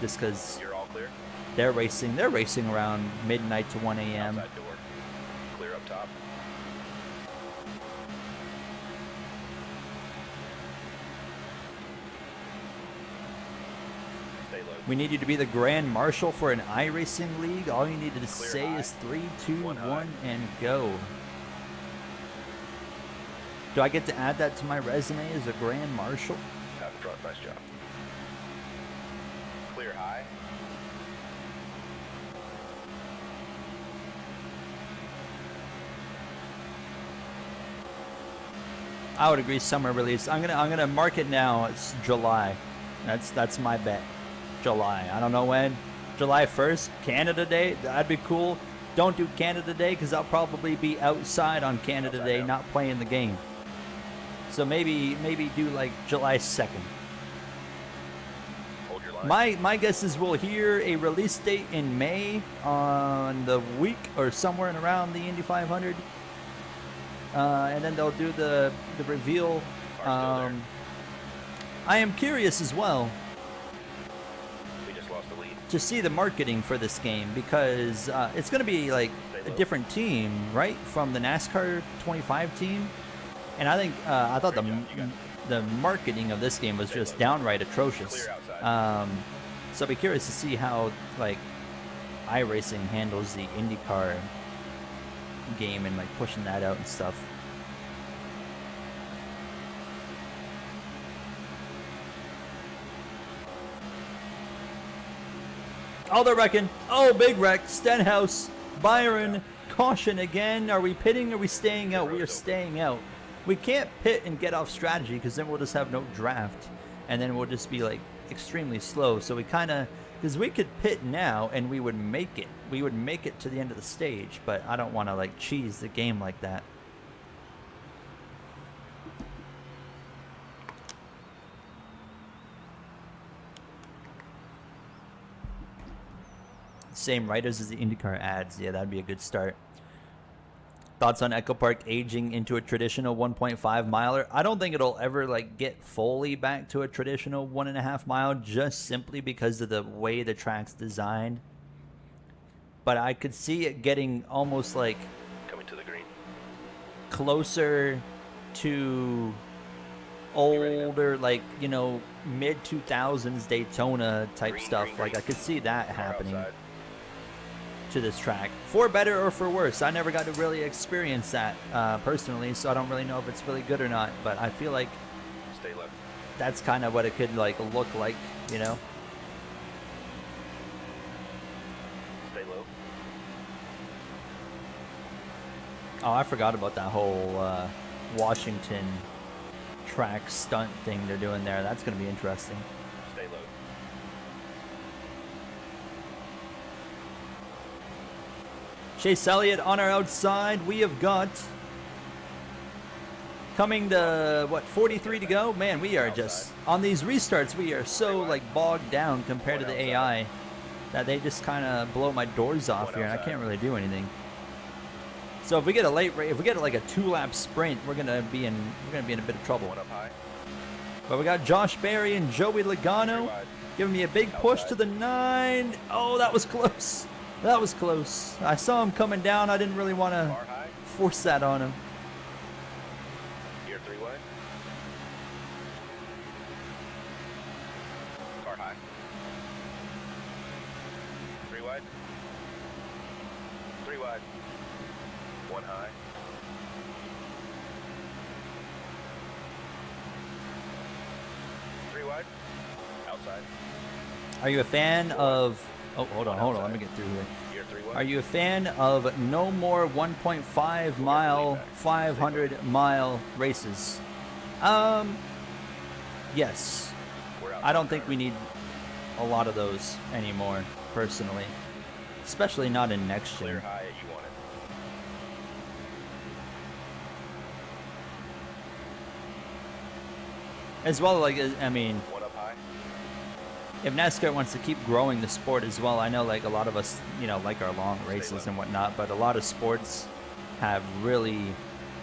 Just because You're all clear. they're racing around midnight to 1 a.m. Outside door. Clear up top. Stay low. We need you to be the Grand Marshal for an iRacing league. All you needed to Clear say high. is 3, 2, 1, high. and go. Do I get to add that to my resume as a Grand Marshal? Out in front. Nice job. Clear high. I would agree. Summer release. I'm gonna mark it now. It's July. That's my bet. July. I don't know when. July 1st, Canada Day. That'd be cool. Don't do Canada Day because I'll probably be outside on Canada Day, not playing the game. So maybe do like July 2nd. Hold your line. My guess is we'll hear a release date in May on the week or somewhere in around the Indy 500. And then they'll do the reveal. Car's still there. I am curious as well We just lost the lead. to see the marketing for this game because it's going to be like a different team, right, from the NASCAR 25 team. And I think I thought the marketing of this game was just downright atrocious. So I'd be curious to see how like iRacing handles the IndyCar game and like pushing that out and stuff. Oh, they're wrecking. Oh, big wreck. Stenhouse, Byron, caution again. Are we pitting or are we staying out? We are staying out. We can't pit and get off strategy because then we'll just have no draft. And then we'll just be like extremely slow. So we kind of, because we could pit now and we would make it. We would make it to the end of the stage. But I don't want to like cheese the game like that. Same writers as the IndyCar ads. Yeah, that'd be a good start. Thoughts on Echo Park aging into a traditional 1.5 miler? I don't think it'll ever like get fully back to a traditional 1.5 mile just simply because of the way the track's designed. But I could see it getting almost like Coming to the green. closer to older, like, you know, mid 2000s Daytona type Green, stuff. green, like green. I could see that Car happening outside. to this track, for better or for worse. I never got to really experience that personally, so I don't really know if it's really good or not, but I feel like Stay low. that's kind of what it could like look like, you know. Stay low. Oh, I forgot about that whole Washington track stunt thing they're doing there. That's going to be interesting. Stay low. Chase Elliott on our outside. We have got coming to what, 43 to go. Man, we are just on these restarts. We are so like bogged down compared to the AI that they just kind of blow my doors off here, and I can't really do anything. So if we get a late race, if we get like a 2-lap sprint, we're gonna be in a bit of trouble. One up high. But we got Josh Berry and Joey Three Logano wide. giving me a big push Outside. to the 9. Oh, that was close. That was close. I saw him coming down. I didn't really want to Car high. force that on him. Gear 3 wide. Car high. 3 wide. 3 wide. 1 high. Three wide. Outside. Are you a fan of... Oh, hold on. Let me get through here. Gear 3 wide. Are you a fan of no more 1.5 mile, 500 mile races? Yes. We're out I don't think we need a lot of those anymore, personally. Especially not in next clear year. high. You want it. As well, like, I mean, 1 up high. if NASCAR wants to keep growing the sport as well, I know like a lot of us, you know, like our long races and whatnot, but a lot of sports have really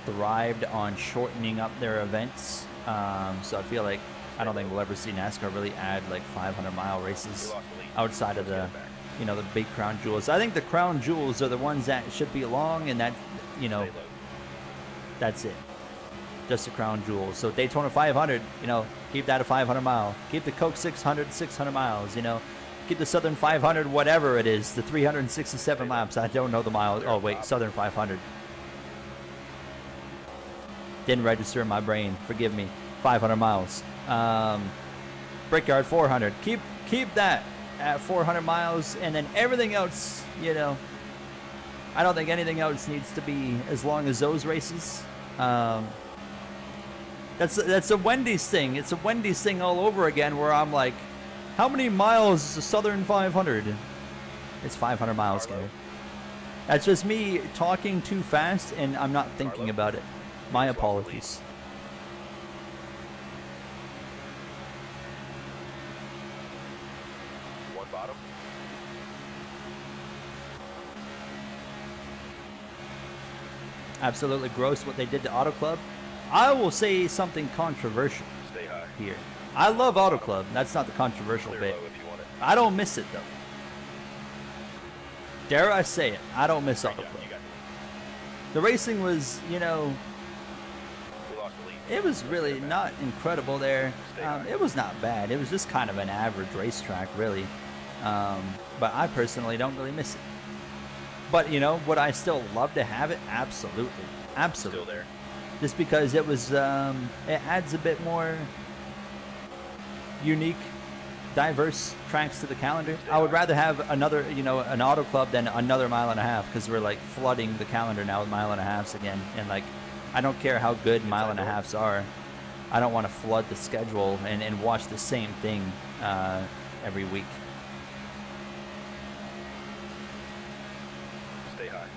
thrived on shortening up their events. So I feel like I don't think we'll ever see NASCAR really add like 500-mile We races lost the lead. outside of Let's the, get it back. you know, the big crown jewels. I think the crown jewels are the ones that should be long, and that, you know, Stay low. that's it. Just the crown jewels. So Daytona 500, you know, keep that a 500 mile. Keep the Coke 600, 600 miles, you know. Keep the Southern 500, whatever it is, the 367 miles. I don't know the miles. Oh, wait, Southern 500. Didn't register in my brain. Forgive me. 500 miles. Brickyard 400. Keep that at 400 miles, and then everything else, you know, I don't think anything else needs to be as long as those races. That's a Wendy's thing. It's a Wendy's thing all over again. Where I'm like, how many miles is the Southern 500? It's 500 miles, Gary. That's just me talking too fast, and I'm not thinking about it. My apologies. One bottom. Absolutely gross what they did to Auto Club. I will say something controversial Stay high. here. I love Auto Club. That's not the controversial Clear bit. low if you want it. I don't miss it though. Dare I say it? I don't miss Auto You Club. got it. The racing was, We lost the lead. it was really not incredible there. Stay high. It was not bad. It was just kind of an average racetrack, really. But I personally don't really miss it. But would I still love to have it? Absolutely, absolutely. Still there. Just because it was, it adds a bit more unique, diverse tracks to the calendar. I would rather have another, an Auto Club than another mile and a half, because we're like flooding the calendar now with mile and a halves again. And like, I don't care how good mile and a halves are. I don't want to flood the schedule and watch the same thing every week. Stay high.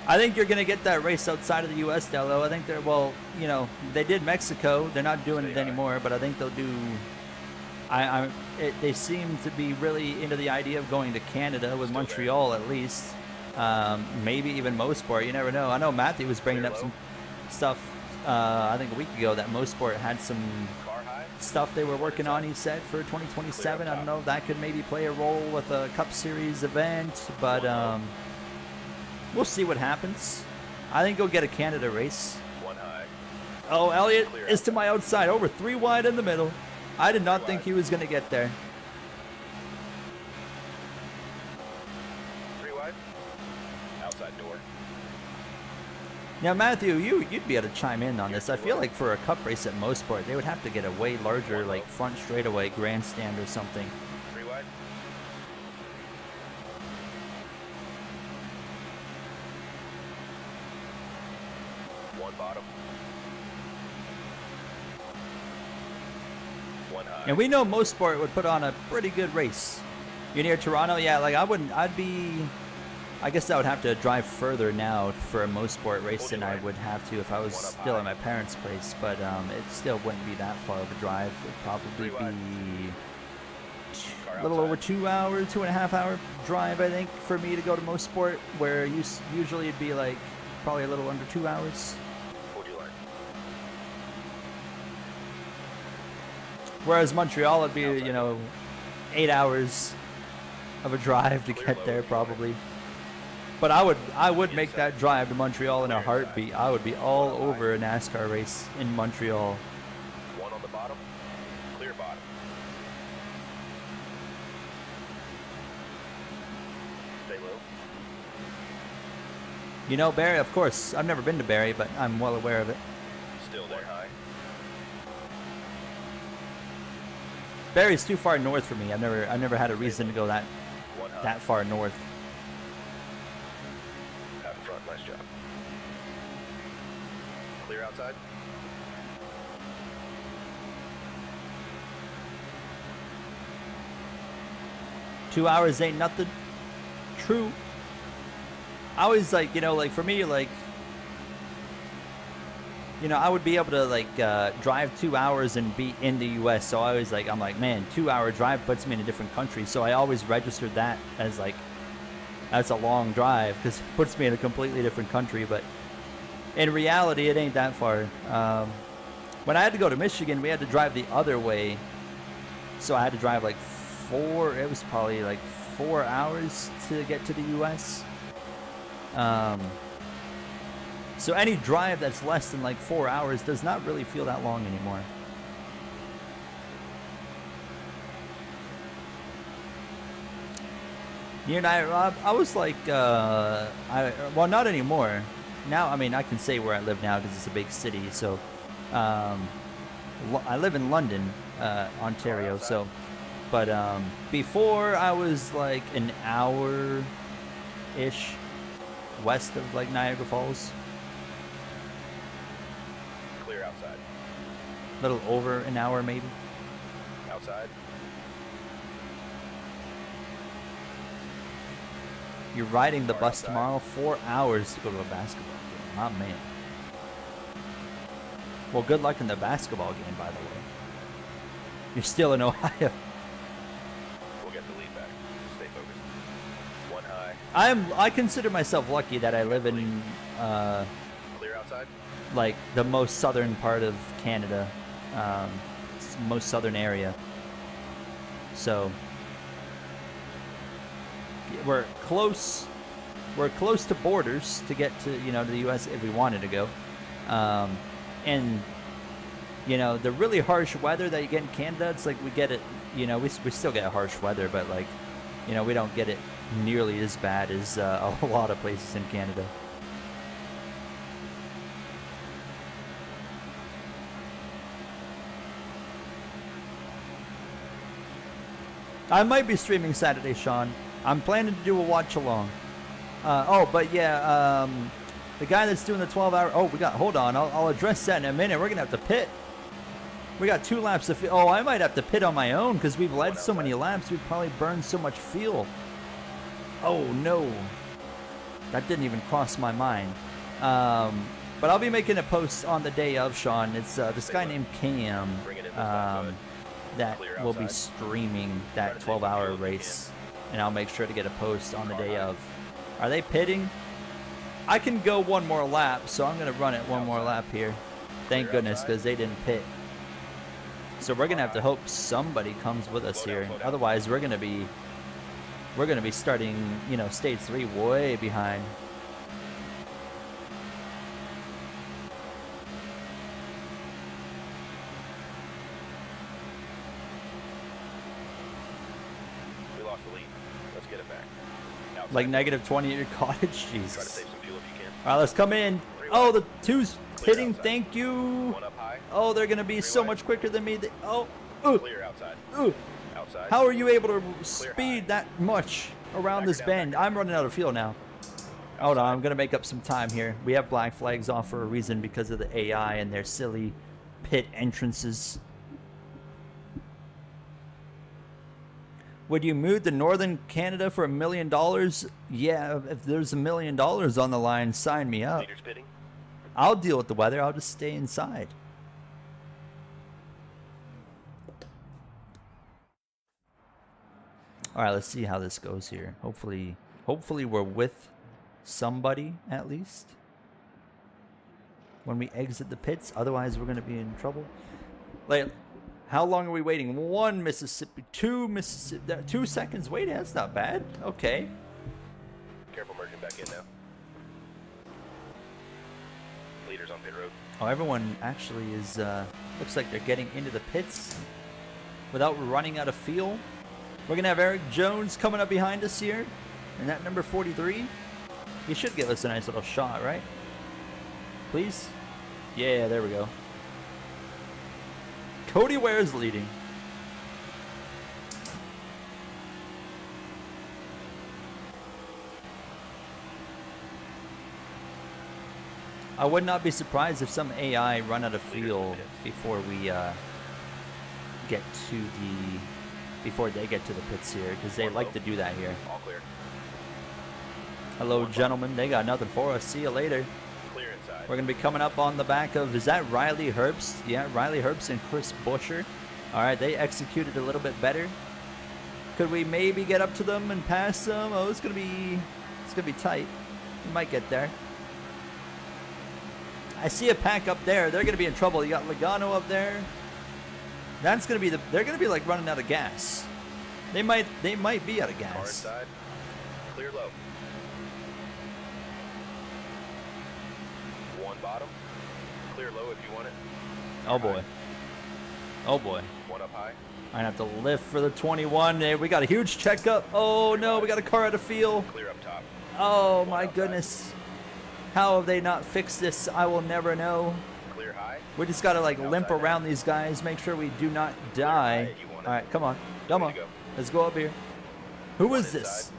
I think you're going to get that race outside of the U.S. though. I think they're, they did Mexico. They're not doing it anymore, but I think they'll do. They seem to be really into the idea of going to Canada with Montreal at least. Maybe even Mosport. You never know. I know Matthew was bringing up some stuff. I think a week ago that Mosport had some Car high. stuff they were working on. He said for 2027. I don't know if that could maybe play a role with a Cup Series event, but we'll see what happens. I think he'll get a Canada race. One high. Oh, Elliott is to my outside, over 3 wide in the middle. I did not think he was going to get there. 3 wide. Outside door. Now, Matthew, you'd be able to chime in on this. I feel like for a Cup race at Mosport, they would have to get a way larger, like front straightaway grandstand or something. 3 wide. One bottom. One high. And we know Mosport would put on a pretty good race. You're near Toronto? Yeah, like I guess I would have to drive further now for a Mosport race than I would have to if I was still at my parents' place, but it still wouldn't be that far of a drive. It would probably be a little over 2 hours, 2.5 hour drive, I think, for me to go to Mosport, where usually it'd be like probably a little under 2 hours. What'd you learn? Whereas Montreal would be, 8 hours of a drive to get there probably. But I would make that drive to Montreal in a heartbeat. I would be all over a NASCAR race in Montreal. One on the bottom. Clear bottom. Stay low. Barrie, of course. I've never been to Barrie, but I'm well aware of it. Still there. One high. Barrie's too far north for me. I've never had a reason to go One high. that far north. Out in front. Nice job. Clear outside. Two hours ain't nothing. True. I always like for me, I would be able to drive 2 hours and be in the U.S. So I always I'm like, man, 2 hour drive puts me in a different country. So I always registered that as that's a long drive because it puts me in a completely different country. But in reality, it ain't that far. When I had to go to Michigan, we had to drive the other way. So I had to drive it was probably 4 hours to get to the U.S. So any drive that's less than 4 hours does not really feel that long anymore. You and I was well, not anymore. Now, I can say where I live now because it's a big city. So, I live in London, Ontario. So, but before I was an hour-ish west of like Niagara Falls. Clear outside. A little over an hour maybe. Outside. You're riding the Car bus outside. tomorrow, 4 hours to go to a basketball game. Oh, man. Well, good luck in the basketball game, by the way. You're still in Ohio. We'll get the lead back. Stay focused. One high. I consider myself lucky that I live in Clear outside. like the most southern part of Canada, most southern area. So we're close to borders to get to, you know, to the U.S. if we wanted to go. And, you know, the really harsh weather that you get in Canada, it's like we get it, you know, we still get harsh weather, but like, you know, we don't get it nearly as bad as a lot of places in Canada. I might be streaming Saturday, Sean. I'm planning to do a watch along. But yeah, the guy that's doing the 12-hour. Oh, hold on. I'll address that in a minute. We're gonna have to pit. We got 2 laps of. Oh, I might have to pit on my own because we've led so many laps. We've probably burned so much fuel. Oh no, that didn't even cross my mind. But I'll be making a post on the day of, Sean. It's this guy named Cam. Bring it in this lap, bud. That Clear will be outside. streaming that Try to save some 12-hour fuel if you race, and I'll make sure to get a post on the Car day high. of. Are they pitting? I can go one more lap, so I'm gonna run it one more Outside. lap here. Thank Clear goodness, outside. because they didn't pit. So we're gonna have to Car hope somebody comes with us Slow down, here. slow down. Otherwise, we're gonna be starting, you know, stage 3 way behind. We lost the lead. Let's get it back. Outside. Like -20 at your cottage. Try to Jesus. save some fuel if you can. All right, let's come in. Oh, the 2's Clear pitting. outside. Thank you. One up high. Oh, they're gonna be so wide. much quicker than me. Oh, Clear outside. Outside. how are you able to high. speed that much around Back this her down, bend? back her I'm running out of fuel now. Hold on, I'm gonna make up some time here. We have black flags off for a reason because of the AI and their silly pit entrances. Would you move to Northern Canada for $1 million? Yeah, if there's $1 million on the line, sign me up. Leaders pitting. I'll deal with the weather. I'll just stay inside. All right, let's see how this goes here. Hopefully we're with somebody at least when we exit the pits. Otherwise, we're going to be in trouble. Like, how long are we waiting? 1 Mississippi, 2 Mississippi, 2 seconds waiting. That's not bad. Okay. Careful merging back in now. Leaders on pit road. Oh, everyone actually is, looks like they're getting into the pits without running out of fuel. We're going to have Eric Jones coming up behind us here in that number 43. He should give us a nice little shot, right? Please? Yeah, there we go. Cody Ware's leading. I would not be surprised if some AI run out of fuel before we get to the before they get to the pits here, because they like to do that here. All clear. Hello, gentlemen. They got nothing for us. See you later. Clear inside. We're going to be coming up on the back of, is that Riley Herbst? Yeah, Riley Herbst and Chris Buescher. All right, they executed a little bit better. Could we maybe get up to them and pass them? Oh, it's going to be tight. We might get there. I see a pack up there. They're going to be in trouble. You got Logano up there. That's going to be they're going to be like running out of gas. They might be out of Car gas. inside. Clear low. One bottom. Clear low if you want it. Oh boy. Oh boy. One up high. I have to lift for the 21. There, we got a huge checkup. Oh no, we got a car out of field. Clear up top. Oh One my outside. goodness. How have they not fixed this? I will never know. Clear high. We just gotta like limp Outside around these guys, make sure we do not die. high, you want it. All right, come on, come on. Ready to go. Let's go up here. Who One is this? inside.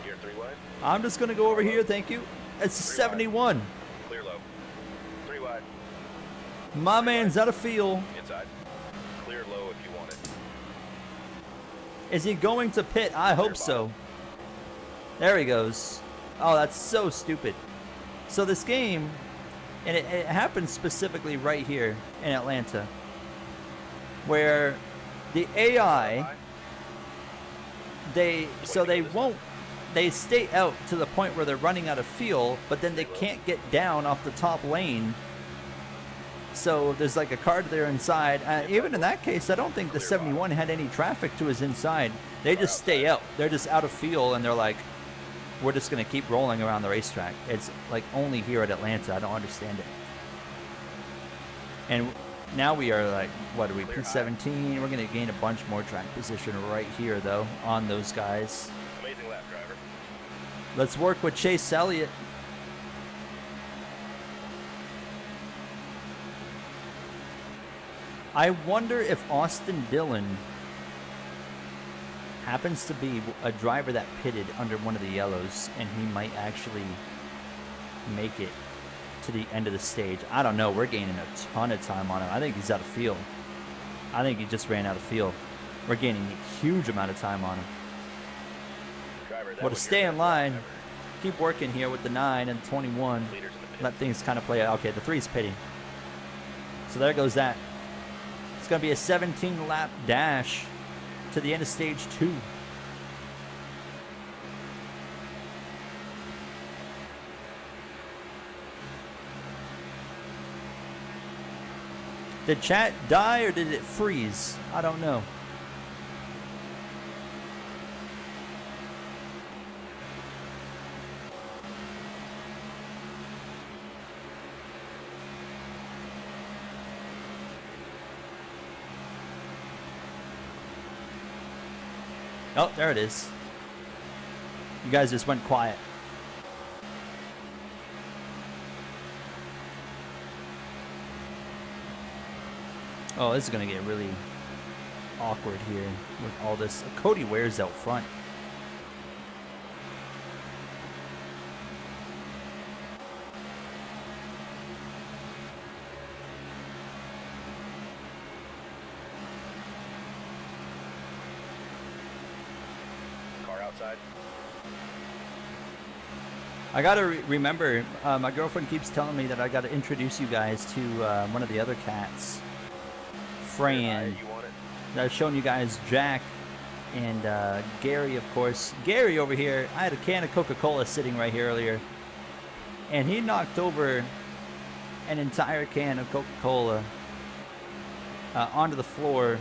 Gear 3 wide. I'm just going to go over here. Thank you. It's 71. Clear low. 3 wide. My man's out of field. Inside. Clear low if you want it. Is he going to pit? I hope so. There he goes. Oh, that's so stupid. So this game, and it happens specifically right here in Atlanta, where the AI, they stay out to the point where they're running out of fuel, but then they can't get down off the top lane. So there's like a car there inside. Even in that case, I don't think the 71 had any traffic to his inside. They just stay out. They're just out of fuel, and they're like, we're just going to keep rolling around the racetrack. It's like only here at Atlanta. I don't understand it. And now we are like, what are we, P17? We're going to gain a bunch more track position right here, though, on those guys. Amazing lap, driver. Let's work with Chase Elliott. I wonder if Austin Dillon happens to be a driver that pitted under one of the yellows, and he might actually make it to the end of the stage. I don't know. We're gaining a ton of time on him. I think he's out of field. I think he just ran out of field. We're gaining a huge amount of time on him. Driver, Well, to stay in line, keep working here with the 9 and 21. Let things kind of play out. Okay, the 3's pitting. So there goes that. It's going to be a 17-lap dash to the end of stage 2. Did chat die or did it freeze? I don't know. Oh, there it is. You guys just went quiet. Oh, this is going to get really awkward here with all this. Cody Ware's out front. Outside. I gotta remember, my girlfriend keeps telling me that I gotta introduce you guys to one of the other cats, Fran. I was showing you guys Jack and Gary, of course. Gary over here, I had a can of Coca-Cola sitting right here earlier, and he knocked over an entire can of Coca-Cola onto the floor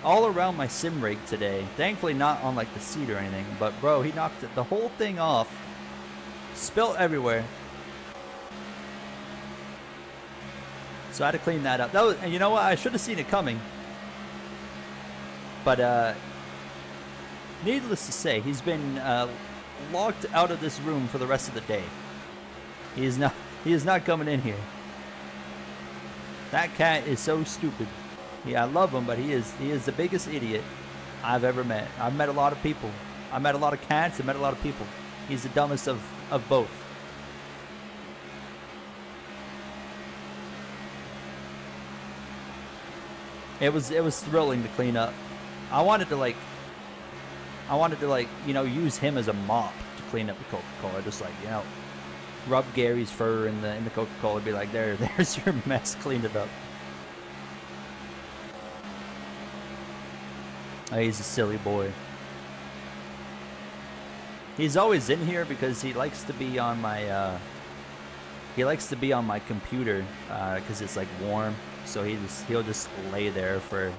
all around my sim rig today. Thankfully not on like the seat or anything, but bro, he knocked the whole thing off, spilt everywhere. So I had to clean that up. That was, and you know what, I should have seen it coming. But needless to say, he's been locked out of this room for the rest of the day. He is not coming in here. That cat is so stupid. Yeah, I love him, but he is the biggest idiot I've ever met. I've met a lot of people. I met a lot of cats. I met a lot of people. He's the dumbest of both. It was thrilling to clean up. I wanted to use him as a mop to clean up the Coca-Cola. Just like, rub Gary's fur in the Coca-Cola, be like, there's your mess, clean it up. Oh, he's a silly boy. He's always in here because he likes to be on my computer because it's like warm. So he'll just lay there for a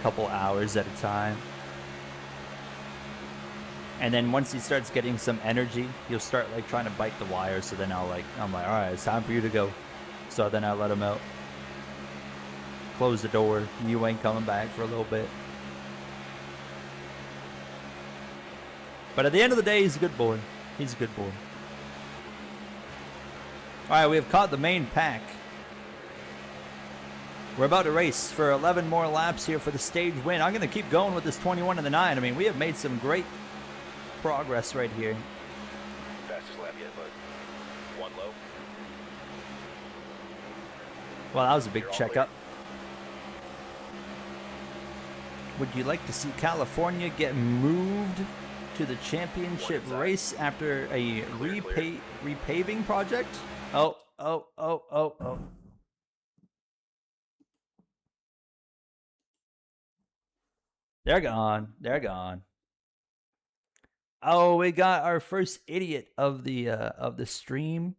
couple hours at a time. And then once he starts getting some energy, he'll start like trying to bite the wire. So then I'm like, all right, it's time for you to go. So then I let him out. Close the door. You ain't coming back for a little bit. But at the end of the day, he's a good boy. He's a good boy. All right, we have caught the main pack. We're about to race for 11 more laps here for the stage win. I'm going to keep going with this 21 and the 9. I mean, we have made some great progress right here. Fastest lap yet, but one low. Well, that was a big You're all checkup. Would you like to see California get moved to the championship race after a repaving project? Oh. They're gone. They're gone. Oh, we got our first idiot of the stream.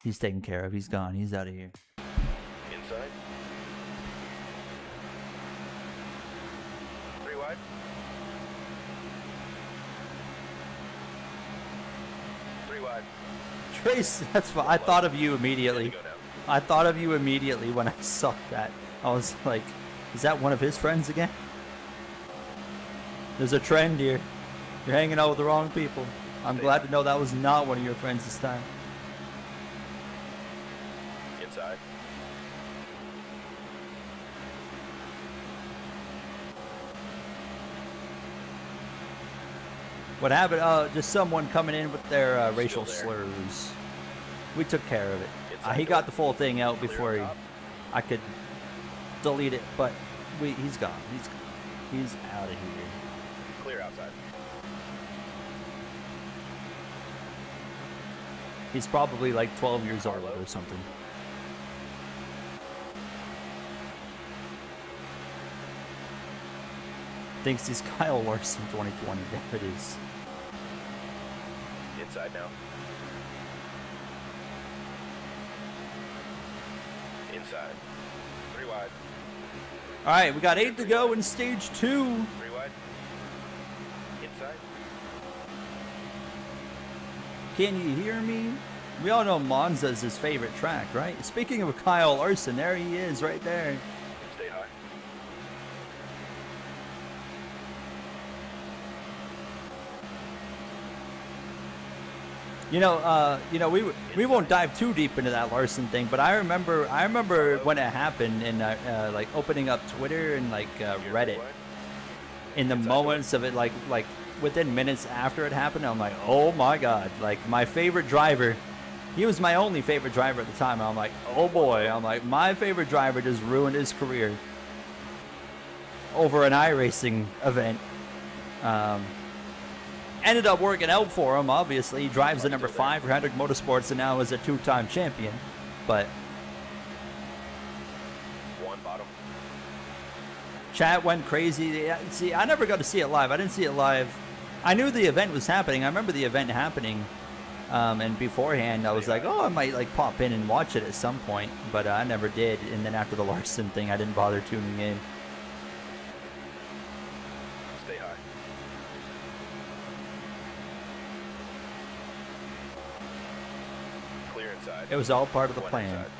He's taken care of. He's gone. He's out of here. Inside. 3 wide. Trace, that's fine. I thought of you immediately. I thought of you immediately when I saw that. I was like, is that one of his friends again? There's a trend here. You're hanging out with the wrong people. I'm glad to know that was not one of your friends this time. Inside. What happened? Just someone coming in with their racial slurs. We took care of it. He got the full thing out before I could delete it, but he's gone. He's out of here. Clear outside. He's probably like 12 years old or something. Thinks he's Kyle Larson 2020. There it is. Inside now. Inside. 3 wide. All right, we got 8 to go in stage 2. 3 wide. Inside. Can you hear me? We all know Monza's his favorite track, right? Speaking of Kyle Larson, there he is right there. Stay high. You know, we won't dive too deep into that Larson thing, but I remember when it happened and like opening up Twitter and like Reddit, in the moments of it, like within minutes after it happened, I'm like, oh my god, like my favorite driver, he was my only favorite driver at the time. And I'm like, oh boy, I'm like, my favorite driver just ruined his career over an iRacing event. Ended up working out for him, obviously. He drives the number 5 for Hendrick Motorsports and now is a 2-time champion. But 1 bottom. chat went crazy. See, I never got to see it live. I didn't see it live. I knew the event was happening. I remember the event happening. And beforehand, I was like, oh, I might like pop in and watch it at some point. But I never did. And then after the Larson thing, I didn't bother tuning in. Stay high. Clear inside. It was all part of the 1 plan. inside.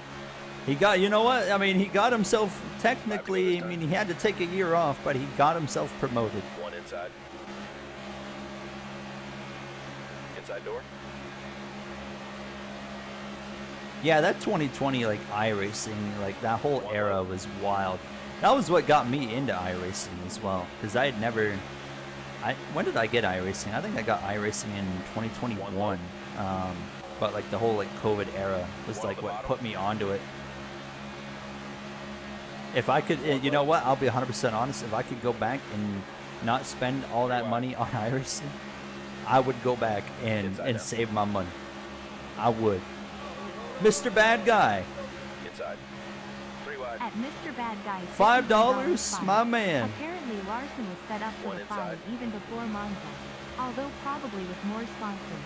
He got, you know what? I mean, he got himself technically, I mean, he had to take a year off, but he got himself promoted. 1 inside. Inside door. Yeah, that 2020, like, iRacing, like, that whole era was wild. That was what got me into iRacing as well, because I had never... when did I get iRacing? I think I got iRacing in 2021. But, like, the whole, like, COVID era was, like, what put me onto it. If I could... You know what? I'll be 100% honest. If I could go back and not spend all that money on iRacing, I would go back and save my money. I would. Mr. Bad Guy. Inside. 3 wide. At Mr. Bad Guy, $5, my man. Apparently Larson was set up for 1 the inside. 5 even before Monza, although probably with more sponsors.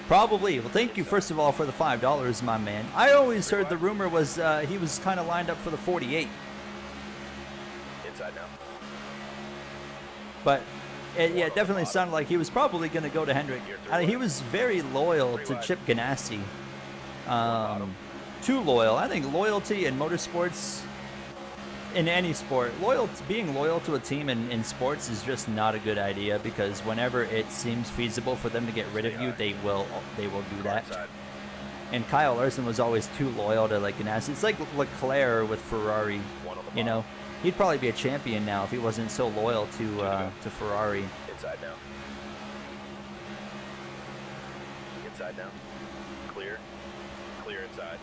Probably. Well, thank you, first of all, for the $5, my man. I always heard the rumor was he was kind of lined up for the 48. Inside now. But, yeah, it definitely sounded like he was probably going to go to Hendrick. He was very loyal to Chip Ganassi. Too loyal. I think loyalty in motorsports, in any sport, being loyal to a team in sports is just not a good idea, because whenever it seems feasible for them to get rid of you, they will do that. And Kyle Larson was always too loyal to like Ganassi. It's like Leclerc with Ferrari. He'd probably be a champion now if he wasn't so loyal to Ferrari. Inside now. Inside now. Clear. Clear inside.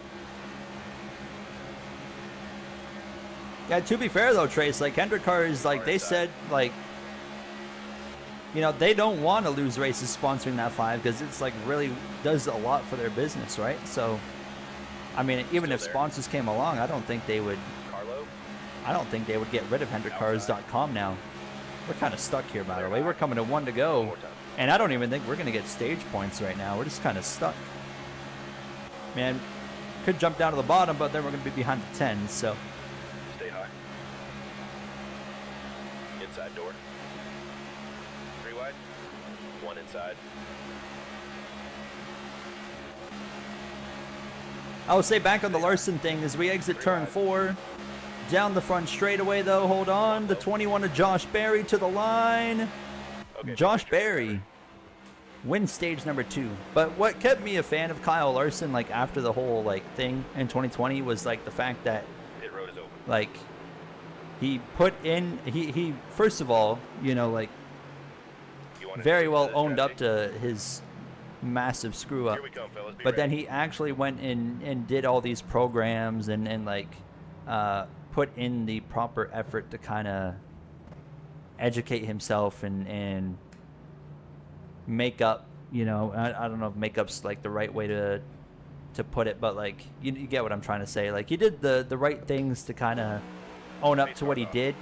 Yeah, to be fair though, Trace, like Hendrick cars, like they said, like, you know, they don't want to lose races sponsoring that 5 because it's like really does a lot for their business, right? So, I mean, even Still if there. sponsors came along, I don't think they would. Carlo. I don't think they would get rid of HendrickCars.com now. We're kind of stuck here, by the way. We're coming to 1 to One go, more time. and I don't even think we're gonna get stage points right now. We're just kind of stuck. Man, could jump down to the bottom, but then we're gonna be behind the 10. So. Stay high. Inside door. 3 wide. 1 inside. I would say back on the Larson thing as we exit turn 4. Down the front straightaway though, hold on. The 21 of Josh Berry to the line. Okay, Josh picture right Berry wins stage number 2. But what kept me a fan of Kyle Larson, like after the whole like thing in 2020, was like the fact that there. Pit road is open. like he put in he first of all, you know, like You want very well owned up to his massive screw up. Here we come, fellas. Be But then ready. he actually went in and did all these programs and like put in the proper effort to kind of educate himself and make up, you know, I don't know if makeup's like the right way to put it, but like you get what I'm trying to say. Like he did the right things to kind of own up to what he did.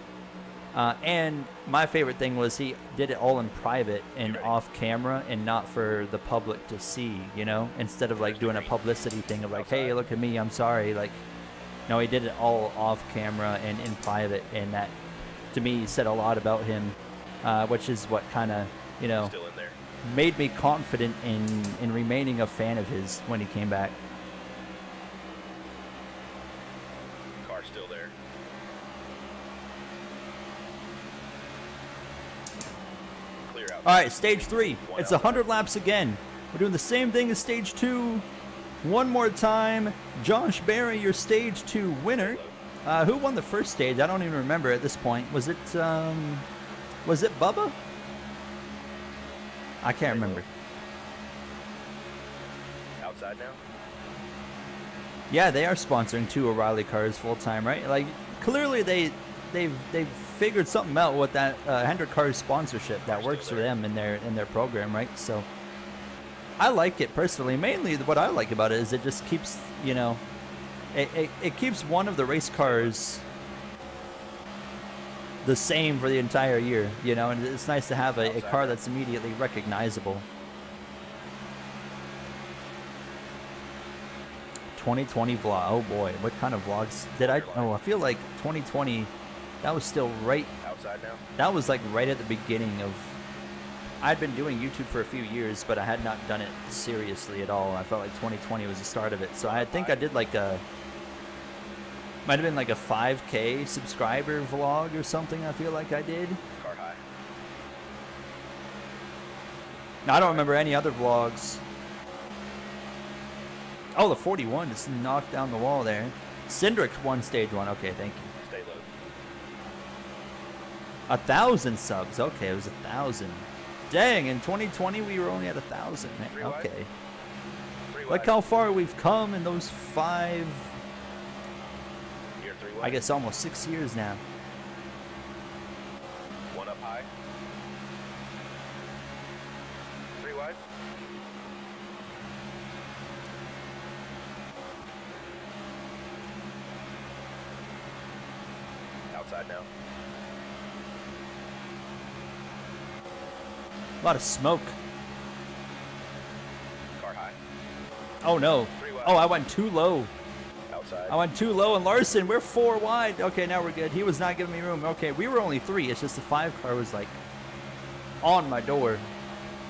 And my favorite thing was he did it all in private and off camera and not for the public to see, you know, instead of like doing a publicity thing of like, hey, look at me, I'm sorry. Like, no, he did it all off camera and in private. And that, to me, said a lot about him, which is what kind of, you know, Still in there. made me confident in remaining a fan of his when he came back. Car still there. Clear out. All right, stage 3. It's 100 laps again. We're doing the same thing as stage 2. One more time. Josh Berry, your stage 2 winner. Who won the first stage? I don't even remember at this point. Was it Bubba? I can't remember. Outside now. Yeah, they are sponsoring 2 O'Reilly cars full time, right? Like clearly they've figured something out with that Hendrick Cars sponsorship that works for them in their program, right? So I like it personally. Mainly what I like about it is it just keeps, you know, it keeps one of the race cars the same for the entire year, you know, and it's nice to have a car that's immediately recognizable. 2020 vlog. Oh boy, what kind of vlogs did I? Oh, I feel like 2020. That was still right. Outside now. That was like right at the beginning of. I'd been doing YouTube for a few years, but I had not done it seriously at all. I felt like 2020 was the start of it. So I think I did like might have been like a 5K subscriber vlog or something. I feel like I did. Car high. Now, I don't remember any other vlogs. Oh, the 41 just knocked down the wall there. Cindric won stage 1. Okay, thank you. Stay low. 1,000 subs. Okay, it was 1,000. Dang, in 2020 we were only at 1,000. Three wide. Okay. 3 Look wide. how far we've come in those 5, Here 3 wide. I guess almost 6 years now. 1 up high. 3 wide. Outside now. A lot of smoke. Car high. Oh no. 3 wide. Oh, I went too low. Outside. I went too low, and Larson, we're 4 wide. Okay, now we're good. He was not giving me room. Okay, we were only 3. It's just the 5 car was like on my door.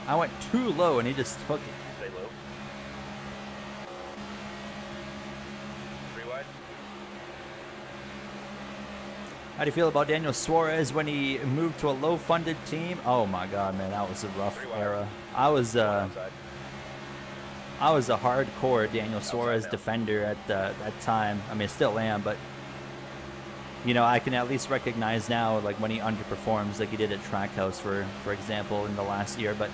I went too low, and he just took it. Stay low. 3 wide. How do you feel about Daniel Suarez when he moved to a low-funded team? Oh my God, man, that was a rough 3 wide. era. I was Outside. a hardcore Daniel Suarez now. defender at that time. I mean, I still am, but you know, I can at least recognize now, like when he underperforms, like he did at Trackhouse, for example, in the last year. But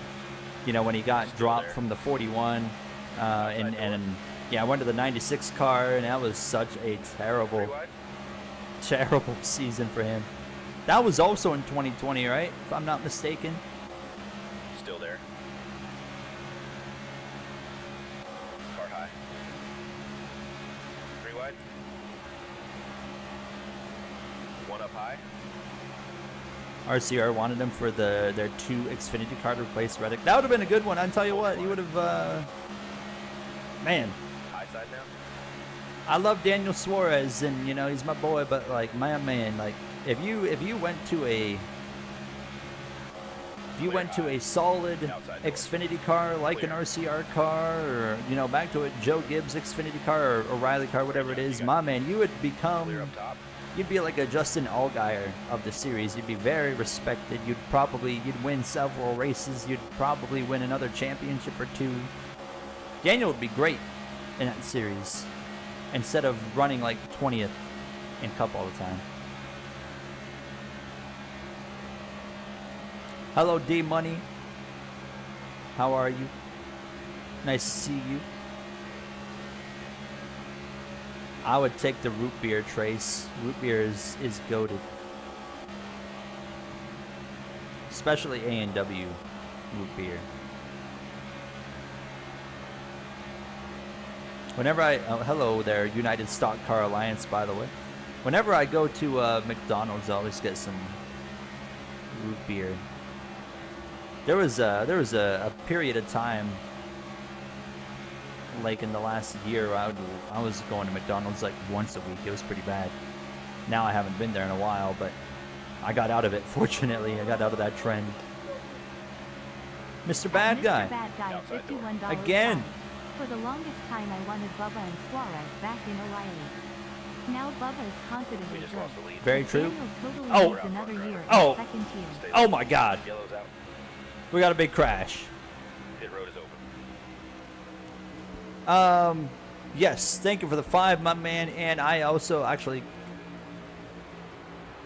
you know, when he got Still dropped there. from the 41, And yeah, I went to the 96 car, and that was such a terrible, Three wide. terrible season for him. That was also in 2020, right? If I'm not mistaken. Still there. Car high. Three wide. One up high. RCR wanted him for their 2 Xfinity car to replace Reddick. That would have been a good one. I tell you what, he would have. Man, High side now. I love Daniel Suarez, and you know he's my boy. But like, man, like if you went to a solid Xfinity car like an RCR car, or you know back to a Joe Gibbs Xfinity car or O'Reilly car, whatever it is, my man, you would become. Clear up top. You'd be like a Justin Allgaier of the series. You'd be very respected. You'd win several races. You'd probably win another championship or 2. Daniel would be great in that series instead of running like 20th in Cup all the time. Hello, D Money. How are you? Nice to see you. I would take the root beer, Trace. Root beer is goated. Especially A&W root beer. Whenever hello there, United Stock Car Alliance, by the way. Whenever I go to McDonald's, I always get some root beer. There was a period of time, like in the last year, I was going to McDonald's like once a week. It was pretty bad. Now I haven't been there in a while, but I got out of it. Fortunately, I got out of that trend. Mr. Bad Guy. Bad Guy, $51 Again. fine. For the longest time, I wanted Bubba and Suarez back in O'Reilly. Now Bubba is We confidently just good. lost the lead. Very true. Daniel totally Oh. needs another year in Oh. second tier. Stay Oh low. my God. Yellow's out. We got a big crash. Pit road is open. Yes, thank you for the 5, my man. And I also actually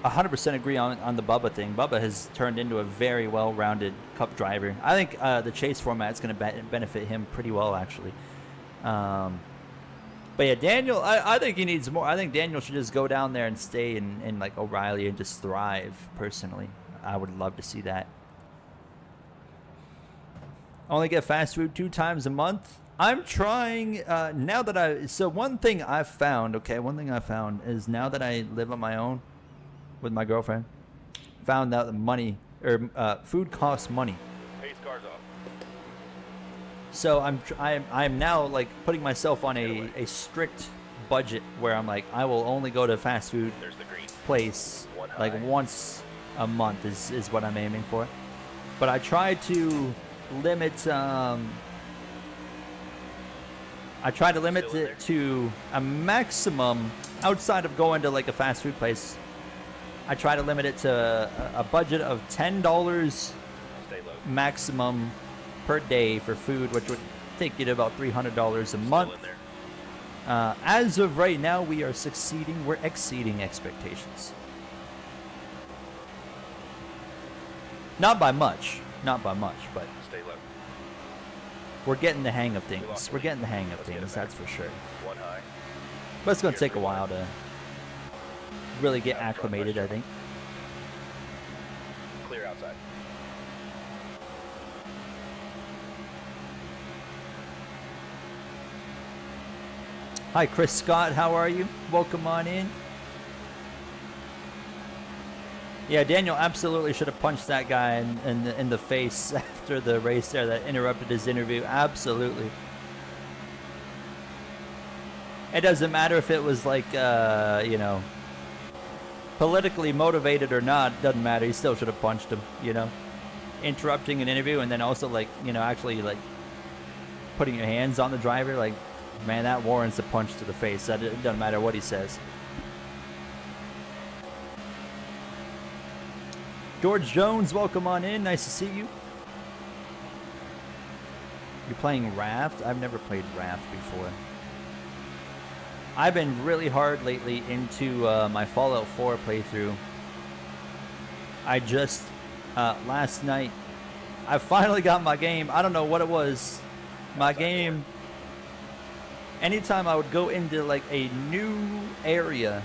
100% agree on the Bubba thing. Bubba has turned into a very well-rounded Cup driver. I think the chase format is going to benefit him pretty well, actually. But yeah, Daniel, I think he needs more. I think Daniel should just go down there and stay in like O'Reilly and just thrive, personally. I would love to see that. Only get fast food 2 times a month. I'm trying now that so one thing I found is now that I live on my own with my girlfriend, found out that money or food costs money. Pace cars off. So I'm now like putting myself on a strict budget where I'm like, I will only go to fast food There's the green. place One like high. once a month is what I'm aiming for. But I try to limit it to a maximum outside of going to like a fast food place. I try to limit it to a budget of $10 Stay low. maximum per day for food, which would take you to about $300 a month. Still in there. As of right now, we are succeeding. We're exceeding expectations. Not by much, but Stay low. we're getting the hang of We things. lost We're the getting the lead. hang of Let's get things, it back. that's for sure. One high. But it's going to Here's take a the while one. to really get Out front, acclimated, I left think. Clear outside. Hi, Chris Scott. How are you? Welcome on in. Yeah, Daniel absolutely should have punched that guy in the face after the race there that interrupted his interview. Absolutely. It doesn't matter if it was like, you know, politically motivated or not. Doesn't matter. He still should have punched him, you know. Interrupting an interview and then also, like, you know, actually, like, putting your hands on the driver. Like, man, that warrants a punch to the face. That it doesn't matter what he says. George Jones, welcome on in. Nice to see you. You're playing Raft? I've never played Raft before. I've been really hard lately into my Fallout 4 playthrough. I just, last night, I finally got my game. I don't know what it was. My game anytime I would go into like a new area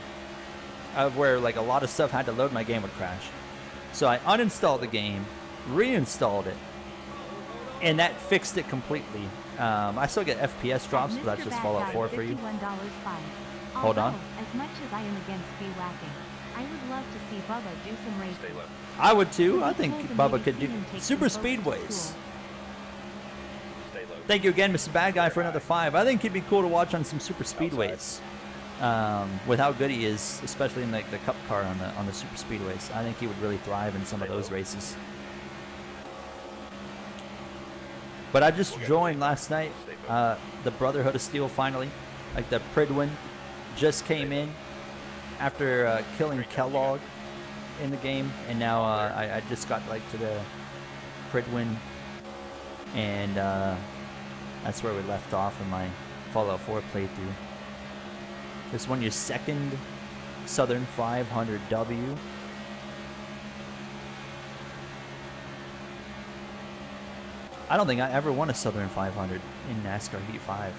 of where like a lot of stuff had to load, my game would crash. So I uninstalled the game, reinstalled it, and that fixed it completely. I still get FPS drops, but that's just Fallout 4 for you. Hold on. As much as I am against speed whacking, I would love to see Bubba do some racing. Stay low. I would too. I think Told him Bubba maybe could he do can take super some photos to speedways. school. Stay low. Thank you again, Mr. Bad Guy, for another 5. I think he'd be cool to watch on some super speedways. With how good he is, especially in like the cup car on the super speedways. I think he would really thrive in some of those races. But I just joined last night the Brotherhood of Steel finally. Like the Pridwin just came in after killing Kellogg in the game, and now I just got like to the Pridwin, and that's where we left off in my Fallout 4 playthrough. This won your second Southern 500W. I don't think I ever won a Southern 500 in NASCAR Heat 5.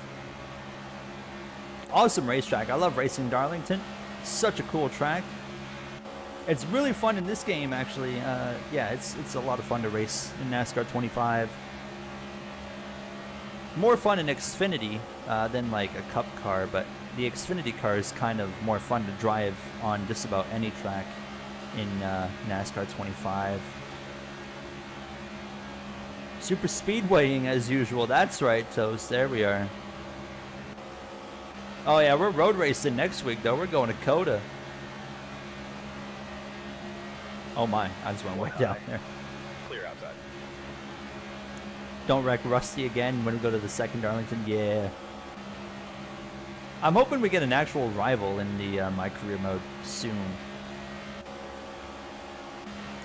Awesome racetrack. I love racing Darlington. Such a cool track. It's really fun in this game, actually. Yeah, it's a lot of fun to race in NASCAR 25. More fun in Xfinity than like a cup car, but the Xfinity car is kind of more fun to drive on just about any track in NASCAR 25. Super speedwaying as usual. That's right, Toast. There we are. Oh yeah, we're road racing next week though. We're going to Coda. Oh my, I just went way down there. Clear outside. Don't wreck Rusty again when we go to the second Darlington. Yeah. I'm hoping we get an actual rival in the My Career mode soon.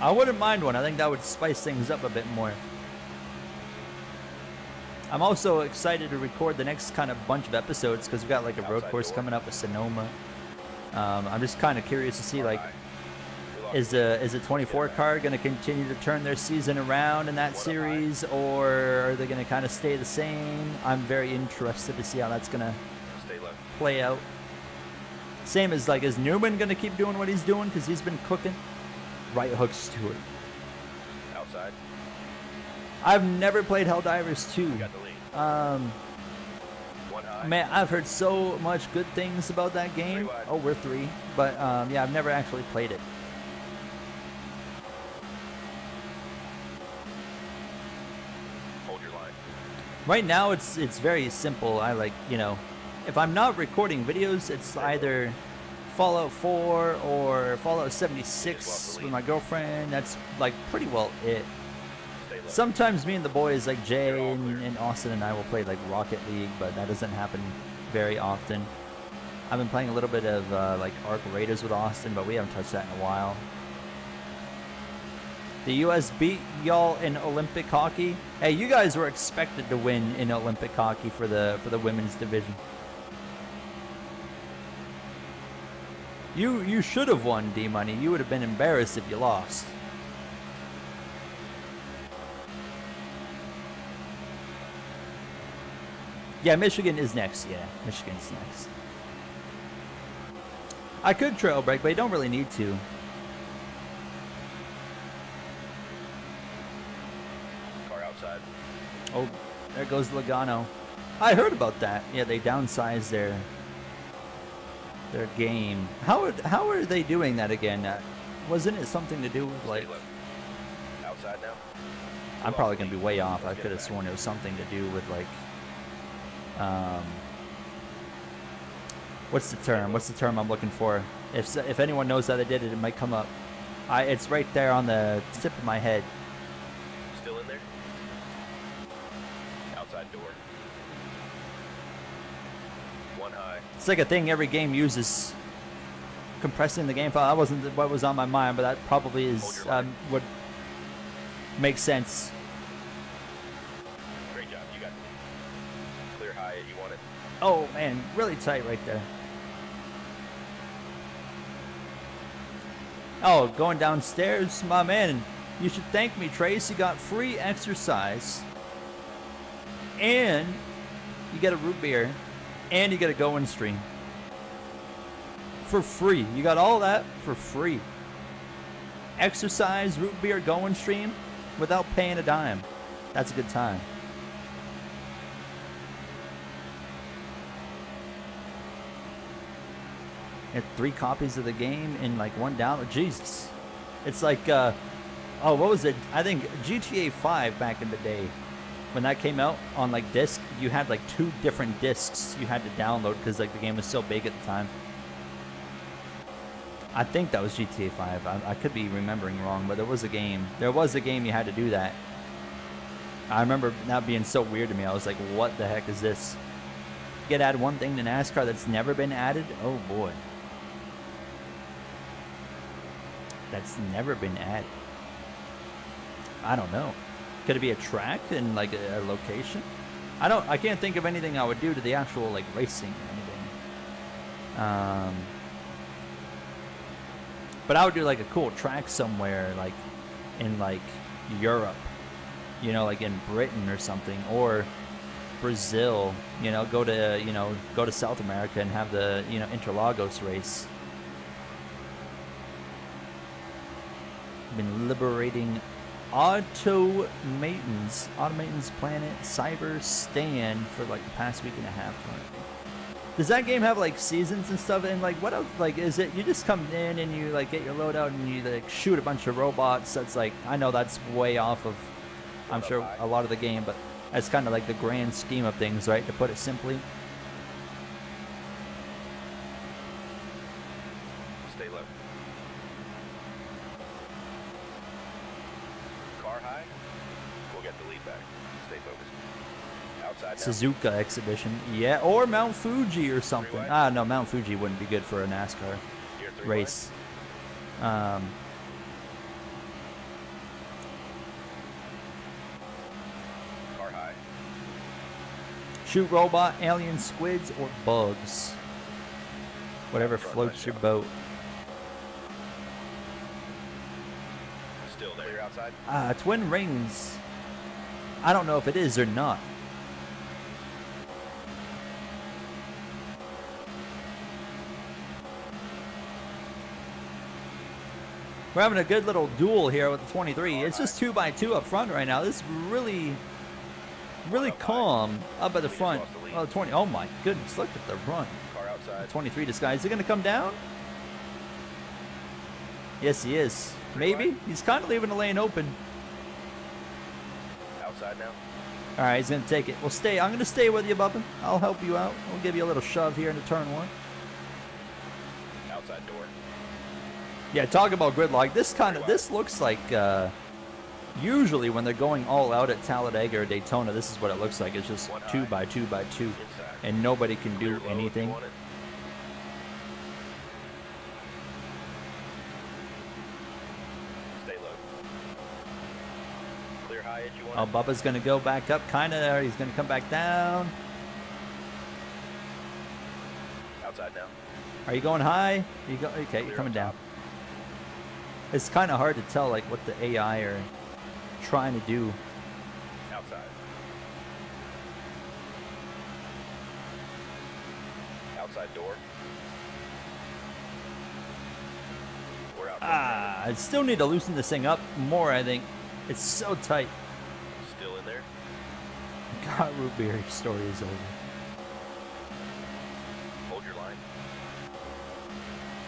I wouldn't mind one. I think that would spice things up a bit more. I'm also excited to record the next kind of bunch of episodes because we've got like a road course coming up with Sonoma. I'm just kind of curious to see like, is a 24 car going to continue to turn their season around in that series, or are they going to kind of stay the same? I'm very interested to see how that's going to play out. Same as like, is Newman going to keep doing what he's doing because he's been cooking? Right hook Stewart. Outside. I've never played Helldivers 2. Got the lead. One high. Man, I've heard so much good things about that game. 3 wide. Oh, we're 3. But yeah, I've never actually played it. Hold your line. Right now, it's very simple. I like, you know, if I'm not recording videos, it's either Fallout 4 or Fallout 76 with my girlfriend. That's like pretty well it. Stay low. Sometimes me and the boys like Jay and Austin and I will play like Rocket League, but that doesn't happen very often. I've been playing a little bit of like Arc Raiders with Austin, but we haven't touched that in a while. The U.S. beat y'all in Olympic hockey. Hey, you guys were expected to win in Olympic hockey for the women's division. You should have won, D-Money. You would have been embarrassed if you lost. Yeah, Michigan is next. Yeah, Michigan's next. I could trail break, but I don't really need to. Car outside. Oh, there goes Logano. I heard about that. Yeah, they downsized their game. How are they doing that again? Wasn't it something to do with like? Stay low. Outside now. I'm probably gonna be way off. I could have sworn it was something to do with like. What's the term? What's the term I'm looking for? If anyone knows how they did it, it might come up. It's right there on the tip of my head. Still in there. Outside door. One high. It's like a thing every game uses. Compressing the game file. That wasn't what was on my mind, but that probably is would make sense. Great job. You got the clear high. You want it. Oh man, really tight right there. Oh, going downstairs, my man. You should thank me, Trace. You got free exercise, and you get a root beer And you get a going stream. For free. You got all that for free. Exercise, root beer, going stream without paying a dime. That's a good time. Had 3 copies of the game in like one download. Jesus. It's like, oh, what was it? I think GTA 5 back in the day, when that came out on like disc, you had like 2 different discs you had to download because like the game was so big at the time. I think that was GTA 5. I could be remembering wrong, but there was a game. There was a game you had to do that. I remember that being so weird to me. I was like, what the heck is this? You get add one thing to NASCAR that's never been added? Oh boy. That's never been added. I don't know. Could it be a track in like a location? I can't think of anything I would do to the actual like racing or anything. But I would do like a cool track somewhere, like in like Europe, you know, like in Britain or something, or Brazil. You know, go to South America and have the Interlagos race. Been liberating Automaton's Planet Cyber Stand for like the past week and a half currently. Does that game have like seasons and stuff? And like what else? Like is it you just come in and you like get your loadout and you like shoot a bunch of robots? That's like I know that's way off of I'm sure a lot of the game, but that's kind of like the grand scheme of things, right? To put it simply. Stay low. Car high. We'll get the lead back. Stay focused. Outside now. Suzuka exhibition, yeah, or Mount Fuji or something. Three-way. Ah, no, Mount Fuji wouldn't be good for a NASCAR Gear 3-way. race. Car high. Shoot robot, alien squids, or bugs. Whatever floats your boat. Still there. Clear outside. Twin Rings. I don't know if it is or not. We're having a good little duel here with the 23. It's just 2x2 up front right now. This is really calm up at the front. Oh, the 20. Oh my goodness! Look at the run. Car outside. 23 disguise. Is he going to come down? Yes, he is. Maybe. He's kind of leaving the lane open. Outside now. All right, he's going to take it. We'll stay. I'm going to stay with you, Bubba. I'll help you out. We'll give you a little shove here into turn 1. Outside door. Yeah, talk about gridlock. This looks like usually when they're going all out at Talladega or Daytona, this is what it looks like. It's just 2x2x2, Inside. and nobody can Clear do low if you anything. want it. Stay low. Clear high edge you want Oh, it. Bubba's going to go back up, kind of there. He's going to come back down. Outside now. Are you going high? Okay, you're Clear coming on down. top. It's kind of hard to tell like what the AI are trying to do. Outside. Outside door. We're outside. I still need to loosen this thing up more, I think. It's so tight. Still in there. God, root beer story is over. Hold your line.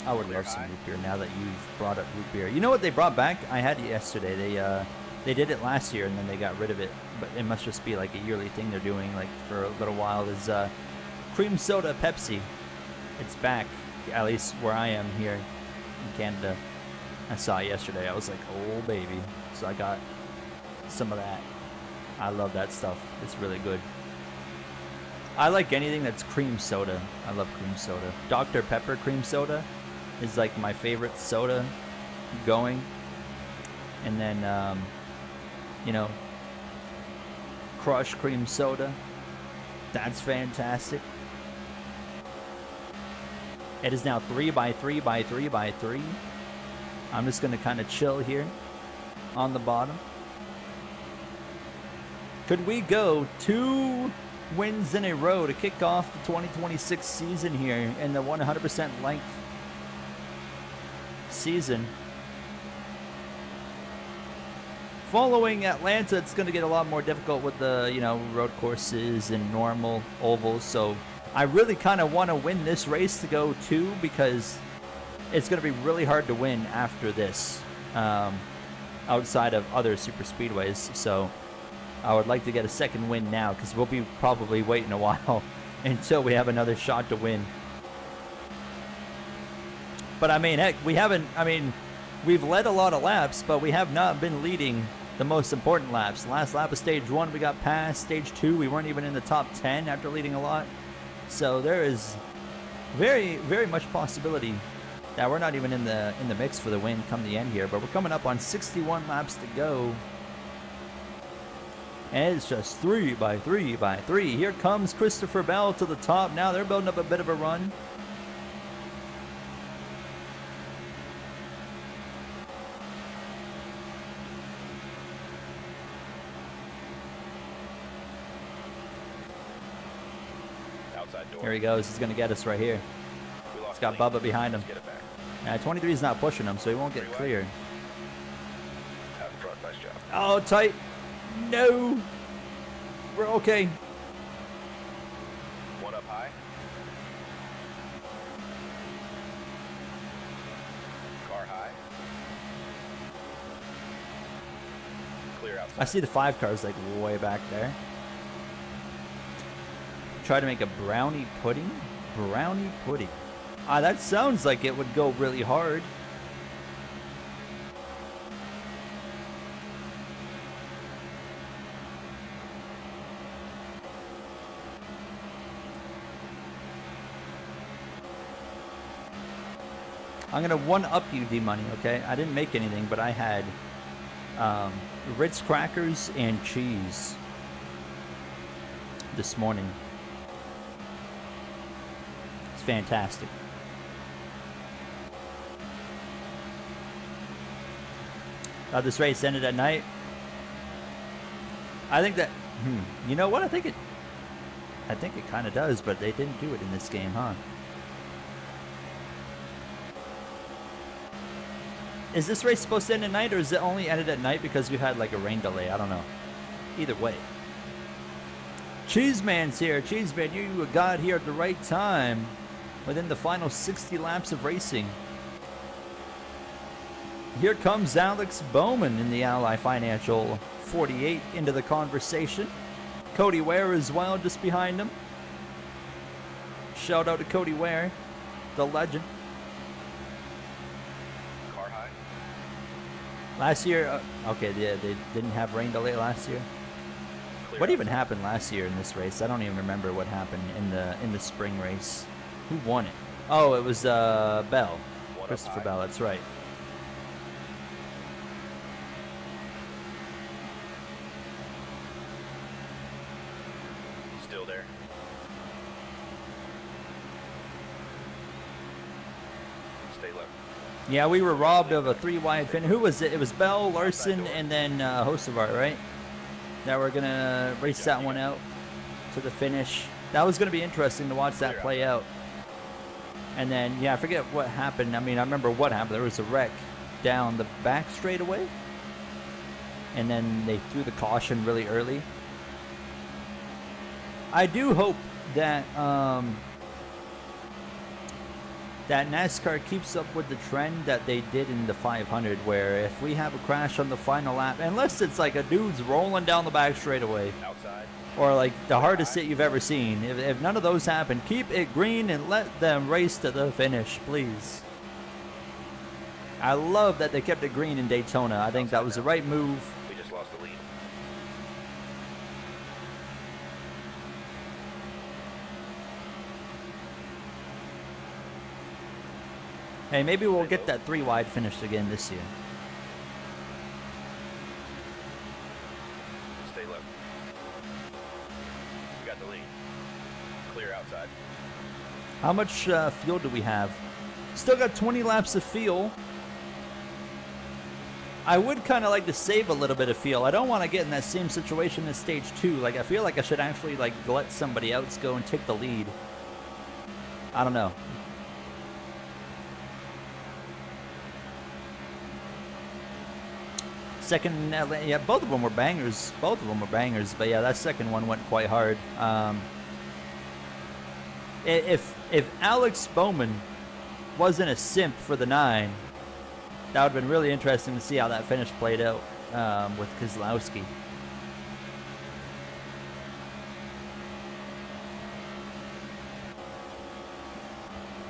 I would love some root beer now that you've brought up root beer. You know what they brought back? I had it yesterday. They did it last year and then they got rid of it. But it must just be like a yearly thing they're doing like for a little while. Is cream soda Pepsi. It's back, at least where I am here in Canada. I saw it yesterday. I was like, oh baby. So I got some of that. I love that stuff. It's really good. I like anything that's cream soda. I love cream soda. Dr. Pepper cream soda is like my favorite soda going. And then, Crush cream soda. That's fantastic. It is now 3x3x3x3. I'm just going to kind of chill here on the bottom. Could we go 2 wins in a row to kick off the 2026 season here in the 100% length season. Following Atlanta, it's going to get a lot more difficult with the, road courses and normal ovals. So I really kind of want to win this race to go 2 because it's going to be really hard to win after this outside of other super speedways. So I would like to get a second win now because we'll be probably waiting a while until we have another shot to win. But I mean, heck, we've led a lot of laps, but we have not been leading the most important laps. Last lap of stage 1, we got past. Stage 2, we weren't even in the top 10 after leading a lot. So there is very, very much possibility that we're not even in the mix for the win come the end here. But we're coming up on 61 laps to go. And it's just 3 by 3 by 3. Here comes Christopher Bell to the top. Now they're building up a bit of a run. Here he goes. He's going to get us right here. He's got Bubba behind him. Now, 23 is not pushing him, so he won't get clear. Out in front, nice job. Oh, tight. No. We're okay. One up high. Car high. Clear outside. I see the 5 cars like way back there. Try to make a brownie pudding? Brownie pudding. That sounds like it would go really hard. I'm gonna one-up you, D-Money, okay? I didn't make anything, but I had Ritz crackers and cheese this morning. It's fantastic. This race ended at night. I think that, you know what? I think it kind of does, but they didn't do it in this game, huh? Is this race supposed to end at night, or is it only ended at night because you had like a rain delay? I don't know. Either way. Cheeseman's here. Cheeseman, you got here at the right time within the final 60 laps of racing. Here comes Alex Bowman in the Ally Financial 48 into the conversation. Cody Ware as well, just behind him. Shout out to Cody Ware, the legend. Car high. Last year, okay, yeah, they didn't have rain delay last year. Clear What even outside. happened last year in this race? I don't even remember what happened in the spring race. Who won it? Oh, it was Bell, One up Christopher high. Bell. That's right. Still there. Stay low. Yeah, we were robbed of a 3-wide finish. Who was it? It was Bell, Larson, and then Hocevar, right? That we're gonna race that one out to the finish. That was gonna be interesting to watch that play out. And then, yeah, I forget what happened. I mean, I remember what happened. There was a wreck down the back straightaway, and then they threw the caution really early. I do hope that that NASCAR keeps up with the trend that they did in the 500, where if we have a crash on the final lap, unless it's like a dude's rolling down the back straightaway, Outside. or like the hardest hit you've ever seen, if none of those happen, keep it green and let them race to the finish, please. I love that they kept it green in Daytona. I think that was the right move. We just lost the lead. Hey, maybe we'll get that 3-wide finished again this year. Stay low. We got the lead. Clear outside. How much fuel do we have? Still got 20 laps of fuel. I would kind of like to save a little bit of fuel. I don't want to get in that same situation as stage 2. Like, I feel like I should actually, like, let somebody else go and take the lead. I don't know. Second, yeah, both of them were bangers. Both of them were bangers. But, yeah, that second one went quite hard. If Alex Bowman wasn't a simp for the 9, that would have been really interesting to see how that finish played out with Keselowski.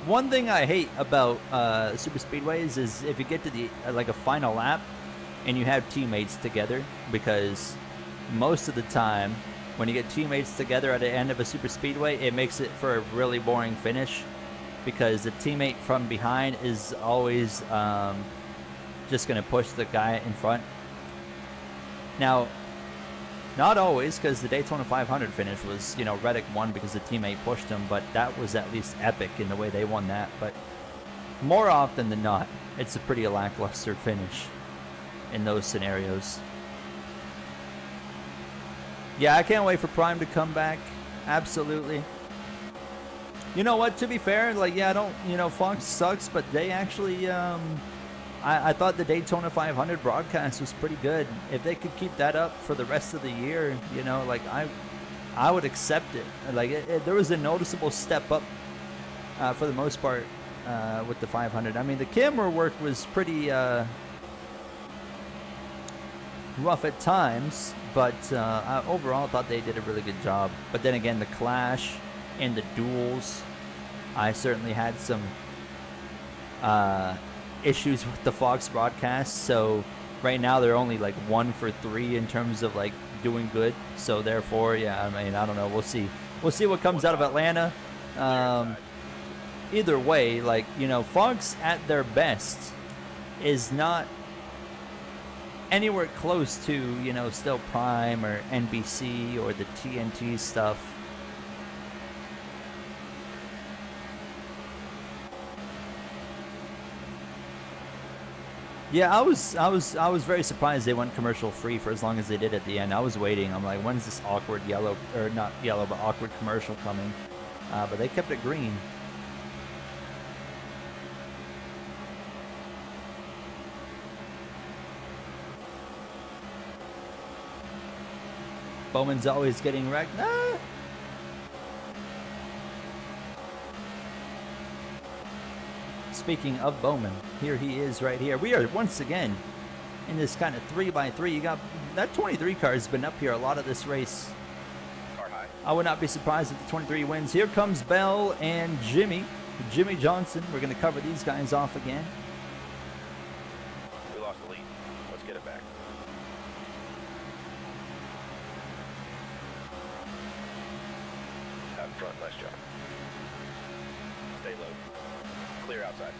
One thing I hate about super speedways is if you get to the like a final lap and you have teammates together, because most of the time when you get teammates together at the end of a super speedway, it makes it for a really boring finish, because the teammate from behind is always just going to push the guy in front. Now, not always, because the Daytona 500 finish was, you know, Reddick won because the teammate pushed him, but that was at least epic in the way they won that. But more often than not, it's a pretty lackluster finish in those scenarios. Yeah, I can't wait for Prime to come back. Absolutely. You know what, to be fair, like, yeah, I don't, you know, Fox sucks, but they actually, I thought the Daytona 500 broadcast was pretty good. If they could keep that up for the rest of the year, you know, like, I would accept it. Like, there was a noticeable step up for the most part with the 500. I mean, the camera work was pretty rough at times, but I overall thought they did a really good job. But then again, the clash and the duels, I certainly had some issues with the Fox broadcast. So right now they're only like 1 for 3 in terms of like doing good. So therefore, yeah, I mean, I don't know. We'll see what comes out of Atlanta. Either way, like, you know, Fox at their best is not anywhere close to, you know, still Prime or NBC or the TNT stuff. Yeah, I was very surprised they went commercial free for as long as they did at the end. I was waiting. I'm like, when's this awkward yellow, or not yellow, but awkward commercial coming? But they kept it green. Bowman's always getting wrecked. Nah. Speaking of Bowman, here he is right here. We are once again in this kind of 3x3. You got that 23 car has been up here a lot of this race. Car high. I would not be surprised if the 23 wins. Here comes Bell and Jimmy Johnson. We're going to cover these guys off again. We lost the lead. Let's get it back. Out in front, nice job. Stay low. Clear outside.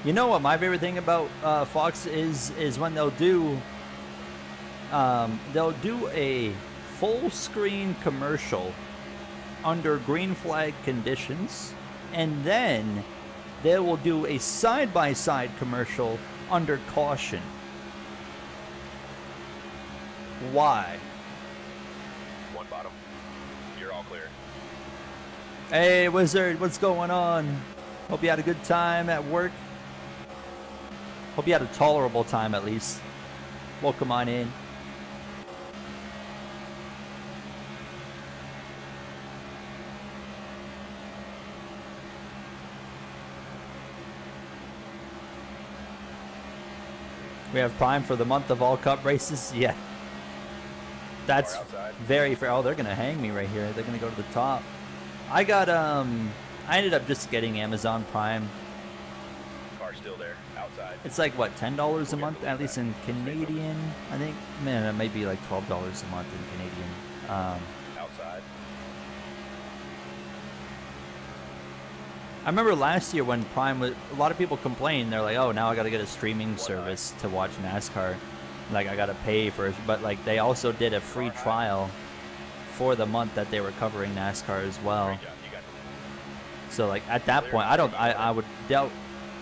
You know what my favorite thing about Fox is when they'll do a full screen commercial under green flag conditions, and then they will do a side-by-side commercial under caution. Why? One bottom. You're all clear. Hey, Wizard, what's going on? Hope you had a good time at work. Hope you had a tolerable time at least. Welcome on in. We have Prime for the month of all cup races. Yeah. That's very fair. Oh, they're going to hang me right here. They're going to go to the top. I got, I ended up just getting Amazon Prime. Car's still there, outside. It's like, what, $10 a month? At least in Canadian, I think. Man, it might be like $12 a month in Canadian. Outside. I remember last year when Prime was, a lot of people complained. They're like, oh, now I got to get a streaming service to watch NASCAR. Like, I got to pay for it. But, like, they also did a free trial for the month that they were covering NASCAR as well. Great job. You got the lead. So like at that point, I would doubt.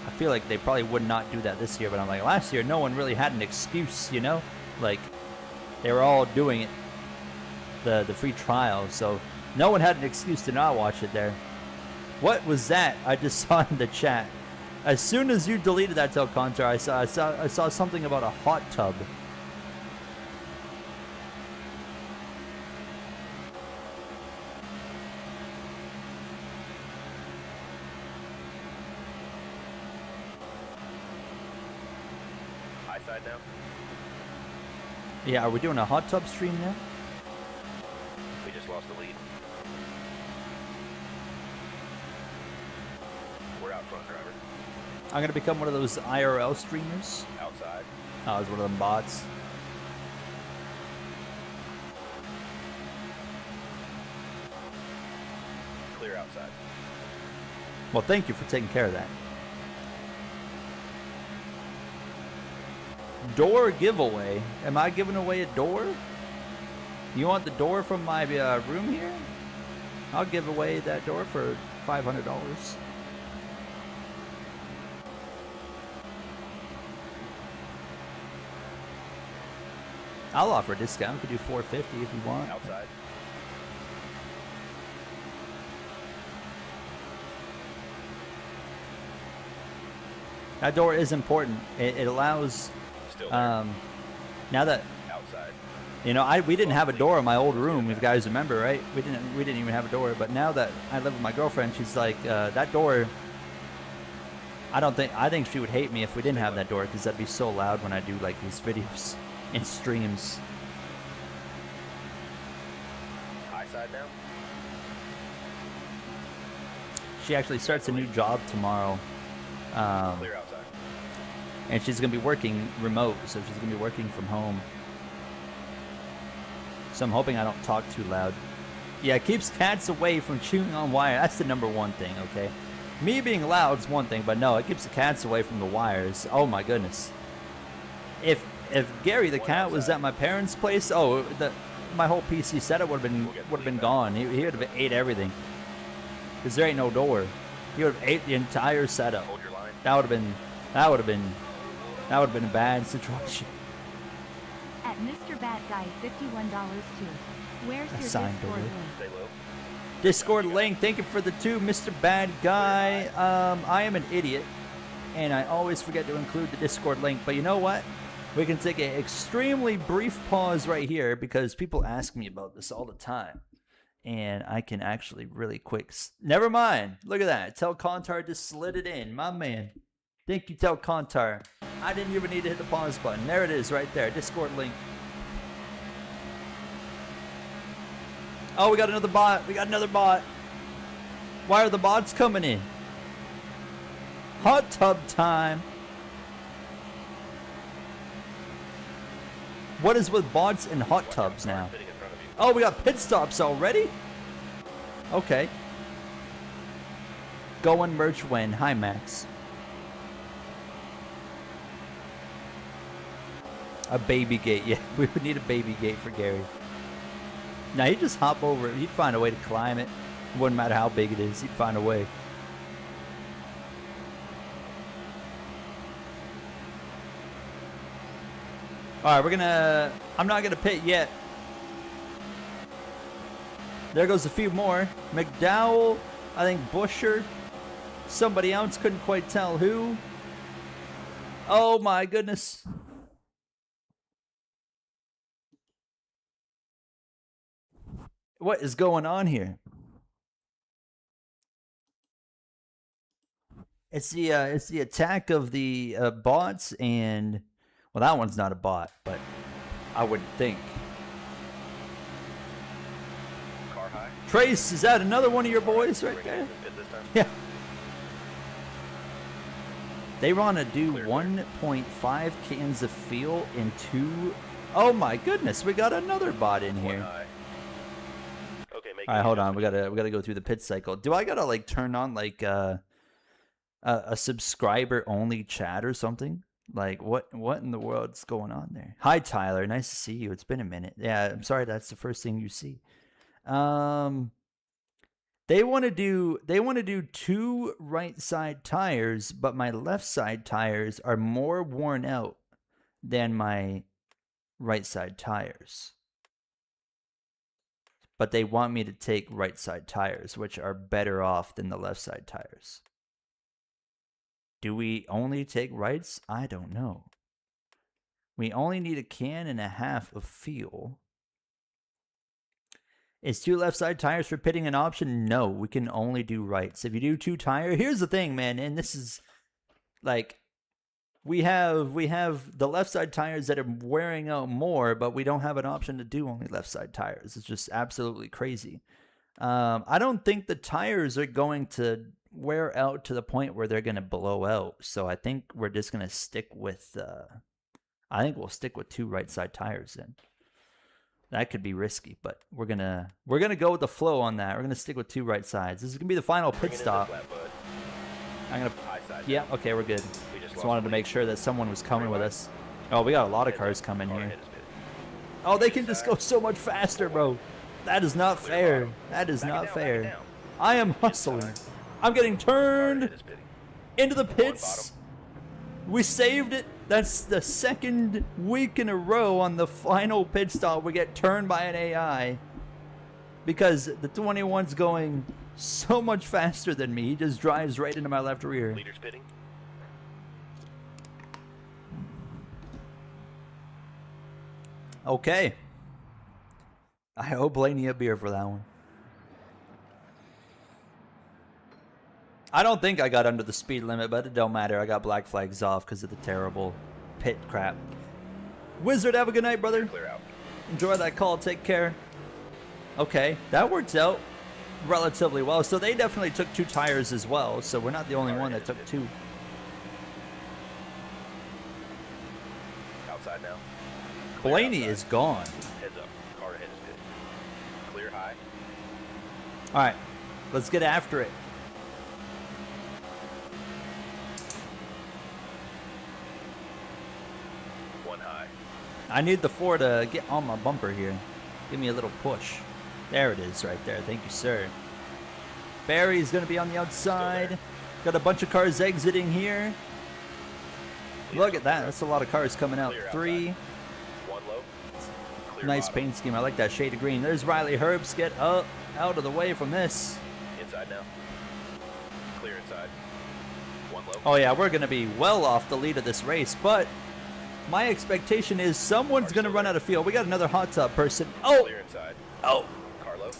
I feel like they probably would not do that this year. But I'm like, last year, no one really had an excuse, you know? Like they were all doing it, the free trial. So no one had an excuse to not watch it there. What was that? I just saw in the chat. As soon as you deleted that Telcontar, I saw something about a hot tub. High side now. Yeah, are we doing a hot tub stream now? We just lost the lead. We're out front, driver. I'm gonna become one of those IRL streamers. Outside. Oh, I was one of them bots. Clear outside. Well, thank you for taking care of that. Door giveaway. Am I giving away a door? You want the door from my room here? I'll give away that door for $500. I'll offer a discount. We could do $450 if you want. Outside. That door is important. It allows. Still there. Now that Outside. you know, we didn't have a door in my old room. If you guys remember, right? We didn't even have a door. But now that I live with my girlfriend, she's like, that door. I think she would hate me if we didn't have that door because that'd be so loud when I do like these videos and streams. High side now. She actually starts a new job tomorrow. Clear outside. And she's going to be working remote, so she's going to be working from home. So I'm hoping I don't talk too loud. Yeah, it keeps cats away from chewing on wire. That's the number one thing, okay? Me being loud is one thing, but no, it keeps the cats away from the wires. Oh my goodness. If Gary the cat was at my parents' place, my whole PC setup would have been gone. He would have ate everything. Because there ain't no door. He would have ate the entire setup. Hold your line. That would have been a bad situation. At Mr. Bad Guy, $51 too. Where's your Signed Discord over. link? Stay low. Discord link, thank you for the 2, Mr. Bad Guy. I am an idiot, and I always forget to include the Discord link, but you know what? We can take an extremely brief pause right here because people ask me about this all the time. And I can actually really quick... Never mind. Look at that. Telcontar just slid it in. My man. Thank you, Telcontar. I didn't even need to hit the pause button. There it is right there. Discord link. Oh, we got another bot. We got another bot. Why are the bots coming in? Hot tub time. What is with bots and hot tubs now? Fitting in front of you. Oh, we got pit stops already? Okay. Going merch when. Hi, Max. A baby gate. Yeah, we would need a baby gate for Gary. Now, he'd just hop over it. He'd find a way to climb it. It wouldn't matter how big it is. He'd find a way. All right, I'm not gonna pit yet. There goes a few more. McDowell, I think Busher, somebody else, couldn't quite tell who. Oh my goodness. What is going on here? It's the attack of the bots, and well, that one's not a bot, but I wouldn't think. Car high. Trace, is that another one of your boys right there? Pit this time. Yeah. They want to do 1.5 cans of fuel in 2. Oh my goodness, we got another bot in One here. high. Okay, make All right, hold on. We gotta go through the pit cycle. Do I gotta like turn on like a subscriber only chat or something? Like what in the world's going on there? Hi Tyler, nice to see you. It's been a minute. Yeah, I'm sorry that's the first thing you see. They want to do 2 right side tires, but my left side tires are more worn out than my right side tires. But they want me to take right side tires, which are better off than the left side tires. Do we only take rights? I don't know. We only need a can and a half of fuel. Is 2 left side tires for pitting an option? No, we can only do rights. If you do 2 tire, here's the thing, man, and this is like we have the left side tires that are wearing out more, but we don't have an option to do only left side tires. It's just absolutely crazy. I don't think the tires are going to wear out to the point where they're going to blow out. So I think we're just going to stick with I think we'll stick with 2 right side tires then. That could be risky, but we're gonna go with the flow on that. We're gonna stick with 2 right sides. This is gonna be the final pit stop. I'm gonna. Yeah. Okay, we're good. Just wanted to make sure that someone was coming with us. Oh, we got a lot of cars coming here. Oh, they can just go so much faster, bro. That is not fair. That is not fair. I am hustling. I'm getting turned into the pits. We saved it. That's the 2nd week in a row on the final pit stop we get turned by an AI. Because the 21's going so much faster than me. He just drives right into my left rear. Leaders pitting. Okay. I owe Blaney a beer for that one. I don't think I got under the speed limit, but it don't matter. I got black flags off because of the terrible pit crap. Wizard, have a good night, brother. Clear out. Enjoy that call. Take care. Okay, that worked out relatively well. So they definitely took 2 tires as well. So we're not the only one that took 2. Outside now. Blaney is gone. Heads up. Car ahead is pitting. Clear high. All right, let's get after it. I need the 4 to get on my bumper here. Give me a little push. There it is right there. Thank you, sir. Barry's going to be on the outside. Got a bunch of cars exiting here. Look at that. That's a lot of cars coming out. 3. 1 low. Nice paint scheme. I like that shade of green. There's Riley Herbst. Get up out of the way from this. Inside now. Clear inside. 1 low. Oh, yeah. We're going to be well off the lead of this race, but my expectation is someone's going to run out of fuel. We got another hot tub person. Oh! Clear inside. Oh! Car low.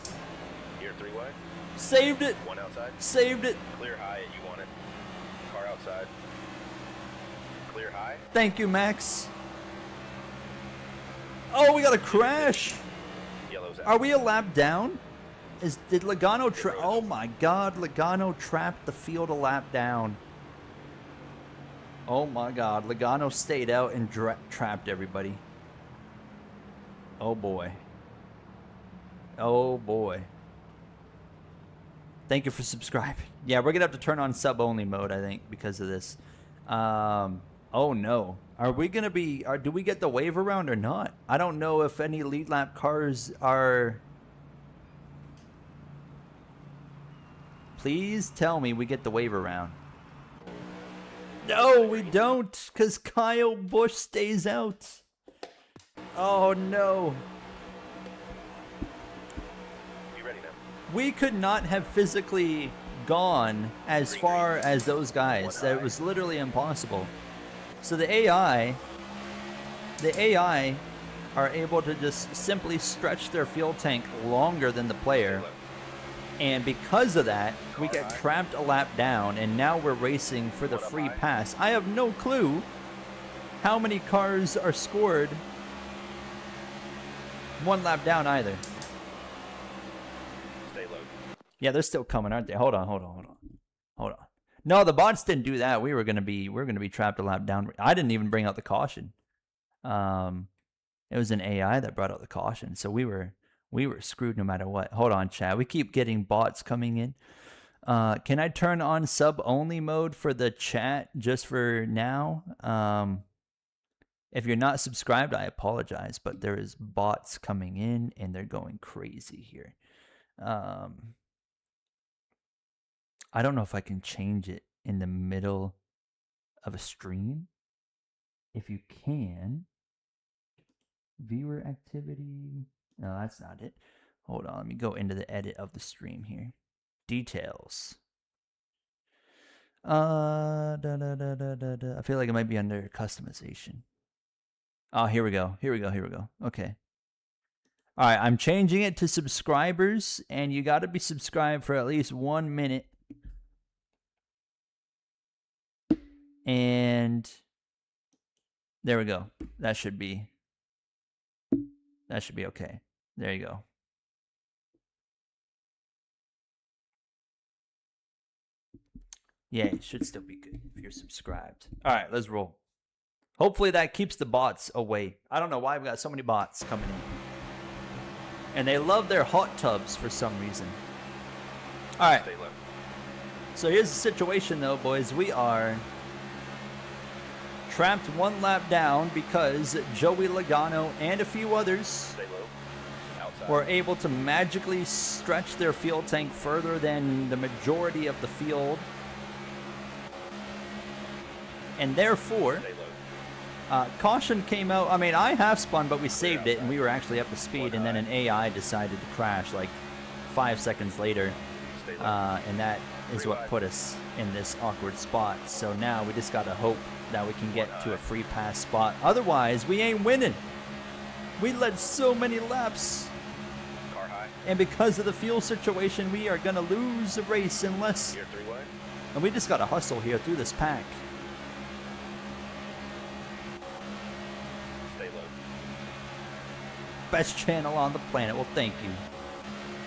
Here 3 wide. Saved it! 1 outside. Saved it! Clear high. You want it. Car outside. Clear high. Thank you, Max. Oh, we got a crash! Yellow's out. Are we a lap down? Did Logano oh my god, Logano trapped the field a lap down. Oh my god, Logano stayed out and trapped everybody. Oh boy. Oh boy. Thank you for subscribing. Yeah, we're gonna have to turn on sub-only mode, I think, because of this. Oh no. Are we gonna be, do we get the wave around or not? I don't know if any lead lap cars are... Please tell me we get the wave around. No, we don't, because Kyle Busch stays out. Oh, no. You ready now? We could not have physically gone as far as those guys. It was literally impossible. So the AI are able to just simply stretch their fuel tank longer than the player. And because of that, we get trapped a lap down, and now we're racing for the free pass. I have no clue how many cars are scored 1 lap down either. Stay low. Yeah, they're still coming, aren't they? Hold on. No, the bots didn't do that. We were gonna be trapped a lap down. I didn't even bring out the caution. It was an AI that brought out the caution, so we were screwed no matter what. Hold on, chat. We keep getting bots coming in. Can I turn on sub-only mode for the chat just for now? If you're not subscribed, I apologize, but there is bots coming in, and they're going crazy here. I don't know if I can change it in the middle of a stream. If you can, viewer activity. No, that's not it. Hold on, let me go into the edit of the stream here. Details. I feel like it might be under customization. Oh, here we go. Okay. All right, I'm changing it to subscribers, and you got to be subscribed for at least 1 minute. And there we go. That should be okay. There you go. Yeah, it should still be good if you're subscribed. All right, let's roll. Hopefully that keeps the bots away. I don't know why we've got so many bots coming in. And they love their hot tubs for some reason. All right. Stay low. So here's the situation, though, boys. We are trapped 1 lap down because Joey Logano and a few others Stay low. Outside. were able to magically stretch their fuel tank further than the majority of the field. And therefore, Stay low. caution came out. I mean, I half spun, but we saved it, and we were actually up to speed. And then an AI decided to crash like 5 seconds later, Stay low. and that is what put us in this awkward spot. So now we just gotta hope that we can get to a free pass spot. Otherwise, we ain't winning. We led so many laps, Car high. and because of the fuel situation, we are gonna lose the race unless. Gear 3 wide. And we just gotta hustle here through this pack. Stay low. Best channel on the planet. Well, thank you.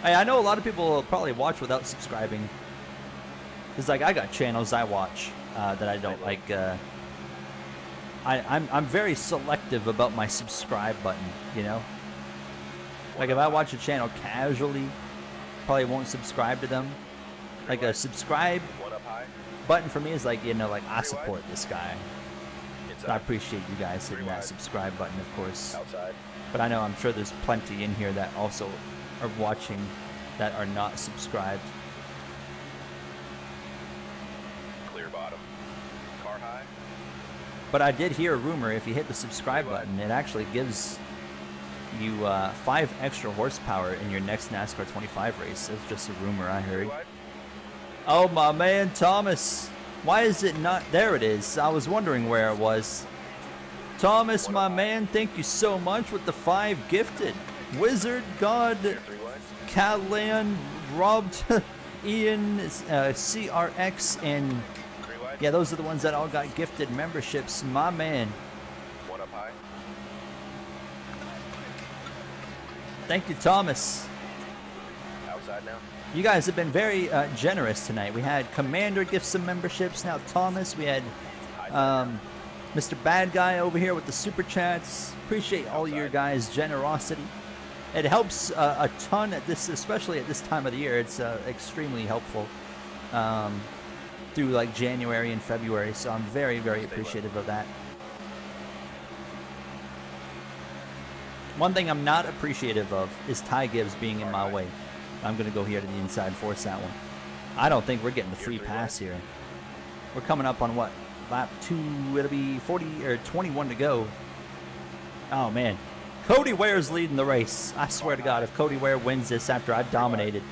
I know a lot of people will probably watch without subscribing. It's like I got channels I watch that I don't like. I'm very selective about my subscribe button. You know, like if I watch a channel casually, probably won't subscribe to them. Like a subscribe 1 up high. button for me is like, you know, like I support this guy. Inside. I appreciate you guys hitting that subscribe button, of course. Outside. But I know I'm sure there's plenty in here that also are watching that are not subscribed. Clear bottom. Car high. But I did hear a rumor, if you hit the subscribe button, it actually gives you 5 extra horsepower in your next NASCAR 25 race. That's just a rumor I 3 heard. wide. Oh, my man, Thomas. Why is it not? There it is. I was wondering where it was. Thomas, my man, thank you so much with the 5 gifted. Wizard, God, Gear 3 wide. Callan, Robbed, Ian, CRX, and 3 wide. yeah, those are the ones that all got gifted memberships. My man. 1 up high. Thank you, Thomas. Outside now. You guys have been very generous tonight. We had Commander gift some memberships. Now Thomas. We had Mr. Bad Guy over here with the super chats. Appreciate all your guys' generosity. It helps a ton at this, especially at this time of the year. It's extremely helpful through like January and February. So I'm very, very appreciative of that. One thing I'm not appreciative of is Ty Gibbs being in my way. I'm going to go here to the inside, force that one. I don't think we're getting the free pass here. We're coming up on what? Lap 2, it'll be 40 or 21 to go. Oh, man. Cody Ware's leading the race. I swear to God, if Cody Ware wins this after I dominated,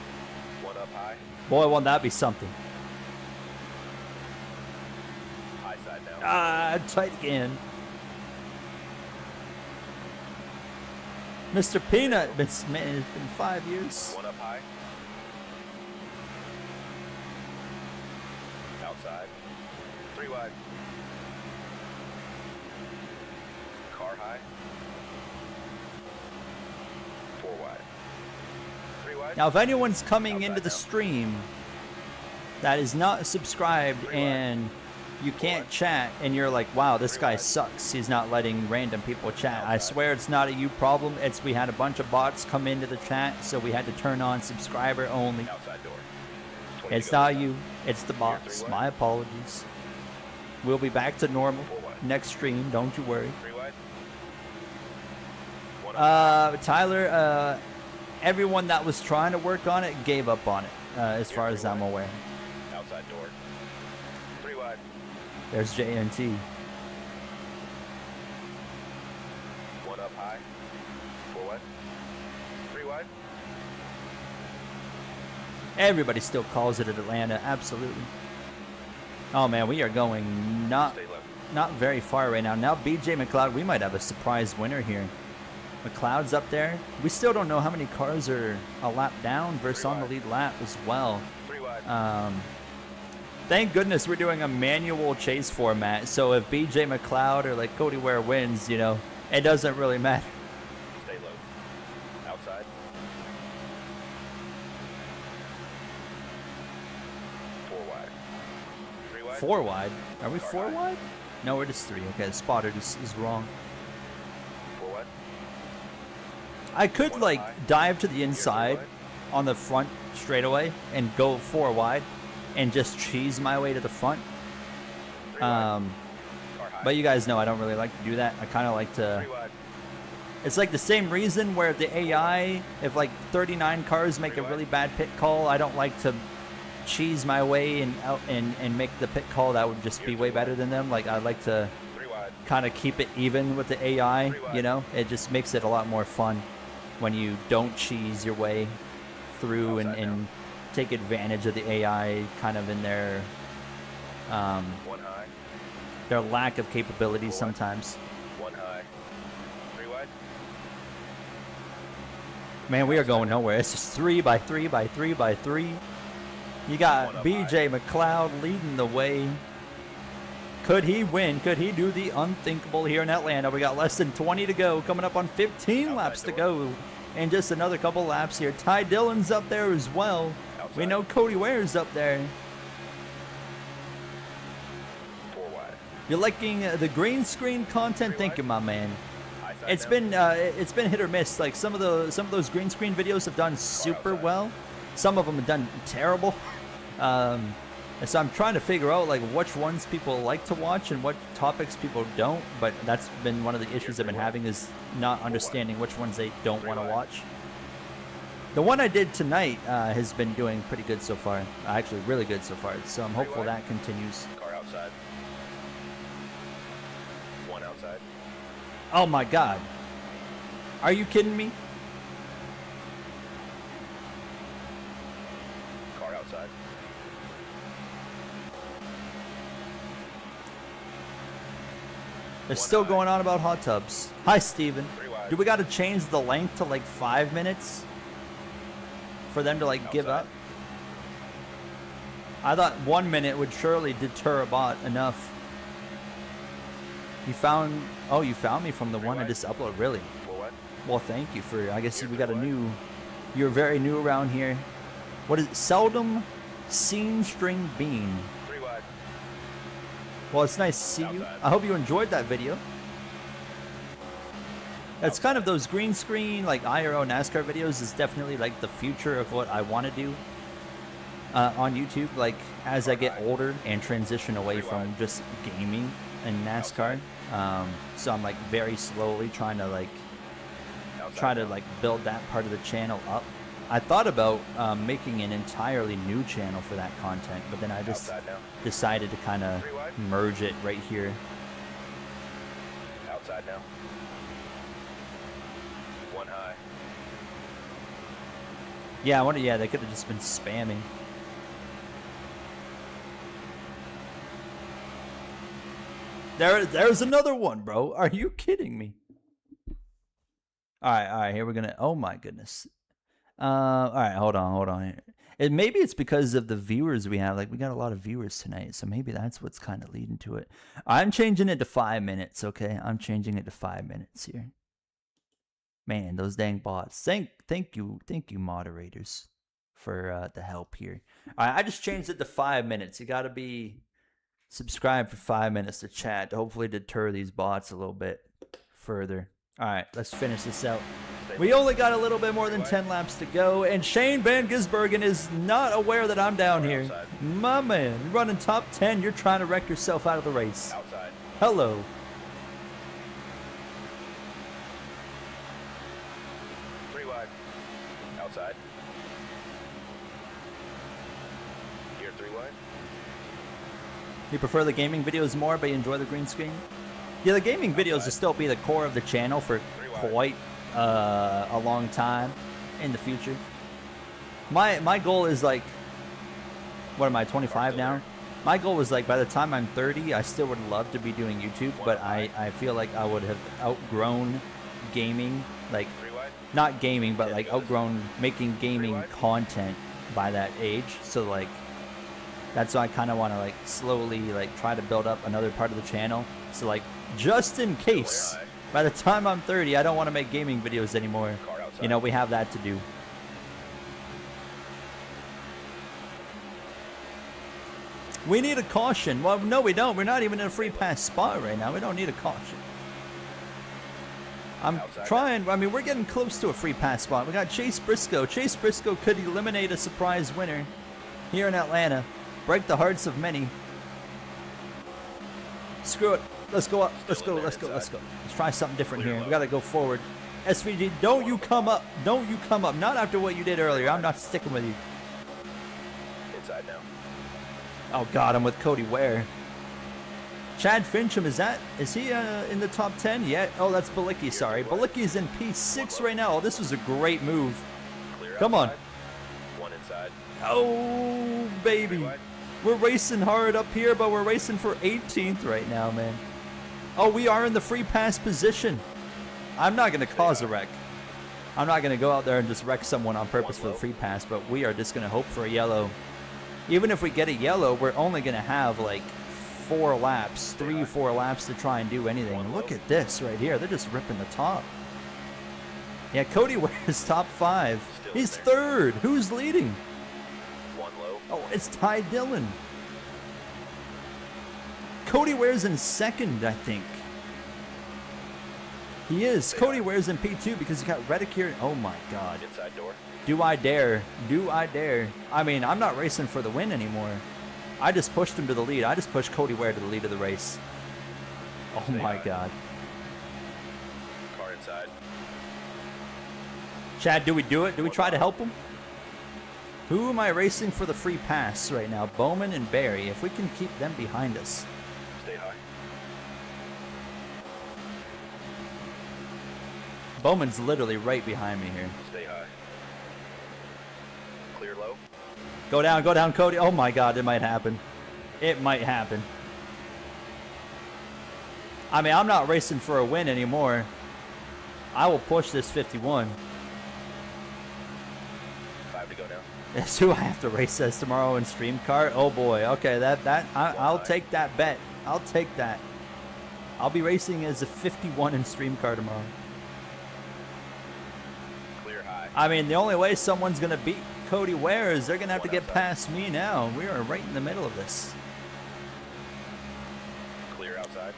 1 up high. boy, won't that be something. High side now. Ah, tight again. Mr. Peanut, man, it's been 5 years. 1 up high. Outside. 3 wide. Car high. 4 wide. 3 wide. Now, if anyone's coming into the stream that is not subscribed and you can't chat and you're like, wow, this guy sucks, he's not letting random people chat, I swear it's not a you problem. It's we had a bunch of bots come into the chat, so we had to turn on subscriber only. Outside door. 20 It's to go not this you, time. it's the bots. three wide. My apologies. We'll be back to normal 4 wide. next stream, don't you worry. 3 wide. 1 up. Tyler, everyone that was trying to work on it gave up on it, as far as I'm aware. Outside There's JNT. One up high. 4 wide. 3 wide. Everybody still calls it at Atlanta. Absolutely. Oh man, we are going not Stay low. very far right now. Now BJ McLeod, we might have a surprise winner here. McLeod's up there. We still don't know how many cars are a lap down versus on the lead lap as well. 3 wide. Thank goodness we're doing a manual chase format. So if BJ McLeod or like Cody Ware wins, you know, it doesn't really matter. Stay low. Outside. 4 wide. 3 wide. 4 wide. Are we Car 4 high. wide? No, we're just 3. Okay, the spotter is wrong. 4 wide. I could One like high. dive to the Here, 3 inside wide. on the front straightaway and go 4 wide and just cheese my way to the front. 3 wide. Car high. But you guys know I don't really like to do that. I kind of like to. 3 wide. It's like the same reason where the AI, if like 39 cars make a really bad pit call, I don't like to cheese my way and out and make the pit call that would just be way better than them. Like I like to 3 wide. kind of keep it even with the AI, you know? It just makes it a lot more fun when you don't cheese your way through Outside and take advantage of the AI kind of in their 1 high. their lack of capabilities Forward. sometimes. 1 high. 3 wide. Man, we are going nowhere. It's just 3 by 3 by 3 by 3. You got One up BJ McLeod leading the way. Could he win? Could he do the unthinkable here in Atlanta? We got less than 20 to go. Coming up on 15 Outside laps to door. go. And just another couple laps here. Ty Dillon's up there as well. We Outside. know Cody Ware's up there. 4 wide. You're liking the green screen content? Thank you, my man. High side It's down. it's been hit or miss. Like some of those green screen videos have done super outside. well. Some of them have done terrible. And so I'm trying to figure out like which ones people like to watch and what topics people don't. But that's been one of the issues I've been having is not understanding which ones they don't want to watch. The one I did tonight has been doing pretty good so far. Actually, really good so far. So I'm hopeful that continues. Car outside. 1 outside. Oh my God. Are you kidding me? Car outside. They're still going on about hot tubs. Hi, Steven. 3 wide. Do we got to change the length to like 5 minutes for them to like give Outside. up? I thought 1 minute would surely deter a bot enough. You found me from the one I wide. just uploaded, really? 4 wide. Well, thank you for, I guess Here, we got a 3 wide. new, you're very new around here. What is it? Seldom seen string bean. 3 wide. Well, it's nice to see you. Outside. I hope you enjoyed that video. It's kind of those green screen, like IRO NASCAR videos is definitely like the future of what I want to do on YouTube. Like as I get older and transition away from just gaming and NASCAR. So I'm like very slowly trying to like build that part of the channel up. I thought about making an entirely new channel for that content, but then I just Outside now. decided to kind of 3 wide. merge it right here. Outside now. 1 high. Yeah, I wonder. Yeah, they could have just been spamming. There's another one, bro. Are you kidding me? All right. Here we're gonna. Oh my goodness. All right, hold on. Maybe it's because of the viewers we have. Like we got a lot of viewers tonight, so maybe that's what's kind of leading to it. I'm changing it to 5 minutes. Okay, I'm changing it to 5 minutes here. Man, those dang bots. Thank you, moderators, for the help here. All right, I just changed it to 5 minutes. You got to be subscribed for 5 minutes to chat to hopefully deter these bots a little bit further. All right, let's finish this out. We only got a little bit more than 10 laps to go, and Shane Van Gisbergen is not aware that I'm down here. My man, you're running top 10. You're trying to wreck yourself out of the race. Outside. Hello. 3 wide. Outside. Here 3 wide. You prefer the gaming videos more, but you enjoy the green screen? Yeah, the gaming videos will still be the core of the channel for quite a long time in the future. My goal is like, what am I, 25 now? My goal was like by the time I'm 30, I still would love to be doing YouTube, but I feel like I would have outgrown gaming, like not gaming, but like outgrown making gaming content by that age. So like that's why I kind of want to like slowly like try to build up another part of the channel. So like just in case by the time I'm 30, I don't want to make gaming videos anymore. You know, we have that to do. We need a caution. Well, no, we don't. We're not even in a free pass spot right now. We don't need a caution. I'm trying. I mean, we're getting close to a free pass spot. We got Chase Briscoe. Chase Briscoe could eliminate a surprise winner here in Atlanta. Break the hearts of many. Screw it. Let's go up. Let's go. Let's go. Let's go. Let's try something different here. We got to go forward. SVG, don't you come up. Don't you come up. Not after what you did earlier. I'm not sticking with you. Inside now. Oh God, I'm with Cody Ware. Chad Fincham, is he in the top 10 yet? Oh, that's Balicki, sorry. Balicki's in P6 right now. Oh, this was a great move. Come on. One inside. Oh, baby. We're racing hard up here, but we're racing for 18th right now, man. Oh, we are in the free pass position. I'm not going to cause a wreck. I'm not going to go out there and just wreck someone on purpose for the free pass, but we are just going to hope for a yellow. Even if we get a yellow, we're only going to have like 4 laps, 3-4 laps to try and do anything. Look at this right here. They're just ripping the top. Yeah, Cody Ware's top 5. He's 3rd. Who's leading? One low. Oh, it's Ty Dillon. Cody Ware's in 2nd, I think. He is. Cody Ware's in P2 because he got Reddick here. Oh my God. Inside door. Do I dare? Do I dare? I mean, I'm not racing for the win anymore. I just pushed him to the lead. I just pushed Cody Ware to the lead of the race. Oh my God. Car inside. Chad, do we do it? Do we try to help him? Who am I racing for the free pass right now? Bowman and Barry. If we can keep them behind us. Stay high. Bowman's literally right behind me here. Stay high. Clear low. Go down, Cody. Oh my God, it might happen. It might happen. I mean, I'm not racing for a win anymore. I will push this 51. 5 to go now. That's who I have to race as tomorrow in Stream Car. Oh boy. Okay, I'll take that bet. I'll take that. I'll be racing as a 51 in Stream Car tomorrow. Clear high. I mean, the only way someone's gonna beat Cody Ware is they're gonna have to get past me now. We are right in the middle of this. Clear outside.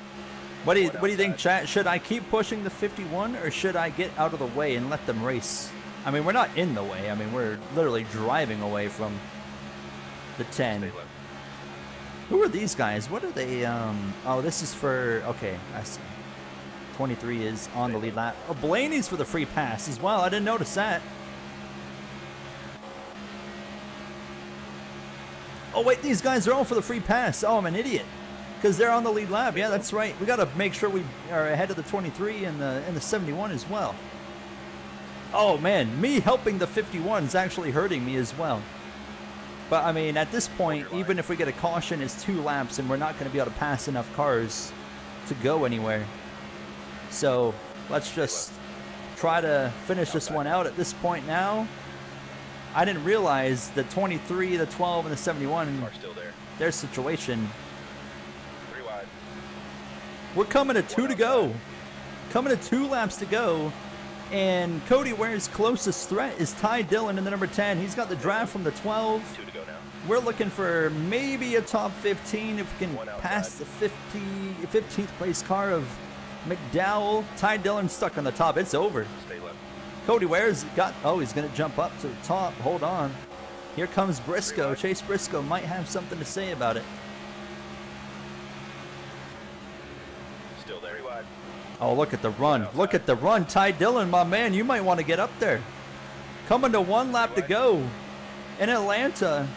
What do you think, chat? Should I keep pushing the 51 or should I get out of the way and let them race? I mean, we're not in the way. I mean, we're literally driving away from the 10. Stay low. Who are these guys? What are they? Oh, this is for. Okay, I see. 23 is on the lead lap. Oh, Blaney's for the free pass as well. I didn't notice that. Oh wait, these guys are all for the free pass. Oh, I'm an idiot. Because they're on the lead lap. Yeah, that's right. We got to make sure we are ahead of the 23 and the 71 as well. Oh man, me helping the 51 is actually hurting me as well. But I mean, at this point, even if we get a caution, it's 2 laps and we're not going to be able to pass enough cars to go anywhere. So let's just try to finish this one out at this point now. I didn't realize the 23, the 12, and the 71, Car still there. their situation. 3 wide. We're coming to 2 to go. Coming to 2 laps to go. And Cody Ware's closest threat is Ty Dillon in the number 10. He's got the draft from the 12. 2 to go now. We're looking for maybe a top 15 if we can One outside. pass the 15th place car of McDowell. Ty Dillon stuck on the top. It's over. Stay low. Cody Ware's got, oh, he's going to jump up to the top. Hold on. Here comes Briscoe. Chase Briscoe might have something to say about it. Still there. 3 wide. Oh, look at the run. Look at the run. Ty Dillon, my man, you might want to get up there. Coming to 1 lap to go in Atlanta.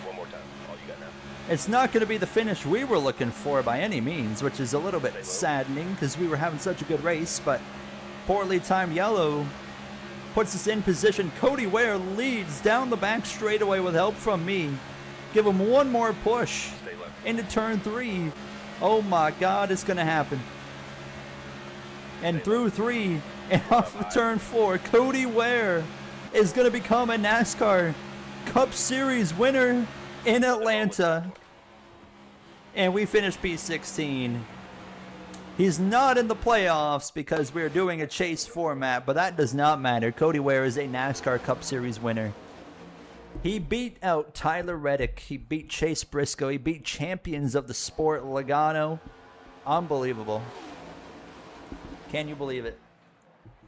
One more time. All you got now. It's not going to be the finish we were looking for by any means, which is a little bit saddening because we were having such a good race, but poorly timed yellow puts us in position. Cody Ware leads down the back straightaway with help from me. Give him one more push into turn 3. Oh my God, it's going to happen. And through 3 and off of turn 4, Cody Ware is going to become a NASCAR Cup Series winner in Atlanta. And we finished P16. He's not in the playoffs because we're doing a chase format, but that does not matter. Cody Ware is a NASCAR Cup Series winner. He beat out Tyler Reddick. He beat Chase Briscoe. He beat champions of the sport, Logano. Unbelievable. Can you believe it?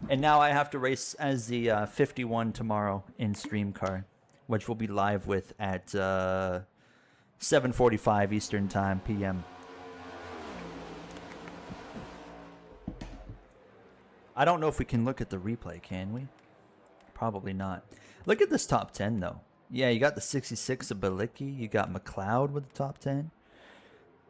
And now I have to race as the 51 tomorrow in Stream Car, which we'll be live with at 7:45 Eastern Time PM. I don't know if we can look at the replay, can we? Probably not. Look at this top 10, though. Yeah, you got the 66 of Balicki. You got McLeod with the top 10.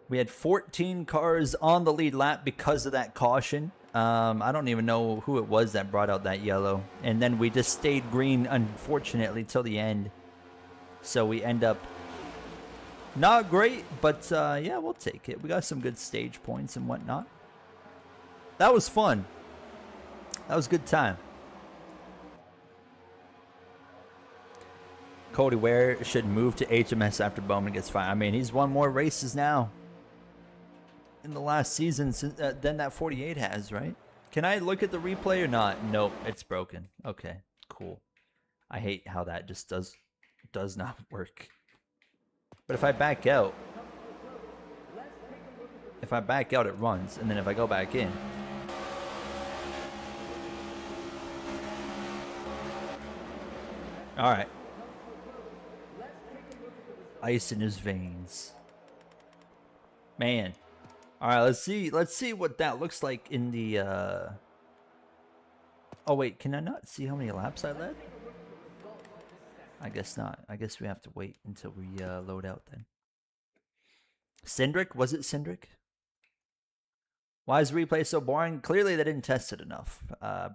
We had 14 cars on the lead lap because of that caution. I don't even know who it was that brought out that yellow. And then we just stayed green, unfortunately, till the end. So we end up not great, but yeah, we'll take it. We got some good stage points and whatnot. That was fun. That was a good time. Cody Ware should move to HMS after Bowman gets fired. I mean, he's won more races now in the last season than that 48 has, right? Can I look at the replay or not? Nope, it's broken. Okay, cool. I hate how that just does not work. But if I back out, it runs, and then if I go back in, all right. Ice in his veins. Man. All right, let's see what that looks like in the Oh wait, can I not see how many laps I led? I guess not. I guess we have to wait until we load out then. Cindric? Was it Cindric? Why is the replay so boring? Clearly they didn't test it enough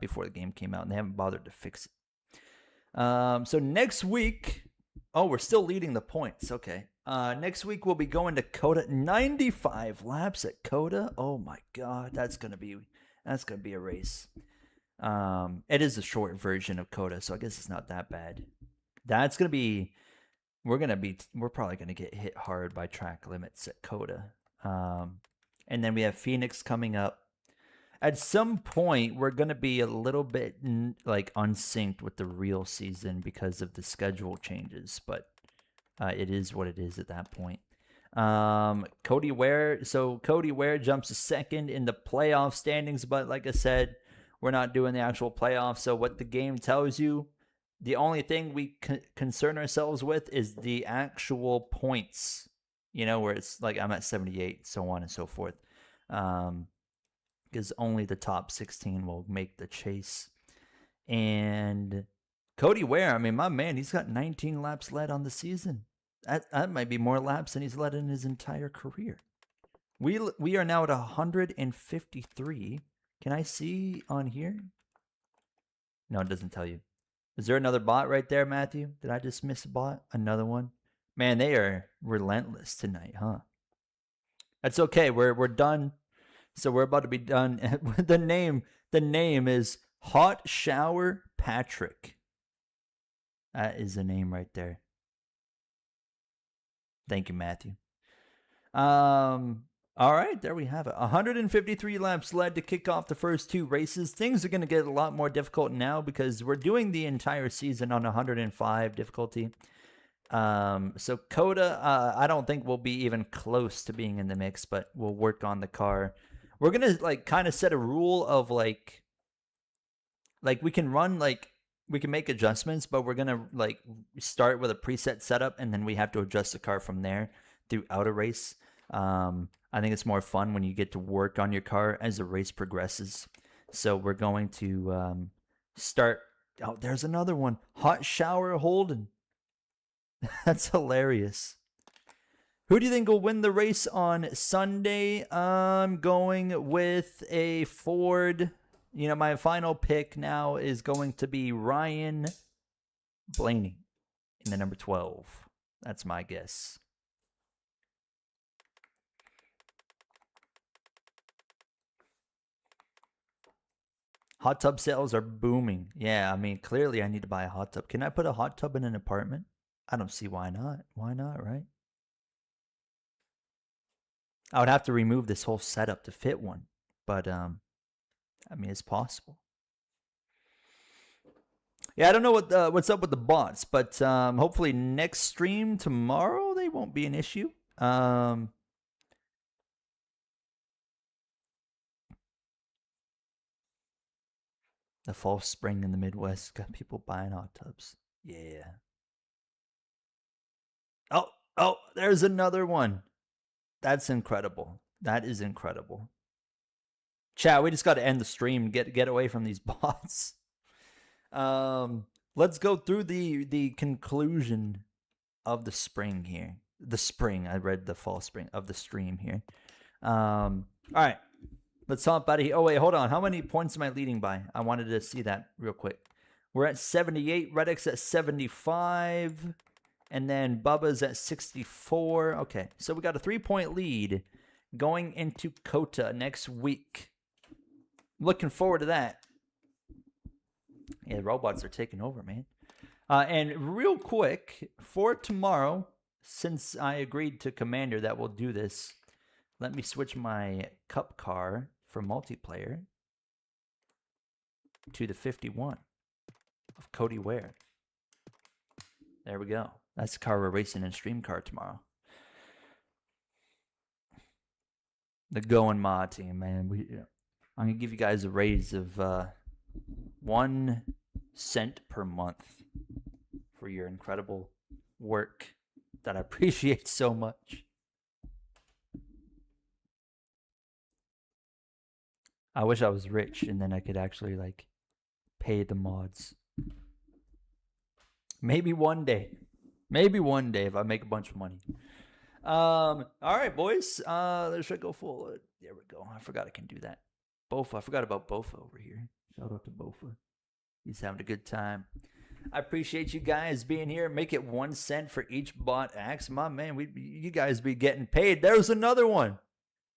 before the game came out, and they haven't bothered to fix it. So next week, oh, we're still leading the points. Okay. Next week we'll be going to COTA. 95 laps at COTA. Oh my God, that's gonna be a race. It is a short version of COTA, so I guess it's not that bad. That's gonna be. We're probably gonna get hit hard by track limits at COTA. And then we have Phoenix coming up. At some point, we're going to be a little bit like unsynced with the real season because of the schedule changes, but it is what it is at that point. Cody Ware. So Cody Ware jumps to second in the playoff standings, but like I said, we're not doing the actual playoffs. So what the game tells you, the only thing we concern ourselves with is the actual points, you know, where it's like I'm at 78, so on and so forth. Because only the top 16 will make the chase. And Cody Ware, I mean, my man, he's got 19 laps led on the season. That might be more laps than he's led in his entire career. We are now at 153. Can I see on here? No, it doesn't tell you. Is there another bot right there, Matthew? Did I just miss a bot? Another one? Man, they are relentless tonight, huh? That's okay. We're done. So we're about to be done. The name is Hot Shower Patrick. That is the name right there. Thank you, Matthew. All right, there we have it. 153 laps led to kick off the first two races. Things are going to get a lot more difficult now because we're doing the entire season on 105 difficulty. So COTA, I don't think we'll be even close to being in the mix, but we'll work on the car. We're going to like kind of set a rule of like we can run we can make adjustments, but we're going to like start with a preset setup and then we have to adjust the car from there throughout a race. I think it's more fun when you get to work on your car as the race progresses. So we're going to start. Oh, there's another one. Hot Shower Holden. That's hilarious. Who do you think will win the race on Sunday? I'm going with a Ford. You know, my final pick now is going to be Ryan Blaney in the number 12. That's my guess. Hot tub sales are booming. Yeah, I mean, clearly I need to buy a hot tub. Can I put a hot tub in an apartment? I don't see why not. Why not, right? I would have to remove this whole setup to fit one. But, I mean, it's possible. Yeah, I don't know what's up with the bots, but hopefully next stream tomorrow, they won't be an issue. The false spring in the Midwest got people buying hot tubs. Yeah. Oh, there's another one. That's incredible. That is incredible. Chat, we just got to end the stream. Get away from these bots. Let's go through the conclusion of the spring here. The spring. I read the fall spring of the stream here. All right. Let's hop out of here. Oh, wait, hold on. How many points am I leading by? I wanted to see that real quick. We're at 78. Reddick's at 75. And then Bubba's at 64. Okay, so we got a 3-point lead going into COTA next week. Looking forward to that. Yeah, robots are taking over, man. And real quick, for tomorrow, since I agreed to Commander that we'll do this, let me switch my cup car for multiplayer to the 51 of Cody Ware. There we go. That's the car we're racing in Stream Car tomorrow. The Going Ma team, man. I'm going to give you guys a raise of 1 cent per month for your incredible work that I appreciate so much. I wish I was rich and then I could actually like pay the mods. Maybe one day. Maybe one day if I make a bunch of money. All right, boys. Let's go full. There we go. I forgot I can do that. Bofa. I forgot about Bofa over here. Shout out to Bofa. He's having a good time. I appreciate you guys being here. Make it 1 cent for each bot axe. My man, you guys be getting paid. There's another one.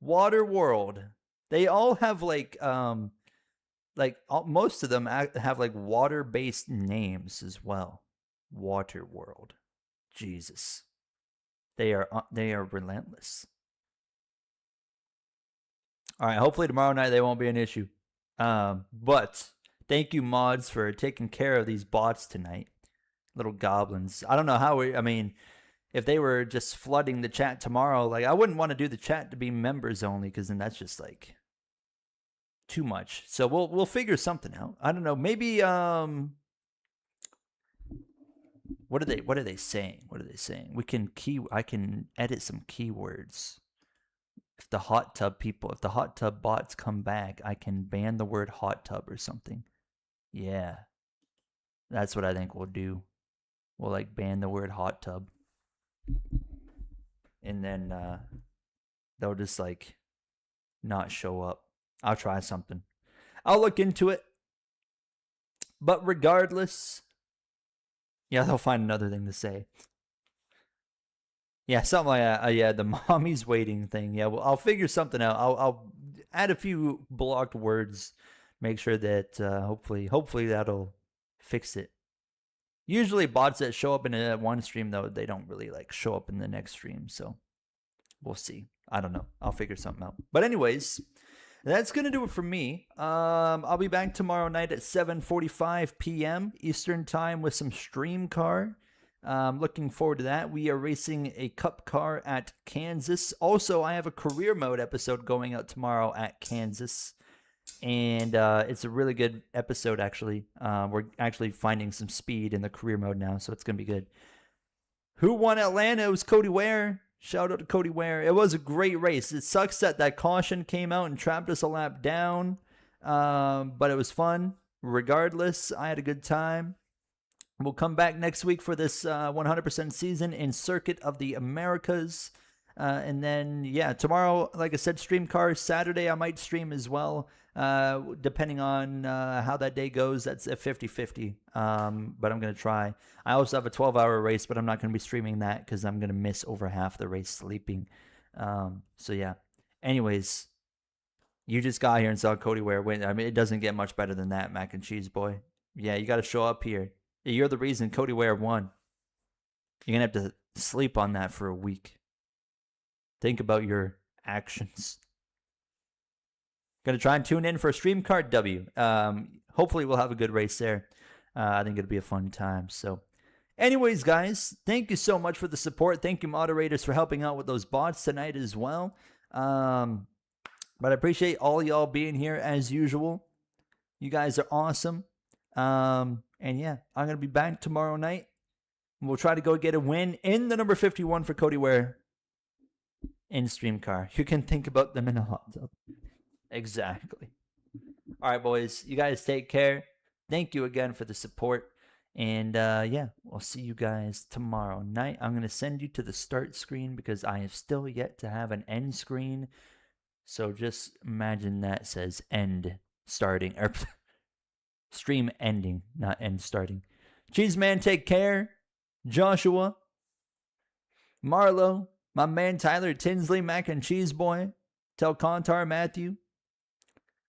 Water World. They all have most of them have like water-based names as well. Water World. Jesus. They are relentless. All right, hopefully tomorrow night they won't be an issue. But thank you, mods, for taking care of these bots tonight. Little goblins. I don't know how if they were just flooding the chat tomorrow, like I wouldn't want to do the chat to be members only, because then that's just like too much. So we'll figure something out. I don't know. Maybe What are they saying? What are they saying? I can edit some keywords. If the hot tub bots come back, I can ban the word hot tub or something. Yeah. That's what I think we'll do. We'll like ban the word hot tub. And then they'll just like not show up. I'll try something. I'll look into it. But regardless, yeah, they'll find another thing to say. Yeah, something like that. Yeah, the mommy's waiting thing. Yeah, well, I'll figure something out. I'll add a few blocked words. Make sure that hopefully that'll fix it. Usually bots that show up in one stream, though, they don't really like show up in the next stream. So we'll see. I don't know. I'll figure something out. But anyways, that's going to do it for me. I'll be back tomorrow night at 7:45 p.m. Eastern Time with some Stream Car. Looking forward to that. We are racing a cup car at Kansas. Also, I have a career mode episode going out tomorrow at Kansas. And it's a really good episode, actually. We're actually finding some speed in the career mode now, so it's going to be good. Who won Atlanta? It was Cody Ware. Shout out to Cody Ware. It was a great race. It sucks that caution came out and trapped us a lap down, but it was fun. Regardless, I had a good time. We'll come back next week for this 100% season in Circuit of the Americas. And then, yeah, tomorrow, like I said, stream cars. Saturday, I might stream as well, depending on how that day goes. That's a 50-50, but I'm going to try. I also have a 12-hour race, but I'm not going to be streaming that because I'm going to miss over half the race sleeping. So, yeah. Anyways, you just got here and saw Cody Ware win. I mean, it doesn't get much better than that, mac and cheese boy. Yeah, you got to show up here. You're the reason Cody Ware won. You're going to have to sleep on that for a week. Think about your actions. Going to try and tune in for a stream card W. Hopefully we'll have a good race there. I think it'll be a fun time. So anyways, guys, thank you so much for the support. Thank you, moderators, for helping out with those bots tonight as well. But I appreciate all y'all being here as usual. You guys are awesome. And yeah, I'm going to be back tomorrow night. We'll try to go get a win in the number 51 for Cody Ware in stream car. You can think about them in a hot tub. Exactly. All right, boys. You guys take care. Thank you again for the support. And yeah, we'll see you guys tomorrow night. I'm going to send you to the start screen because I have still yet to have an end screen. So just imagine that says end starting, or stream ending, not end starting. Cheese Man, take care. Joshua, Marlo, my man Tyler Tinsley, Mac and Cheese Boy, Tel Contar, Matthew,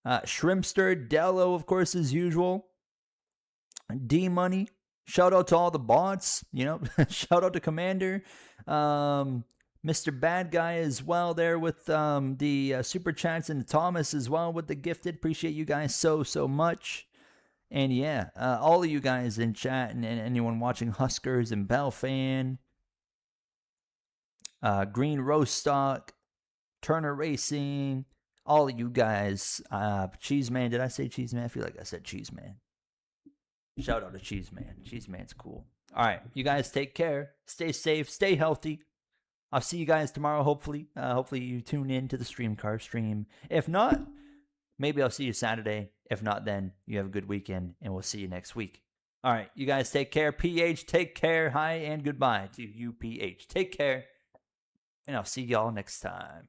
Shrimpster, Dello, of course, as usual, D Money. Shout out to all the bots, shout out to Commander, Mr. Bad Guy as well there with the super chats, and Thomas as well with the gifted. Appreciate you guys so much. And yeah, all of you guys in chat and anyone watching, Huskers and Bell Fan, Green Roast Stock, Turner Racing, all of you guys. Cheese Man, did I say Cheese Man? I feel like I said Cheese Man. Shout out to Cheese Man. Cheese Man's cool. All right, you guys take care. Stay safe. Stay healthy. I'll see you guys tomorrow, hopefully. Hopefully you tune in to the stream car stream. If not, maybe I'll see you Saturday. If not, then you have a good weekend, and we'll see you next week. All right, you guys take care. PH, take care. Hi and goodbye to you, PH. Take care, and I'll see y'all next time.